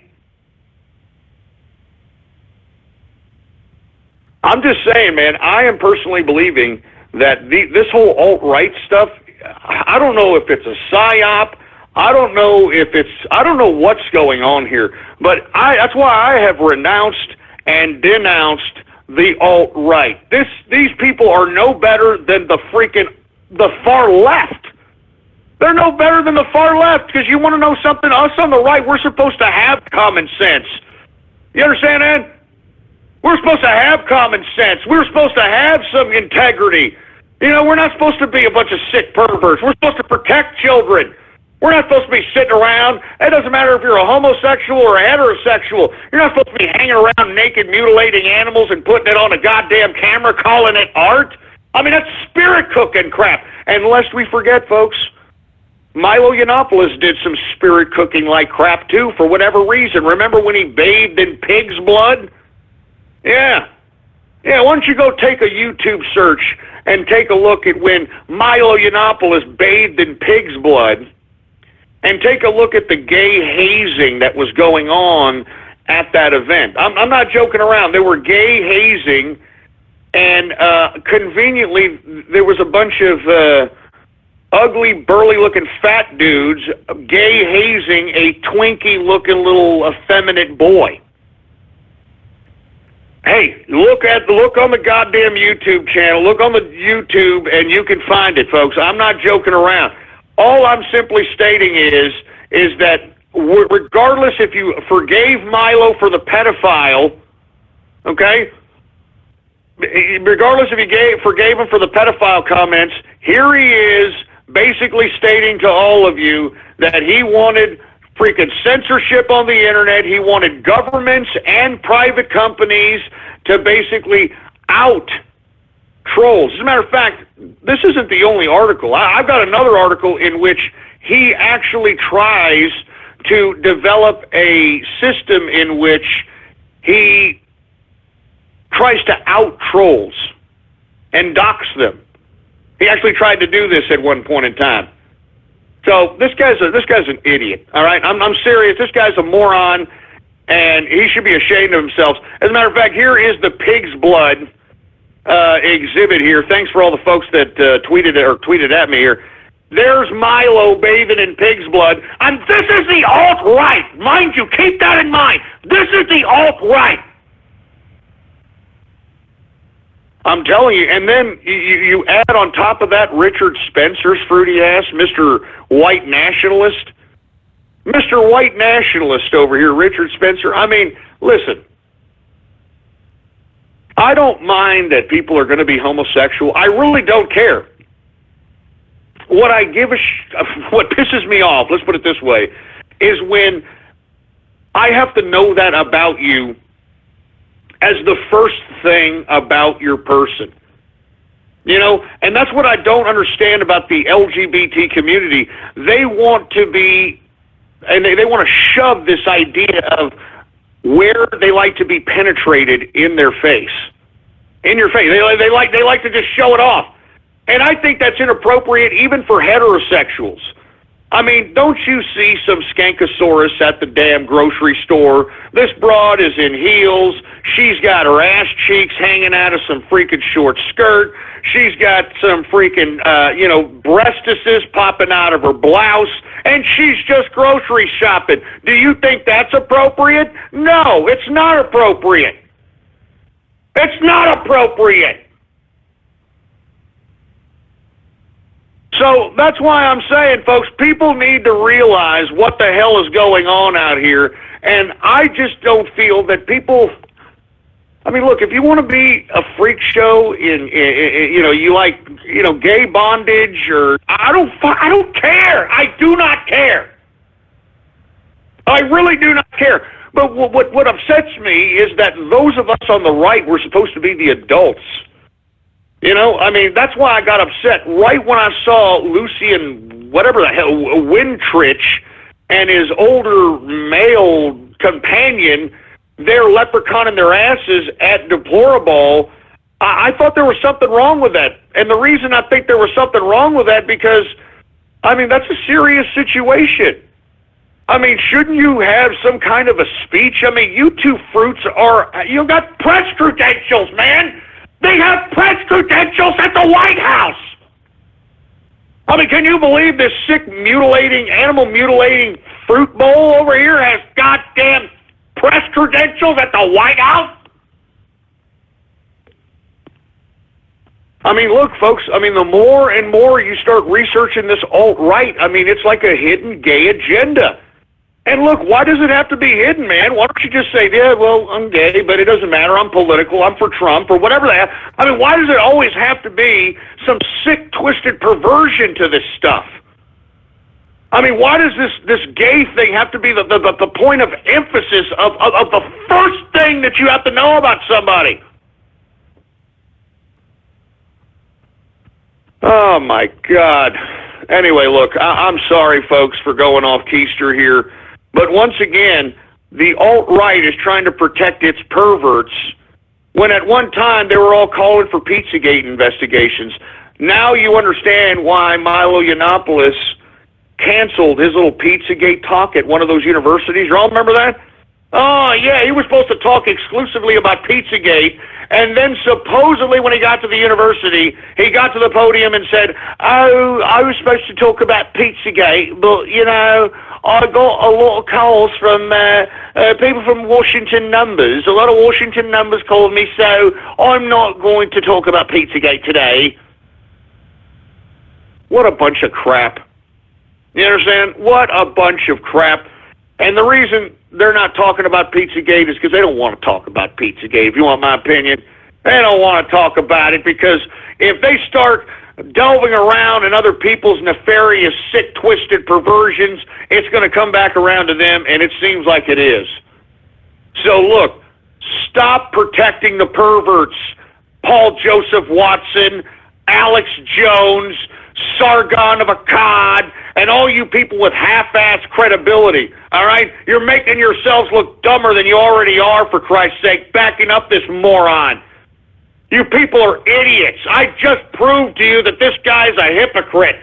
I'm just saying, man, I am personally believing that this whole alt-right stuff, I don't know if it's a psyop, I don't know what's going on here, but that's why I have renounced and denounced the alt-right. These people are no better than the far left. They're no better than the far left, because you want to know something? Us on the right, we're supposed to have common sense. You understand that? We're supposed to have common sense. We're supposed to have some integrity. You know, we're not supposed to be a bunch of sick perverts. We're supposed to protect children. We're not supposed to be sitting around. It doesn't matter if you're a homosexual or a heterosexual. You're not supposed to be hanging around naked, mutilating animals and putting it on a goddamn camera, calling it art. I mean, that's spirit cooking crap. And lest we forget, folks, Milo Yiannopoulos did some spirit cooking like crap too, for whatever reason. Remember when he bathed in pig's blood? Yeah. Yeah, why don't you go take a YouTube search and take a look at when Milo Yiannopoulos bathed in pig's blood, and take a look at the gay hazing that was going on at that event. I'm not joking around. There were gay hazing, and conveniently there was a bunch of ugly, burly-looking fat dudes gay hazing a Twinkie-looking little effeminate boy. Hey, look on the goddamn YouTube channel. Look on the YouTube, and you can find it, folks. I'm not joking around. All I'm simply stating is that regardless if you forgave Milo for the pedophile, okay? Regardless if you forgave him for the pedophile comments, here he is basically stating to all of you that he wanted freaking censorship on the internet. He wanted governments and private companies to basically out trolls. As a matter of fact, this isn't the only article. I've got another article in which he actually tries to develop a system in which he tries to out trolls and dox them. He actually tried to do this at one point in time. So this guy's an idiot. All right, I'm serious. This guy's a moron, and he should be ashamed of himself. As a matter of fact, here is the pig's blood exhibit here. Thanks for all the folks that tweeted at me here. There's Milo bathing in pig's blood. And this is the alt-right. Mind you, keep that in mind. This is the alt-right. I'm telling you. And then you add on top of that Richard Spencer's fruity ass, Mr. White Nationalist. Mr. White Nationalist over here, Richard Spencer. I mean, listen. I don't mind that people are going to be homosexual. I really don't care. What what pisses me off, let's put it this way, is when I have to know that about you as the first thing about your person. You know, and that's what I don't understand about the LGBT community. They want to be, and they want to shove this idea of where they like to be penetrated in their face. In your face. They like to just show it off. And I think that's inappropriate even for heterosexuals. I mean, don't you see some skankosaurus at the damn grocery store? This broad is in heels. She's got her ass cheeks hanging out of some freaking short skirt. She's got some freaking, breastises popping out of her blouse. And she's just grocery shopping. Do you think that's appropriate? No, it's not appropriate. It's not appropriate. So that's why I'm saying, folks, people need to realize what the hell is going on out here. And I just don't feel that people, I mean, look, if you want to be a freak show you like, gay bondage, or I don't care. I do not care. I really do not care. But what upsets me is that those of us on the right were supposed to be the adults. You know, I mean, that's why I got upset right when I saw Lucian, whatever the hell, Wintrich, and his older male companion, they're leprechauning their asses at Deplorable. I thought there was something wrong with that. And the reason I think there was something wrong with that, because, I mean, that's a serious situation. I mean, shouldn't you have some kind of a speech? I mean, you two fruits you got press credentials, man. They have press credentials at the White House. I mean, can you believe this sick, animal mutilating fruit bowl over here has goddamn press credentials at the White House? I mean, look, folks, I mean, the more and more you start researching this alt-right, I mean, it's like a hidden gay agenda. And look, why does it have to be hidden, man? Why don't you just say, yeah, well, I'm gay, but it doesn't matter. I'm political. I'm for Trump or whatever that. I mean, why does it always have to be some sick, twisted perversion to this stuff? I mean, why does this gay thing have to be the point of emphasis of the first thing that you have to know about somebody? Oh, my God. Anyway, look, I'm sorry, folks, for going off keister here. But once again, the alt-right is trying to protect its perverts when at one time they were all calling for Pizzagate investigations. Now you understand why Milo Yiannopoulos canceled his little Pizzagate talk at one of those universities. You all remember that? Oh, yeah, he was supposed to talk exclusively about Pizzagate, and then supposedly when he got to the university, he got to the podium and said, oh, I was supposed to talk about Pizzagate, but, you know, I got a lot of calls from people from Washington Numbers. A lot of Washington Numbers called me, so I'm not going to talk about Pizzagate today. What a bunch of crap. You understand? What a bunch of crap. And the reason they're not talking about Pizzagate is because they don't want to talk about Pizzagate, if you want my opinion. They don't want to talk about it because if they start delving around in other people's nefarious, sick, twisted perversions, it's going to come back around to them, and it seems like it is. So look, stop protecting the perverts. Paul Joseph Watson, Alex Jones, Sargon of Akkad, and all you people with half-assed credibility, all right? You're making yourselves look dumber than you already are, for Christ's sake, backing up this moron. You people are idiots. I just proved to you that this guy's a hypocrite.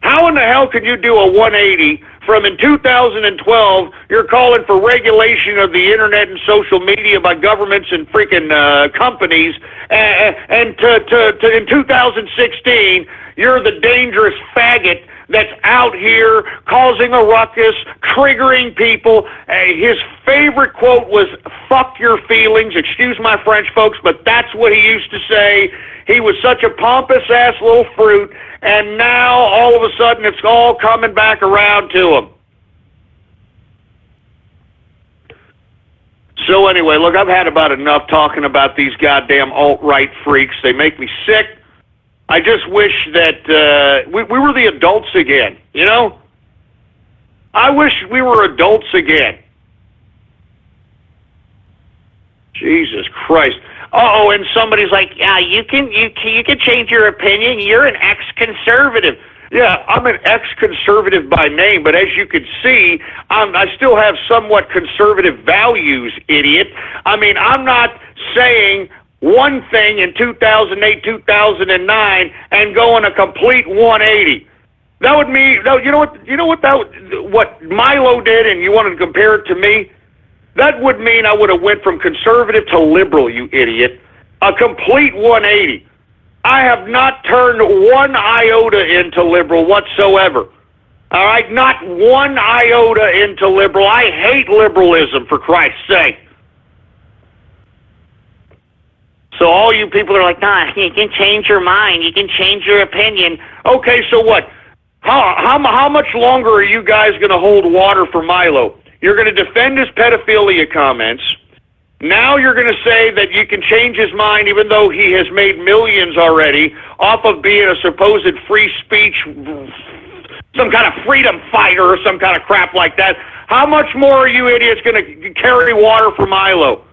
How in the hell can you do a 180 from in 2012, you're calling for regulation of the internet and social media by governments and freaking companies, and to in 2016, you're the dangerous faggot that's out here causing a ruckus, triggering people. His favorite quote was, fuck your feelings. Excuse my French, folks, but that's what he used to say. He was such a pompous-ass little fruit, and now, all of a sudden, it's all coming back around to him. So anyway, look, I've had about enough talking about these goddamn alt-right freaks. They make me sick. I just wish that we were the adults again, you know? I wish we were adults again. Jesus Christ. Uh-oh, and somebody's like, yeah, you can change your opinion. You're an ex-conservative. Yeah, I'm an ex-conservative by name, but as you can see, I still have somewhat conservative values, idiot. I mean, I'm not saying one thing in 2008, 2009, and going a complete 180. That would mean, what Milo did, and you wanted to compare it to me? That would mean I would have went from conservative to liberal, you idiot. A complete 180. I have not turned one iota into liberal whatsoever. All right? Not one iota into liberal. I hate liberalism, for Christ's sake. So all you people are like, nah, you can change your mind. You can change your opinion. Okay, so what? How much longer are you guys going to hold water for Milo? You're going to defend his pedophilia comments. Now you're going to say that you can change his mind even though he has made millions already off of being a supposed free speech, some kind of freedom fighter or some kind of crap like that. How much more are you idiots going to carry water for Milo?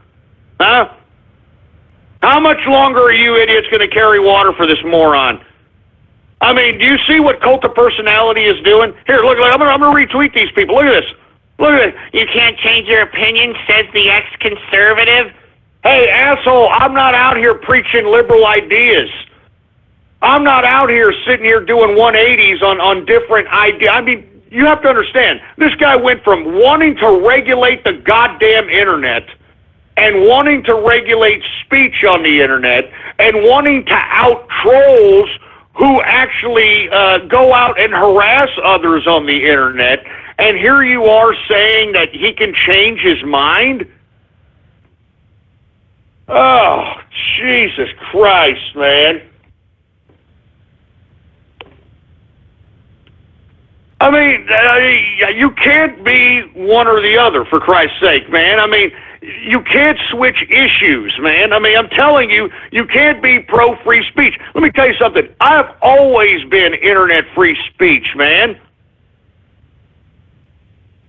Huh? How much longer are you idiots going to carry water for this moron? I mean, do you see what Cult of Personality is doing? Here, look, I'm going to retweet these people. Look at this. Look at it. You can't change your opinion, says the ex-conservative. Hey, asshole, I'm not out here preaching liberal ideas. I'm not out here sitting here doing 180s on different ideas. I mean, you have to understand, this guy went from wanting to regulate the goddamn internet and wanting to regulate speech on the internet and wanting to out trolls who actually go out and harass others on the internet, and here you are saying that he can change his mind? Oh, Jesus Christ, man. I mean, you can't be one or the other, for Christ's sake, man. I mean, you can't switch issues, man. I mean, I'm telling you, you can't be pro-free speech. Let me tell you something. I've always been internet free speech, man.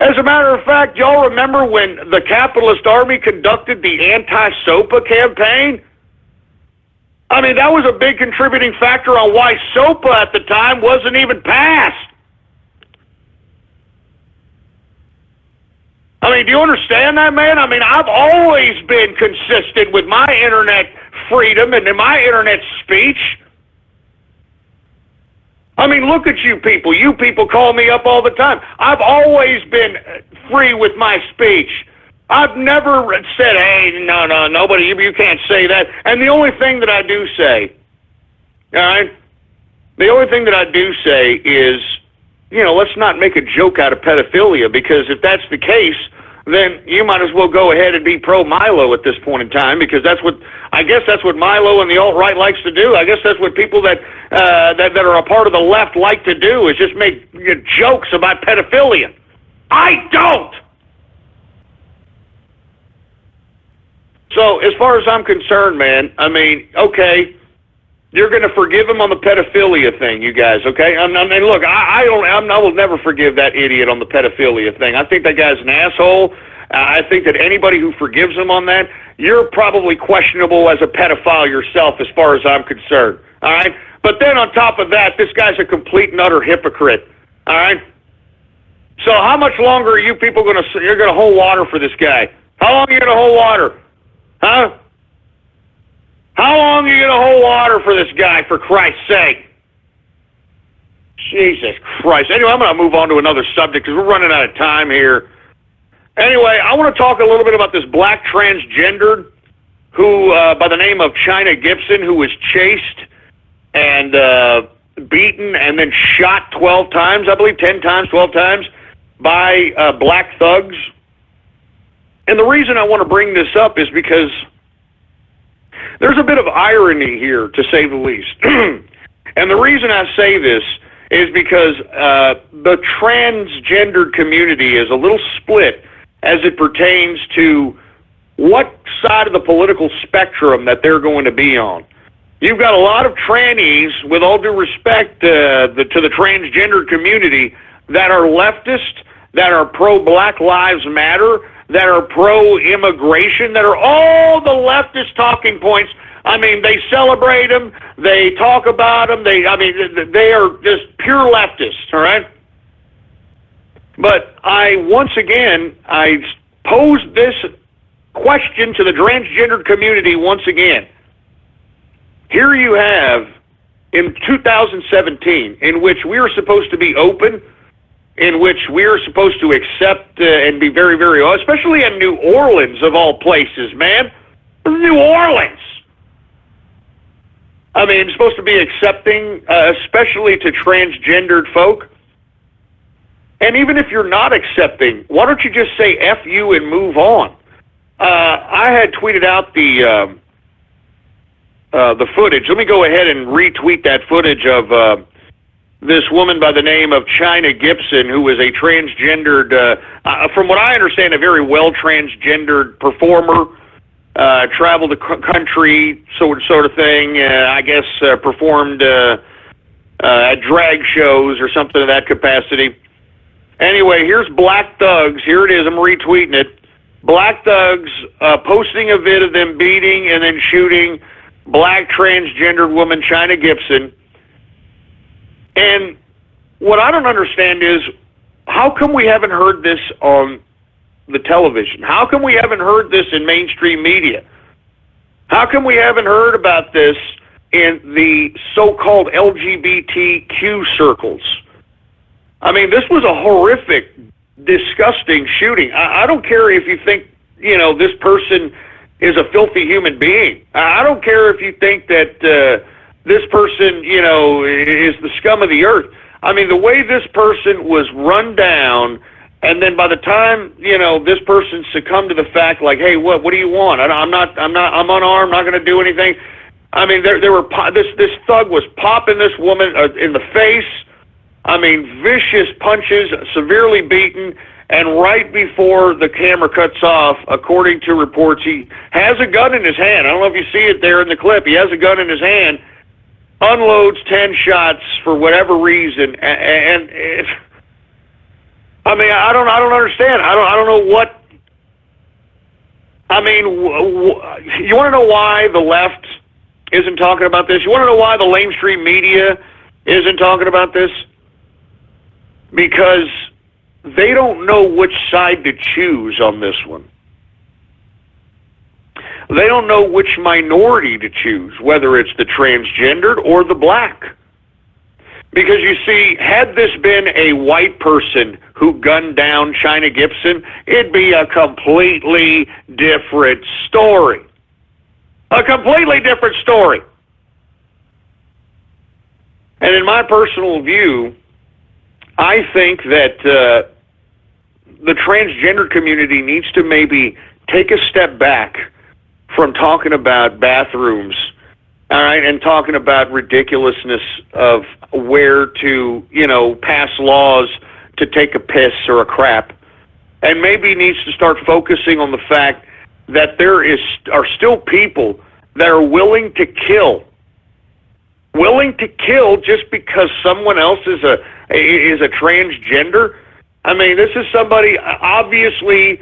As a matter of fact, y'all remember when the Capitalist Army conducted the anti-SOPA campaign? I mean, that was a big contributing factor on why SOPA at the time wasn't even passed. I mean, do you understand that, man? I mean, I've always been consistent with my internet freedom and my internet speech. I mean, look at you people. You people call me up all the time. I've always been free with my speech. I've never said, hey, no, nobody, you can't say that. And the only thing that I do say, all right, the only thing that I do say is, you know, let's not make a joke out of pedophilia, because if that's the case, then you might as well go ahead and be pro-Milo at this point in time, because I guess that's what Milo and the alt-right likes to do. I guess that's what people that are a part of the left like to do, is just make jokes about pedophilia. I don't! So, as far as I'm concerned, man, I mean, okay, you're going to forgive him on the pedophilia thing, you guys, okay? I mean, look, I will never forgive that idiot on the pedophilia thing. I think that guy's an asshole. I think that anybody who forgives him on that, you're probably questionable as a pedophile yourself, as far as I'm concerned, all right? But then on top of that, this guy's a complete and utter hypocrite, all right? So how much longer are you people going to hold water for this guy? How long are you going to hold water? Huh? How long are you going to hold water for this guy, for Christ's sake? Jesus Christ. Anyway, I'm going to move on to another subject because we're running out of time here. Anyway, I want to talk a little bit about this black transgendered who, by the name of China Gibson, who was chased and beaten and then shot 12 times, I believe, 10 times, 12 times, by black thugs. And the reason I want to bring this up is because there's a bit of irony here, to say the least. And the reason I say this is because the transgendered community is a little split as it pertains to what side of the political spectrum that they're going to be on. You've got a lot of trannies, with all due respect to the transgendered community, that are leftist, that are pro-Black Lives Matter, that are pro-immigration, that are all the leftist talking points. I mean, they celebrate them, they talk about them, they are just pure leftists, all right? But I posed this question to the transgendered community once again. Here you have, in 2017, in which we are supposed to be open, in which we are supposed to accept and be very, very, especially in New Orleans, of all places, man. New Orleans! I mean, it's supposed to be accepting, especially to transgendered folk. And even if you're not accepting, why don't you just say F you and move on? I had tweeted out the footage. Let me go ahead and retweet that footage of this woman by the name of China Gibson, who is a transgendered, from what I understand, a very well transgendered performer, traveled the country, sort of thing, I guess performed at drag shows or something of that capacity. Anyway, here's Black Thugs. Here it is. I'm retweeting it. Black Thugs posting a vid of them beating and then shooting black transgendered woman China Gibson. And what I don't understand is, how come we haven't heard this on the television? How come we haven't heard this in mainstream media? How come we haven't heard about this in the so-called LGBTQ circles? I mean, this was a horrific, disgusting shooting. I don't care if you think, this person is a filthy human being. I don't care if you think that this person, you know, is the scum of the earth. I mean, the way this person was run down, and then by the time, you know, this person succumbed to the fact, like, hey, what do you want? I'm unarmed, not going to do anything. I mean, this thug was popping this woman in the face. I mean, vicious punches, severely beaten, and right before the camera cuts off, according to reports, he has a gun in his hand. I don't know if you see it there in the clip. He has a gun in his hand, unloads 10 shots for whatever reason, and it's, I mean, I don't understand. I don't know what. I mean, you want to know why the left isn't talking about this? You want to know why the mainstream media isn't talking about this? Because they don't know which side to choose on this one. They don't know which minority to choose, whether it's the transgendered or the black. Because you see, had this been a white person who gunned down China Gibson, it'd be a completely different story. A completely different story. And in my personal view, I think that the transgender community needs to maybe take a step back from talking about bathrooms, all right, and talking about ridiculousness of where to, you know, pass laws to take a piss or a crap, and maybe needs to start focusing on the fact that there are still people that are willing to kill just because someone else is a transgender. I mean, this is somebody obviously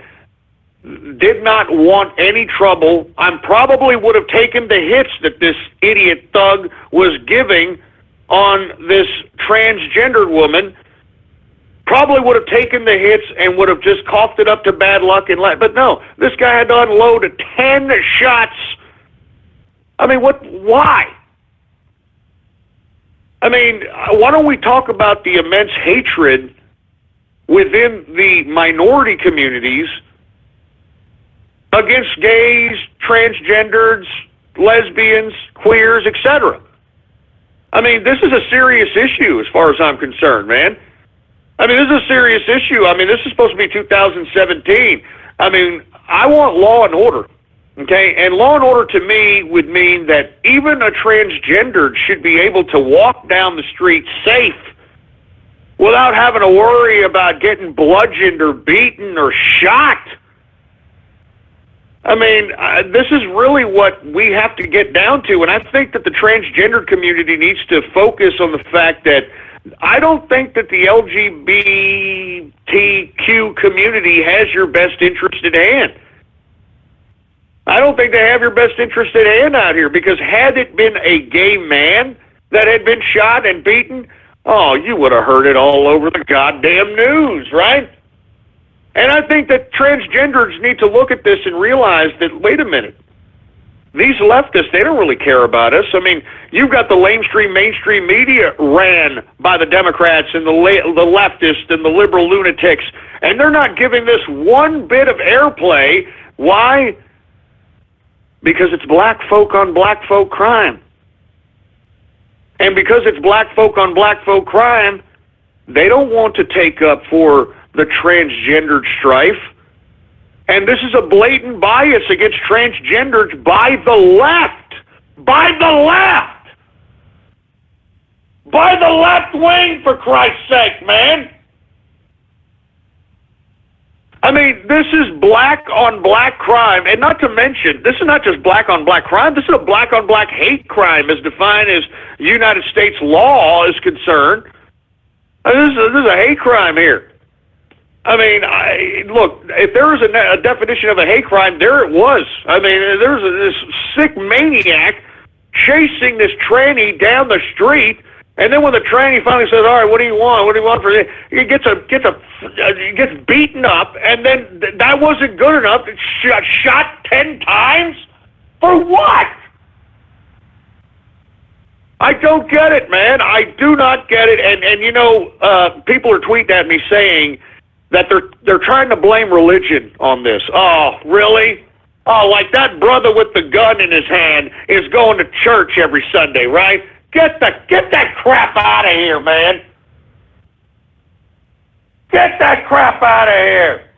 did not want any trouble. I probably would have taken the hits that this idiot thug was giving on this transgendered woman. Probably would have taken the hits and would have just coughed it up to bad luck and but no, this guy had to unload 10 shots. I mean, why? I mean, why don't we talk about the immense hatred within the minority communities against gays, transgenders, lesbians, queers, etc.? I mean, this is a serious issue as far as I'm concerned, man. I mean, this is a serious issue. I mean, this is supposed to be 2017. I mean, I want law and order, okay? And law and order to me would mean that even a transgendered should be able to walk down the street safe without having to worry about getting bludgeoned or beaten or shot. I mean, this is really what we have to get down to, and I think that the transgender community needs to focus on the fact that I don't think that the LGBTQ community has your best interest at hand. I don't think they have your best interest at hand out here, because had it been a gay man that had been shot and beaten, oh, you would have heard it all over the goddamn news, right? And I think that transgenders need to look at this and realize that, wait a minute, these leftists, they don't really care about us. I mean, you've got the mainstream media ran by the Democrats and the leftists and the liberal lunatics, and they're not giving this one bit of airplay. Why? Because it's black folk on black folk crime. And because it's black folk on black folk crime, they don't want to take up for the transgendered strife. And this is a blatant bias against transgenders by the left. By the left! By the left wing, for Christ's sake, man! I mean, this is black on black crime, and not to mention, this is not just black on black crime, this is a black on black hate crime as defined as United States law is concerned. This is a hate crime here. I mean, look, if there was a definition of a hate crime, there it was. I mean, there's this sick maniac chasing this tranny down the street, and then when the tranny finally says, all right, what do you want? What do you want for it? He gets beaten up, and then that wasn't good enough. It's shot 10 times? For what? I don't get it, man. I do not get it. And you know, people are tweeting at me saying that they're trying to blame religion on this. Oh, really? Oh, like that brother with the gun in his hand is going to church every Sunday, right? Get that crap out of here, man. Get that crap out of here.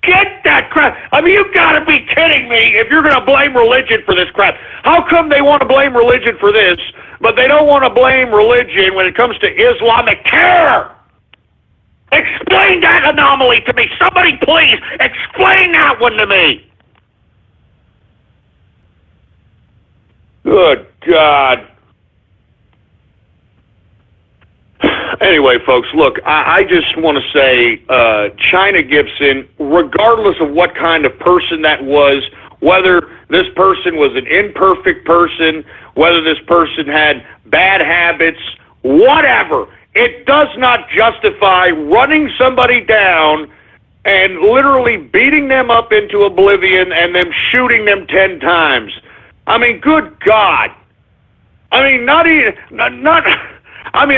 Get that crap. I mean, you've got to be kidding me if you're going to blame religion for this crap. How come they want to blame religion for this, but they don't want to blame religion when it comes to Islamic terror? Explain that anomaly to me. Somebody please explain that one to me. Good God. Anyway, folks, look, I just want to say China Gibson, regardless of what kind of person that was, whether this person was an imperfect person, whether this person had bad habits, whatever, it does not justify running somebody down and literally beating them up into oblivion and then shooting them 10 times. I mean, good God. I mean, I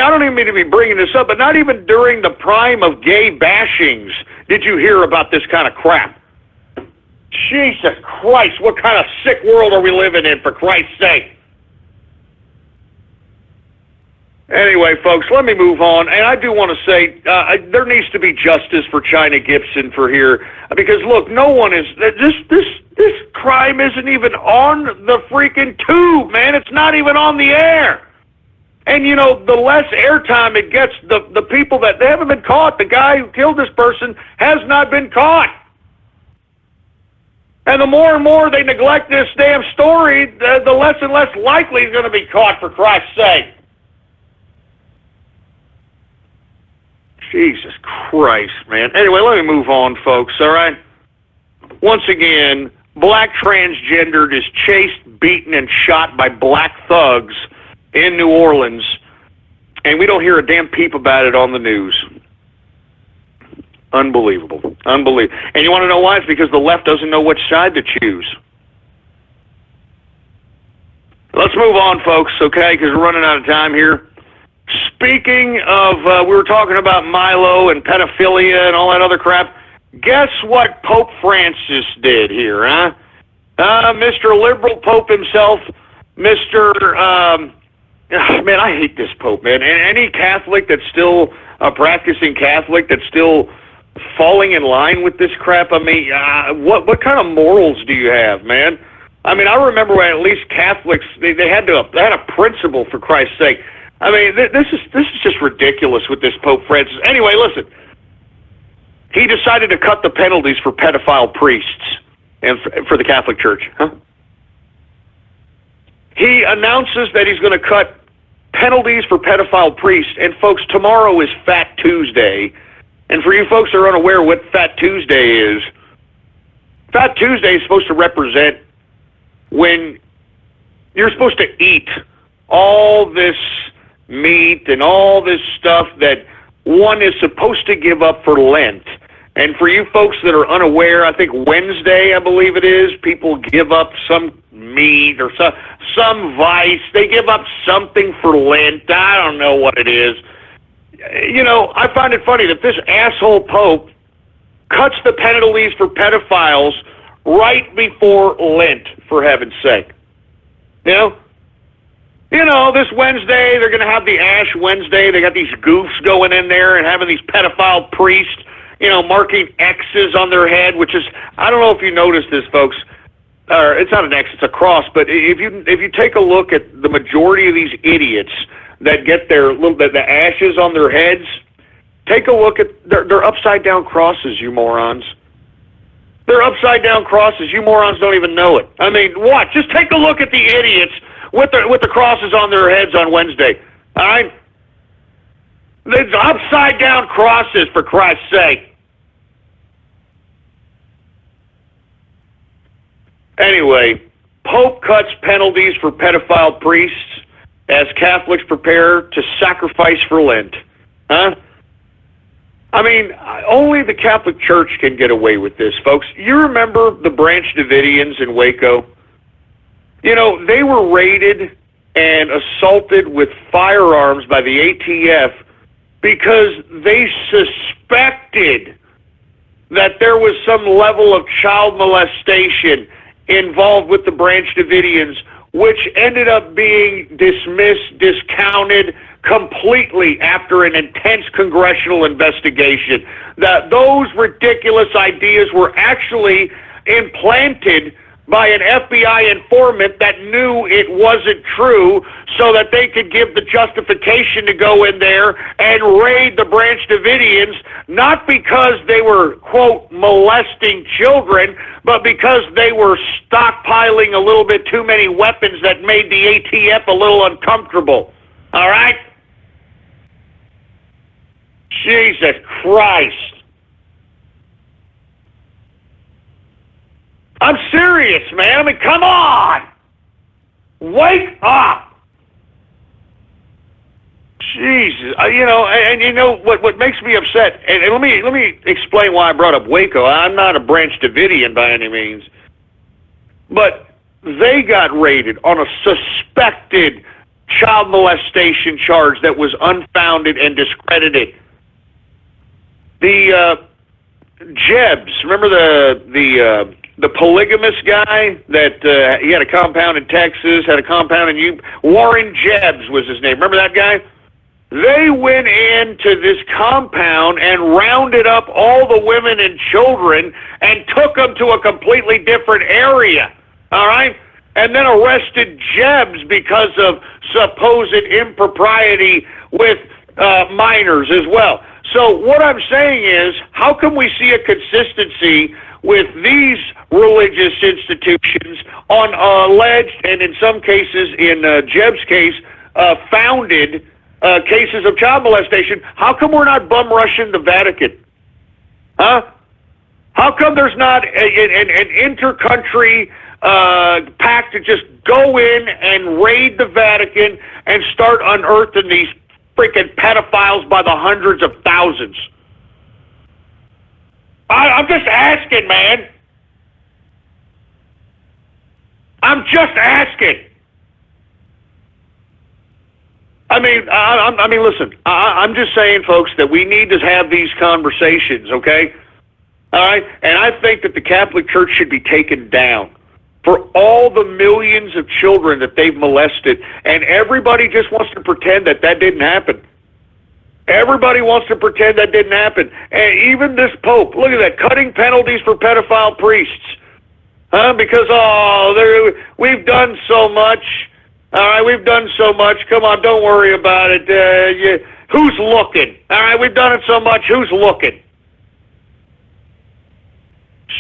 don't even mean to be bringing this up, but not even during the prime of gay bashings did you hear about this kind of crap. Jesus Christ, what kind of sick world are we living in, for Christ's sake? Anyway, folks, let me move on. And I do want to say there needs to be justice for China Gibson for here. Because, look, no one is... This crime isn't even on the freaking tube, man. It's not even on the air. And, you know, the less airtime it gets, the people that they haven't been caught, the guy who killed this person has not been caught. And the more and more they neglect this damn story, the less and less likely he's going to be caught, for Christ's sake. Jesus Christ, man. Anyway, let me move on, folks, all right? Once again, black transgendered is chased, beaten, and shot by black thugs in New Orleans, and we don't hear a damn peep about it on the news. Unbelievable. Unbelievable. And you want to know why? It's because the left doesn't know which side to choose. Let's move on, folks, okay, because we're running out of time here. Speaking of, we were talking about Milo and pedophilia and all that other crap. Guess what Pope Francis did here, huh? Mr. Liberal Pope himself, Mr. Man, I hate this Pope, man. And any Catholic that's still a practicing Catholic that's still falling in line with this crap, I mean, what kind of morals do you have, man? I mean, I remember when at least Catholics, they had a principle, for Christ's sake. I mean, this is just ridiculous with this Pope Francis. Anyway, listen. He decided to cut the penalties for pedophile priests and for the Catholic Church. Huh? He announces that he's going to cut penalties for pedophile priests. And, folks, tomorrow is Fat Tuesday. And for you folks that are unaware what Fat Tuesday is, Fat Tuesday is supposed to represent when you're supposed to eat all this meat and all this stuff that one is supposed to give up for Lent. And for you folks that are unaware, I think Wednesday, I believe it is, people give up some meat or some vice. They give up something for Lent. I don't know what it is. You know, I find it funny that this asshole Pope cuts the penalties for pedophiles right before Lent, for heaven's sake. You know, this Wednesday, they're going to have the Ash Wednesday. They got these goofs going in there and having these pedophile priests, you know, marking X's on their head, which is, I don't know if you noticed this, folks. It's not an X, it's a cross. But if you take a look at the majority of these idiots that get the ashes on their heads, take a look at, they're upside-down crosses, you morons. They're upside-down crosses. You morons don't even know it. I mean, what? Just take a look at the idiots with the crosses on their heads on Wednesday. All right? There's upside-down crosses, for Christ's sake. Anyway, Pope cuts penalties for pedophile priests as Catholics prepare to sacrifice for Lent. Huh? I mean, only the Catholic Church can get away with this, folks. You remember the Branch Davidians in Waco? You know, they were raided and assaulted with firearms by the ATF because they suspected that there was some level of child molestation involved with the Branch Davidians, which ended up being dismissed, discounted completely after an intense congressional investigation. That those ridiculous ideas were actually implanted by an FBI informant that knew it wasn't true, so that they could give the justification to go in there and raid the Branch Davidians, not because they were, quote, molesting children, but because they were stockpiling a little bit too many weapons that made the ATF a little uncomfortable. All right? Jesus Christ. I'm serious, man. I mean, come on. Wake up. Jesus. And you know what makes me upset, and let me explain why I brought up Waco. I'm not a Branch Davidian by any means. But they got raided on a suspected child molestation charge that was unfounded and discredited. The Jebs, remember the polygamous guy that he had a compound in Texas, had a compound in Warren Jebs was his name. Remember that guy? They went into this compound and rounded up all the women and children and took them to a completely different area. All right? And then arrested Jebs because of supposed impropriety with minors as well. So what I'm saying is, how come we see a consistency with these religious institutions on alleged, and in some cases, in Jeb's case, founded cases of child molestation? How come we're not bum rushing the Vatican? Huh? How come there's not an inter-country pact to just go in and raid the Vatican and start unearthing these freaking pedophiles by the hundreds of thousands? I'm just asking, man. I'm just asking. I mean, listen. I'm just saying, folks, that we need to have these conversations, okay? All right? And I think that the Catholic Church should be taken down for all the millions of children that they've molested, and everybody just wants to pretend that didn't happen. Everybody wants to pretend that didn't happen. And even this Pope, look at that, cutting penalties for pedophile priests. Huh? Because, we've done so much. All right, we've done so much. Come on, don't worry about it. Who's looking? All right, we've done it so much. Who's looking?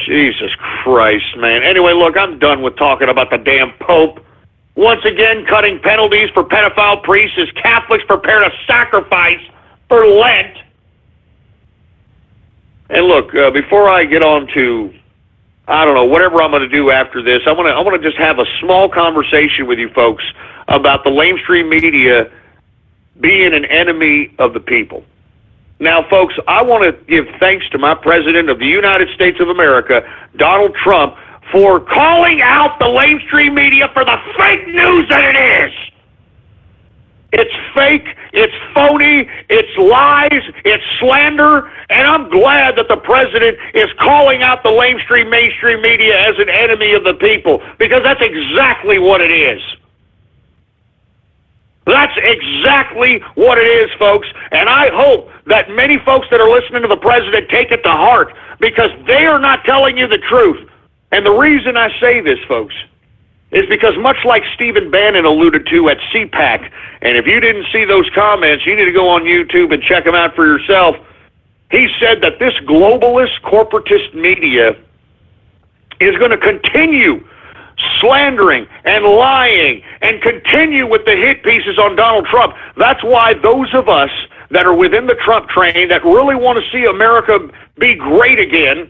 Jesus Christ, man. Anyway, look, I'm done with talking about the damn Pope. Once again, cutting penalties for pedophile priests as Catholics prepare to sacrifice for Lent. And look, before I get on to, I don't know, whatever I'm going to do after this, I want to just have a small conversation with you folks about the lamestream media being an enemy of the people. Now, folks, I want to give thanks to my President of the United States of America, Donald Trump, for calling out the lamestream media for the fake news that it is. It's fake, it's phony, it's lies, it's slander, and I'm glad that the President is calling out the lamestream mainstream media as an enemy of the people, because that's exactly what it is. That's exactly what it is, folks, and I hope that many folks that are listening to the President take it to heart, because they are not telling you the truth. And the reason I say this, folks, is because much like Stephen Bannon alluded to at CPAC, and if you didn't see those comments, you need to go on YouTube and check them out for yourself. He said that this globalist, corporatist media is going to continue slandering and lying and continue with the hit pieces on Donald Trump. That's why those of us that are within the Trump train that really want to see America be great again,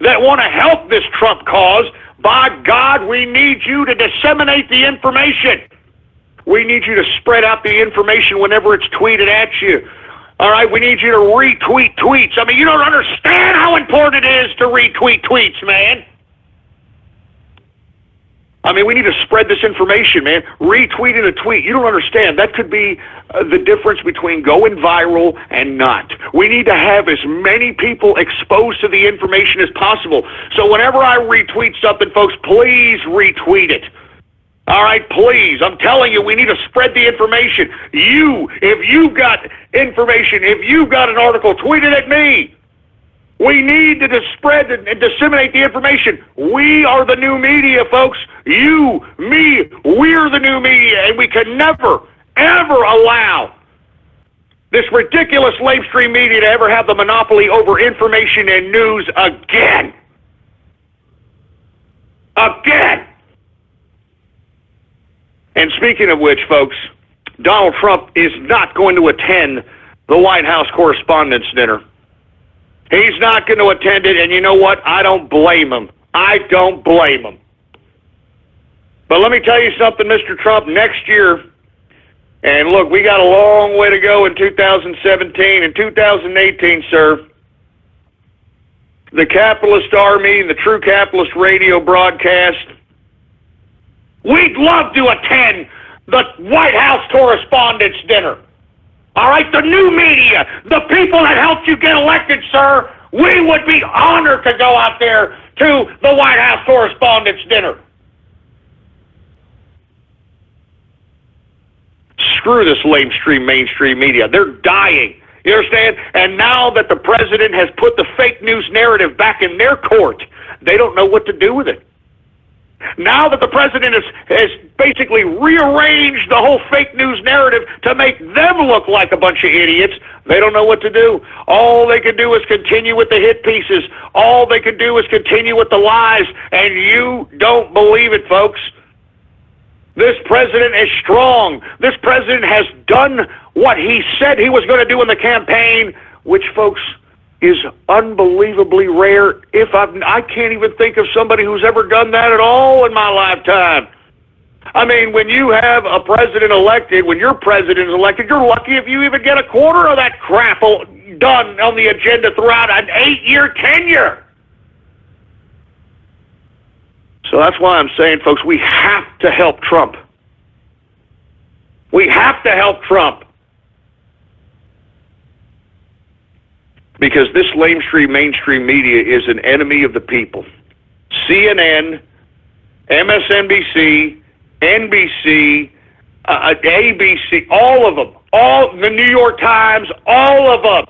that want to help this Trump cause, by God, we need you to disseminate the information. We need you to spread out the information whenever it's tweeted at you. All right, we need you to retweet tweets. I mean, you don't understand how important it is to retweet tweets, man. I mean, we need to spread this information, man. Retweeting a tweet. You don't understand. That could be the difference between going viral and not. We need to have as many people exposed to the information as possible. So whenever I retweet something, folks, please retweet it. All right, please. I'm telling you, we need to spread the information. If you've got information, if you've got an article, tweet it at me. We need to spread and disseminate the information. We are the new media, folks. You, me, we're the new media, and we can never, ever allow this ridiculous lamestream media to ever have the monopoly over information and news again. Again. And speaking of which, folks, Donald Trump is not going to attend the White House Correspondents' Dinner. He's not going to attend it, and you know what? I don't blame him. I don't blame him. But let me tell you something, Mr. Trump, next year, and look, we got a long way to go in 2017. In 2018, sir, the capitalist army, the true capitalist radio broadcast, we'd love to attend the White House Correspondents' Dinner. All right, the new media, the people that helped you get elected, sir, we would be honored to go out there to the White House Correspondents' Dinner. Screw this lamestream mainstream media. They're dying. You understand? And now that the president has put the fake news narrative back in their court, they don't know what to do with it. Now that the president has basically rearranged the whole fake news narrative to make them look like a bunch of idiots, they don't know what to do. All they can do is continue with the hit pieces. All they can do is continue with the lies, and you don't believe it, folks. This president is strong. This president has done what he said he was going to do in the campaign, which, folks, is unbelievably rare. I can't even think of somebody who's ever done that at all in my lifetime. I mean, when you have a president elected, when your president is elected, you're lucky if you even get a quarter of that crap done on the agenda throughout an 8-year tenure. So that's why I'm saying, folks, we have to help Trump. We have to help Trump. Because this lamestream mainstream media is an enemy of the people. CNN, MSNBC, NBC, ABC, all of them, all the New York Times, all of them.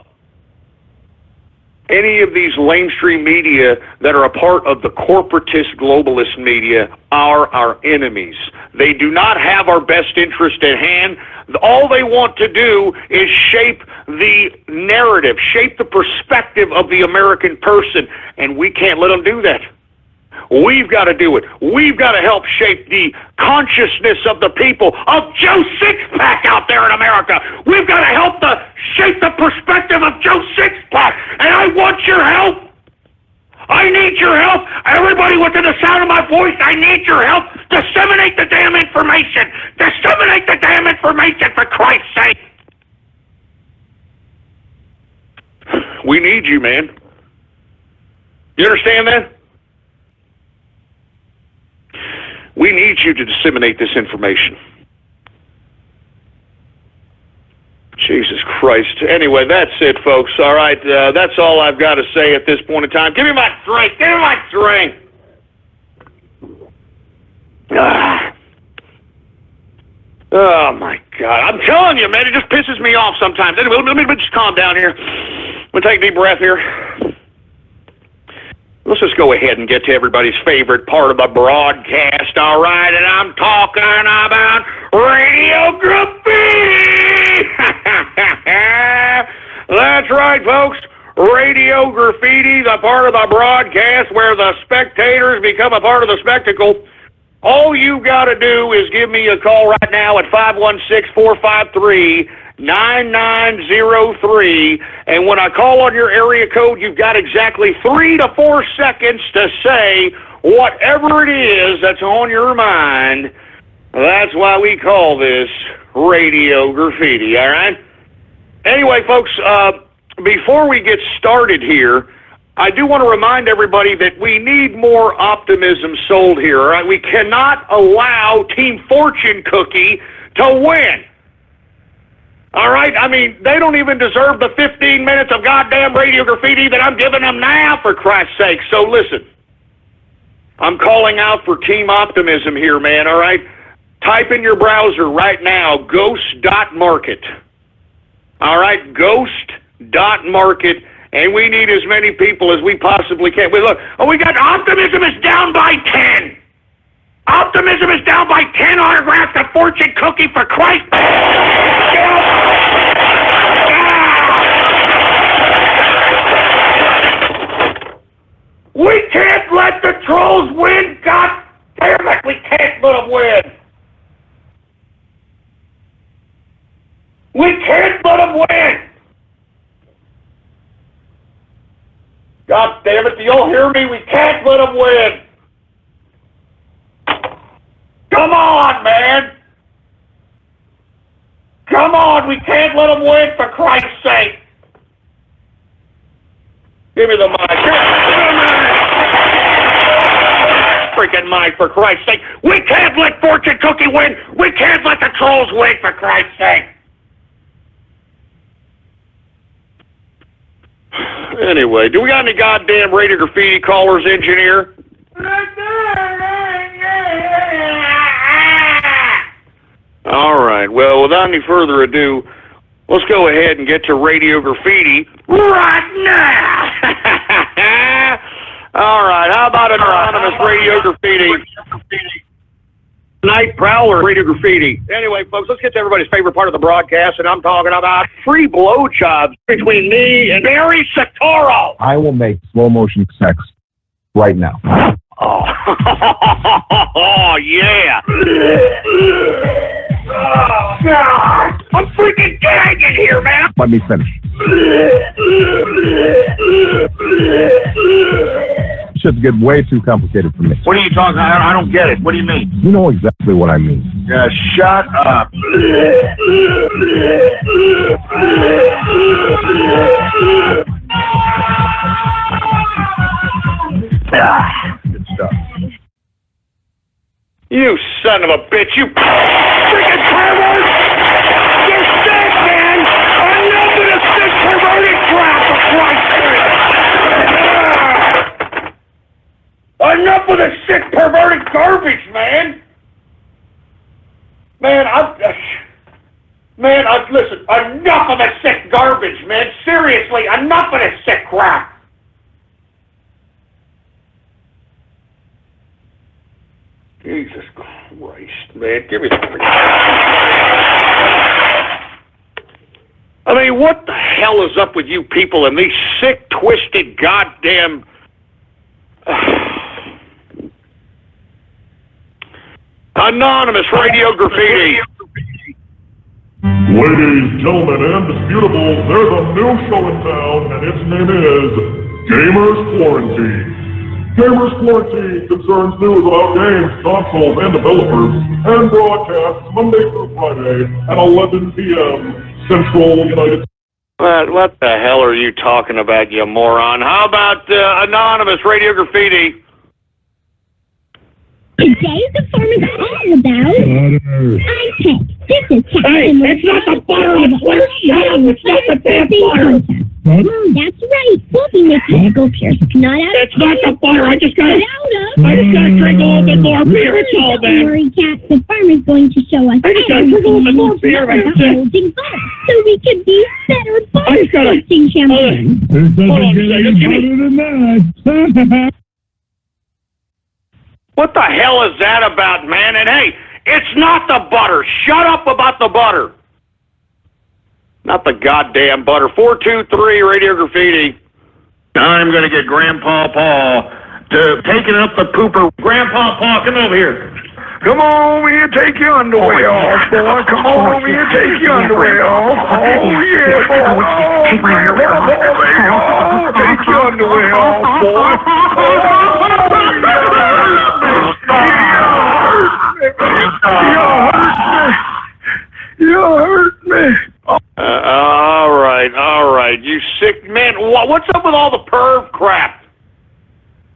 Any of these lamestream media that are a part of the corporatist globalist media are our enemies. They do not have our best interest at hand. All they want to do is shape the narrative, shape the perspective of the American person, and we can't let them do that. We've got to do it. We've got to help shape the consciousness of the people, of Joe Sixpack out there in America. We've got to help shape the perspective of Joe Sixpack, and I want your help. I need your help. Everybody within the sound of my voice, I need your help. Disseminate the damn information. Disseminate the damn information, for Christ's sake. We need you, man. You understand that? We need you to disseminate this information. Jesus Christ. Anyway, that's it, folks. All right, that's all I've got to say at this point in time. Give me my drink. Give me my drink. Oh, my God. I'm telling you, man, it just pisses me off sometimes. Anyway, let me just calm down here. We'll take a deep breath here. Let's just go ahead and get to everybody's favorite part of the broadcast, all right? And I'm talking about Radio Graffiti! That's right, folks. Radio Graffiti, the part of the broadcast where the spectators become a part of the spectacle. All you got to do is give me a call right now at 516-453-9903, and when I call on your area code, you've got exactly 3 to 4 seconds to say whatever it is that's on your mind. That's why we call this Radio Graffiti, all right? Anyway, folks, before we get started here, I do want to remind everybody that we need more optimism sold here, all right? We cannot allow Team Fortune Cookie to win. All right? I mean, they don't even deserve the 15 minutes of goddamn radio graffiti that I'm giving them now, for Christ's sake. So listen, I'm calling out for Team Optimism here, man, all right? Type in your browser right now, ghost.market. All right? Ghost.market. And we need as many people as we possibly can. Look, we got Optimism is down by 10. Optimism is down by 10 autographs to Fortune Cookie, for Christ. We can't let the trolls win. God damn it, we can't let them win. We can't let them win. God damn it, do y'all hear me? We can't let them win. Come on, man. Come on, we can't let them win, for Christ's sake. Give me the mic. Give me the mic. Freaking mic, for Christ's sake. We can't let Fortune Cookie win. We can't let the trolls win, for Christ's sake. Anyway, do we got any goddamn radio graffiti callers, engineer? All right, well, without any further ado, let's go ahead and get to radio graffiti right now. All right, how about anonymous radio graffiti? Night Prowler radio graffiti. Anyway, folks, let's get to everybody's favorite part of the broadcast, and I'm talking about free blowjobs between me and Barry Satoro. I will make slow motion sex right now. Oh, oh yeah. Oh, God. I'm freaking gagging here, man. Let me finish. Shit's getting way too complicated for me. What are you talking about? I don't get it. What do you mean? You know exactly what I mean. Yeah, shut up. Good stuff. You son of a bitch, you freaking pervert! You're sick, man! Enough of this sick perverted crap, for Christ's sake! Enough of this sick perverted garbage, man! Listen, enough of this sick garbage, man! Seriously, enough of this sick crap! Jesus Christ, man, give me the I mean, what the hell is up with you people and these sick, twisted, goddamn... Anonymous radio graffiti. Ladies, gentlemen, indisputable, there's a new show in town, and its name is Gamers Quarantine. Gamers Quarantine concerns news about games, consoles, and developers, and broadcasts Monday through Friday at 11 p.m. Central United States. What the hell are you talking about, you moron? How about Anonymous radio graffiti? Today the farm is all about iTech. This is Hey, it's not the butter, it's not the damn butter. That's right. We'll be making a go pierce not out of It's not the butter, I just gotta out of. drink a little bit more beer, it's all Don't that. worry, Cat. The farm is going to show us I just gotta drink a little bit more beer, that's it. holding butter, so we can be better I just gotta- busting champions. Hold on a second, give me... What the hell is that about, man? And hey, it's not the butter. Shut up about the butter. Not the goddamn butter. 423 Radio Graffiti. I'm going to get Grandpa Paul to taking up the pooper. Grandpa Paul, come over here. Come on over here, take your underwear off, boy. Come on over here, take your underwear off. Oh, yeah, boy. Oh, Grandpa Paul, baby. Oh, take your underwear off, boy. You hurt me. All right, you sick man. What What's up with all the perv crap?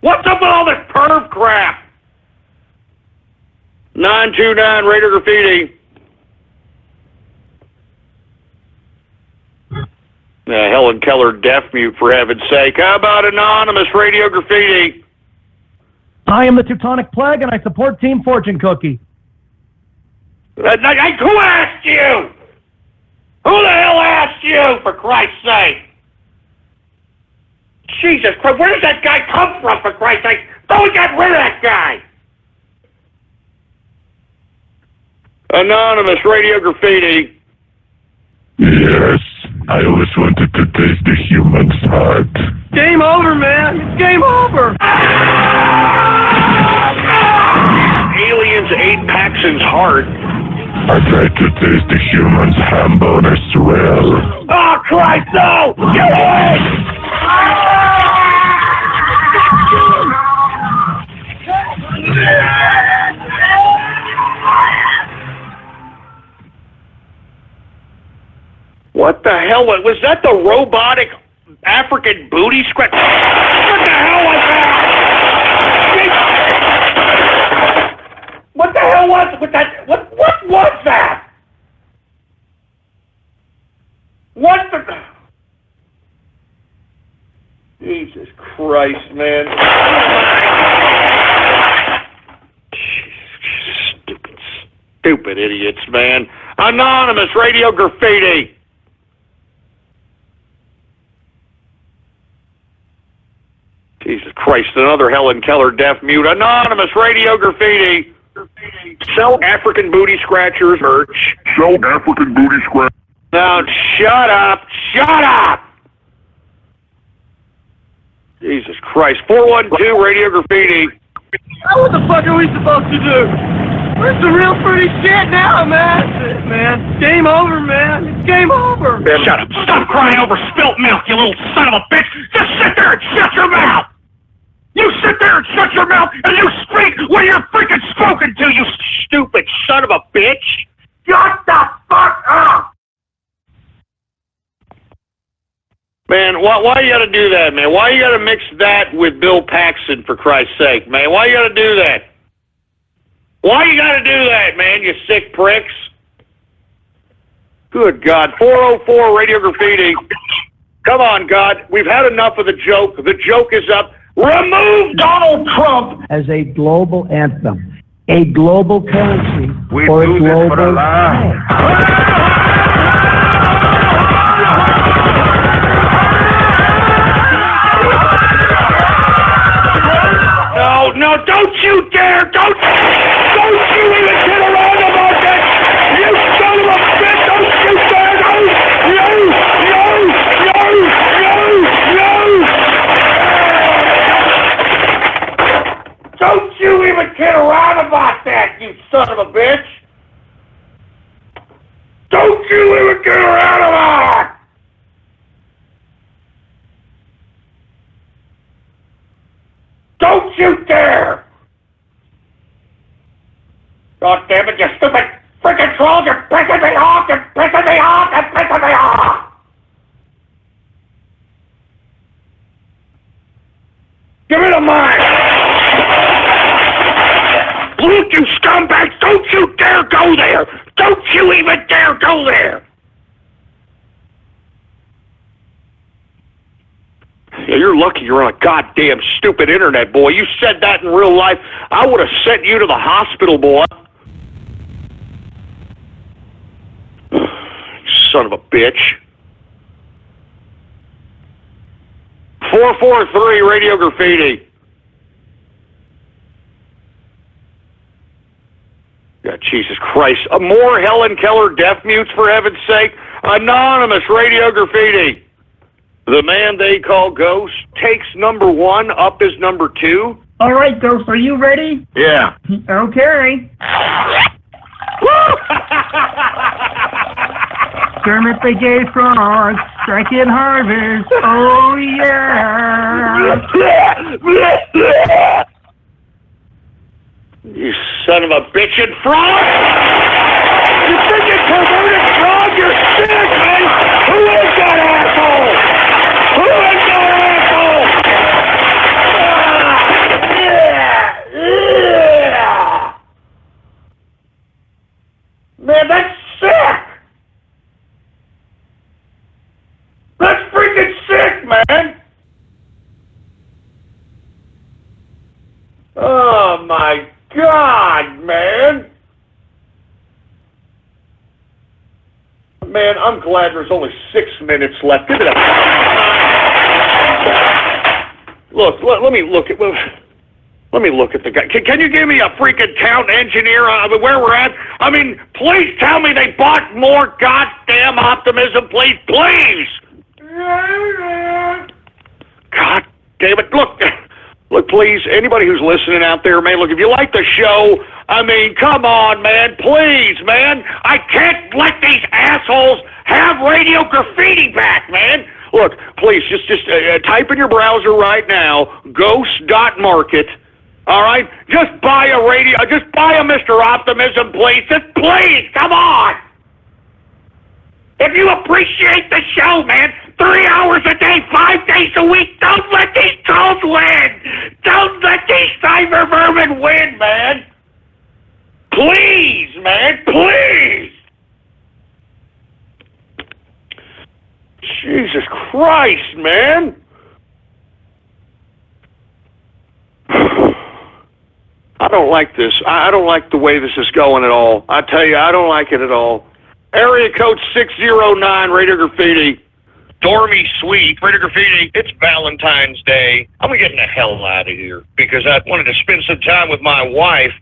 What's up with all this perv crap? 929 Radio Graffiti. Helen Keller, deaf mute, for heaven's sake. How about Anonymous Radio Graffiti? I am the Teutonic Plague, and I support Team Fortune Cookie. Who asked you? Who the hell asked you, for Christ's sake? Jesus Christ, where does that guy come from, for Christ's sake? Don't get rid of that guy! Anonymous Radio Graffiti. Yes, I always wanted to taste the human's heart. Game over, man. It's game over. Aliens ate Paxson's heart. I tried to taste the human's ham bone as well. Oh, Christ, no! Get away! What the hell? Was that the robotic African booty scratch? What the hell was that? What the hell was that? What was that? What the... Jesus Christ, man. Stupid idiots, man. Anonymous Radio Graffiti. Jesus Christ, another Helen Keller deaf mute. Anonymous Radio Graffiti. Sell African booty scratchers merch. Sell African booty scratch. Now, shut up. Shut up. Jesus Christ. 412 Radio Graffiti. What the fuck are we supposed to do? We're some real pretty shit now, man. That's it, man. Game over, man. It's game over. Shut up. Stop crying over spilt milk, you little son of a bitch. Just sit there and shut your mouth. You sit there and shut your mouth, and you speak when you're freaking spoken to, you stupid son of a bitch! Shut the fuck up! Man, why you gotta do that, man? Why you gotta mix that with Bill Paxton, for Christ's sake, man? Why you gotta do that? Why you gotta do that, man, you sick pricks? Good God. 404 Radio Graffiti. Come on, God. We've had enough of the joke. The joke is up. Remove Donald Trump as a global anthem, a global currency, We or do a this global for the line. No, don't you dare! Don't you even get around about that! You son of a bitch! Don't you dare! No! Don't you even kid around about that, you son of a bitch! Don't you even kid around about it! Don't you dare! God damn it, you stupid freaking trolls! You're pissing me off! You're pissing me off! You're pissing me off! Give me the mic! Look, you scumbags! Don't you dare go there! Don't you even dare go there! Yeah, you're lucky you're on a goddamn stupid internet, boy. You said that in real life, I would have sent you to the hospital, boy. Son of a bitch. 443 Radio Graffiti. Yeah, Jesus Christ. More Helen Keller deaf mutes, for heaven's sake. Anonymous Radio Graffiti. The man they call Ghost takes number one, up is number two. All right, Ghost, are you ready? Yeah. Okay. Kermit the Gay Frog, striking harvest. Oh, yeah. You son of a bitch and frog! You freaking perverted frog! You're sick, man! Who is that asshole? Who is that Oh, my God, man. Man, I'm glad there's only 6 minutes left. Give me that. Look, let me look at... Let me look at the guy. Can you give me a freaking count, engineer, where we're at? I mean, please tell me they bought more goddamn optimism, please. Please! God damn it. Look, please, anybody who's listening out there, man, look, if you like the show, I mean, come on, man, please, man. I can't let these assholes have Radio Graffiti back, man. Look, please, just type in your browser right now, ghost.market. All right? Just buy a Mr. Optimism, please. Just please, come on. If you appreciate the show, man, 3 hours a day, 5 days a week, don't let these trolls win. Don't let these cyber vermin win, man. Please, man, please. Jesus Christ, man. I don't like this. I don't like the way this is going at all. I tell you, I don't like it at all. Area code 609, Radio Graffiti. Dormy Suite, Radio Graffiti. It's Valentine's Day. I'm getting the hell out of here because I wanted to spend some time with my wife.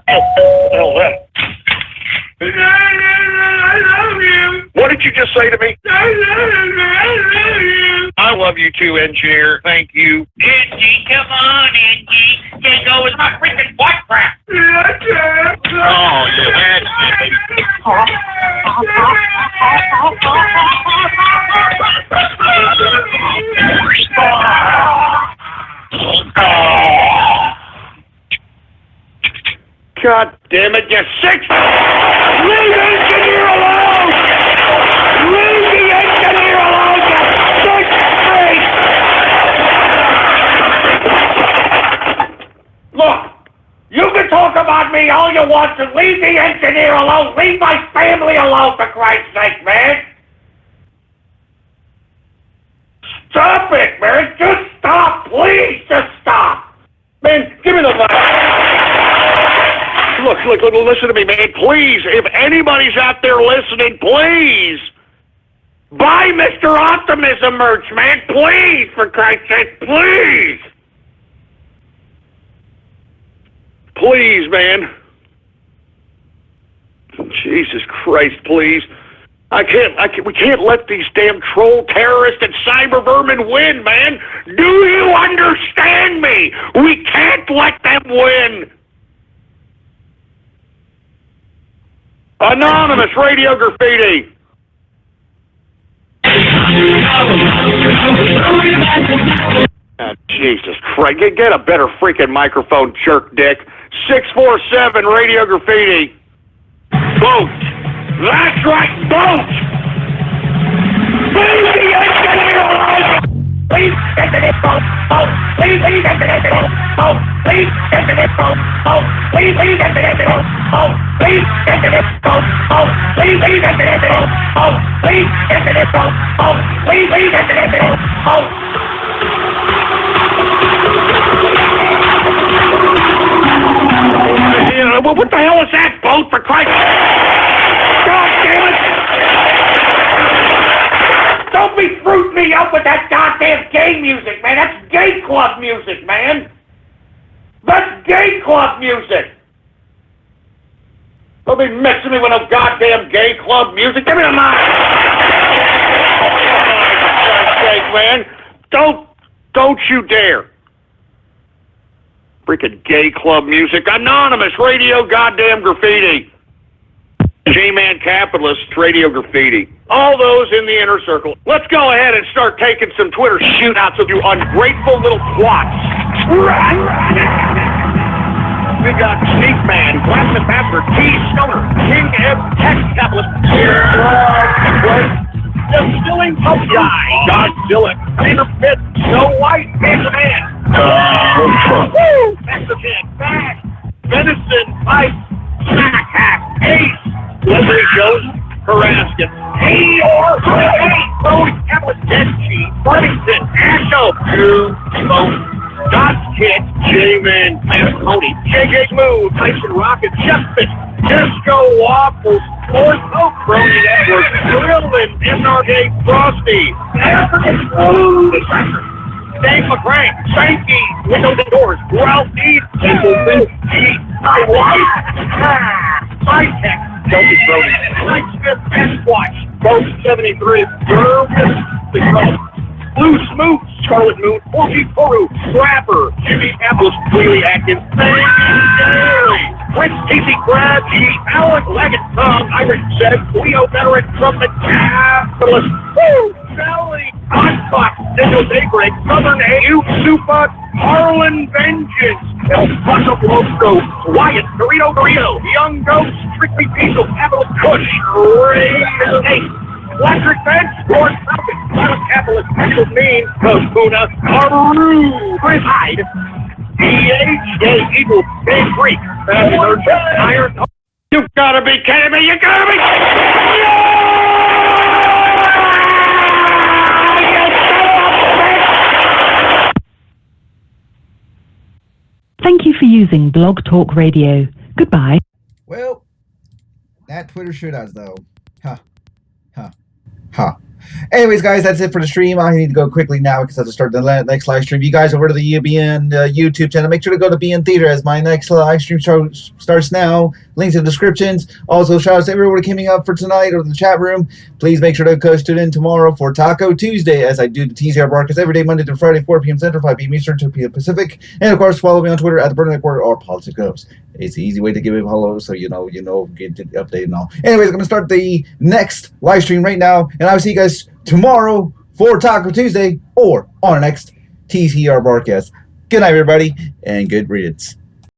Hell, that. What did you just say to me? I love you too, engineer. Thank you. Angie, come on, Angie. Can't go with my freaking butt crack. Oh, you had God damn it, you sick! Leave the engineer alone! Leave the engineer alone, you sick freak! Look, you can talk about me all you want to. Leave the engineer alone. Leave my family alone, for Christ's sake, man. Stop it, man. Just stop. Please, just stop. Man, give me the mic. Look, listen to me, man. Please, if anybody's out there listening, please buy Mr. Optimism merch, man. Please, for Christ's sake, please. Please, man. Jesus Christ, please. We can't let these damn troll terrorists and cyber vermin win, man. Do you understand me? We can't let them win. Anonymous Radio Graffiti. Jesus Christ. Get a better freaking microphone, jerk dick. 647 Radio Graffiti. Vote. That's right, vote. Leave the engineer alone. Please get to this vote. Vote. Please get to this vote. Vote. Please get to this vote. Vote. Please get to this vote. Vote. Please get to this vote. Vote. Please get to this vote. Vote. Please get to this vote. Vote. Please get to this vote. Vote. What the hell is that, vote, for Christ? God damn it! Don't be fruit me up with that goddamn gay music, man. That's gay club music, man. That's gay club music. Don't be mixing me with no goddamn gay club music. Give me the mic. Oh, for Christ's sake, man. Don't you dare. Freaking gay club music. Anonymous Radio Goddamn Graffiti. J-Man Capitalist Radio Graffiti. All those in the inner circle. Let's go ahead and start taking some Twitter shootouts of you ungrateful little twats. We got Sneak Man, Classic Master, T. Stoner, King M. Tech Capitalist. Distilling Pub Guy, Godzilla, Peter Pitt, Snow White, Panda Man. Mexican, Bash, Venison, Pipe, Snack Hack, Ace, Leslie Jones, Carrasco, Eeyore, Brody, Campbell, Denchi, Buddington, Ashel, Dodge Kid, J-Man, Cody, JJ Move, Tyson Rocket, Justin, Disco Waffles, Fort Oak, Brody Edwards, Grillin, SRJ Frosty, Anthony Blue, Dave McCrank, Sankey, Windows and Doors, Ralph East, My White, Tech, Joey Brody, Mike Smith, Squatch, Boat 73, Jervis, Blue Smooth, Scarlet Moon, Porky Poru, Scrapper, Jimmy Apples, Wheelie Atkins, Dairy, Prince Casey Crab, G. Allen, Leggett Tom, Irish Zed, Leo Veteran, Trumpet, Capitalist, Woo, Sally, Hotbox, Daniel Daybreak, Southern AU, Super, Harlan Vengeance, El Paso Loco, Wyatt, Dorito, Young Ghost, Strictly Diesel, Capital Kush, Ray Snake, Electric Bench, Lord Falcon, Modern Capitalist, Pencil Mean, Kazuna, Aru, Chris Hyde, DH, Eagle, Big Creek, Iron. You gotta be kidding me! You gotta be! Thank you for using Blog Talk Radio. Goodbye. Well, that Twitter sure does, though. Huh. Anyways, guys, that's it for the stream. I need to go quickly now because I have to start the next live stream. You guys over to the UBN YouTube channel. Make sure to go to BN Theater as my next live stream show starts now. Links in the descriptions. Also, shout out to everyone coming up for tonight or the chat room. Please make sure to go tune in tomorrow for Taco Tuesday as I do the TCR broadcast every day, Monday through Friday, 4 p.m. Central, 5 p.m. Eastern, 2 p.m. Pacific. And, of course, follow me on Twitter at the Burning Recorder or Politics Goes. It's an easy way to give me a follow so you know, get the update and all. Anyways, I'm going to start the next live stream right now, and I'll see you guys tomorrow for Taco Tuesday or on our next TCR broadcast. Good night, everybody, and good riddance.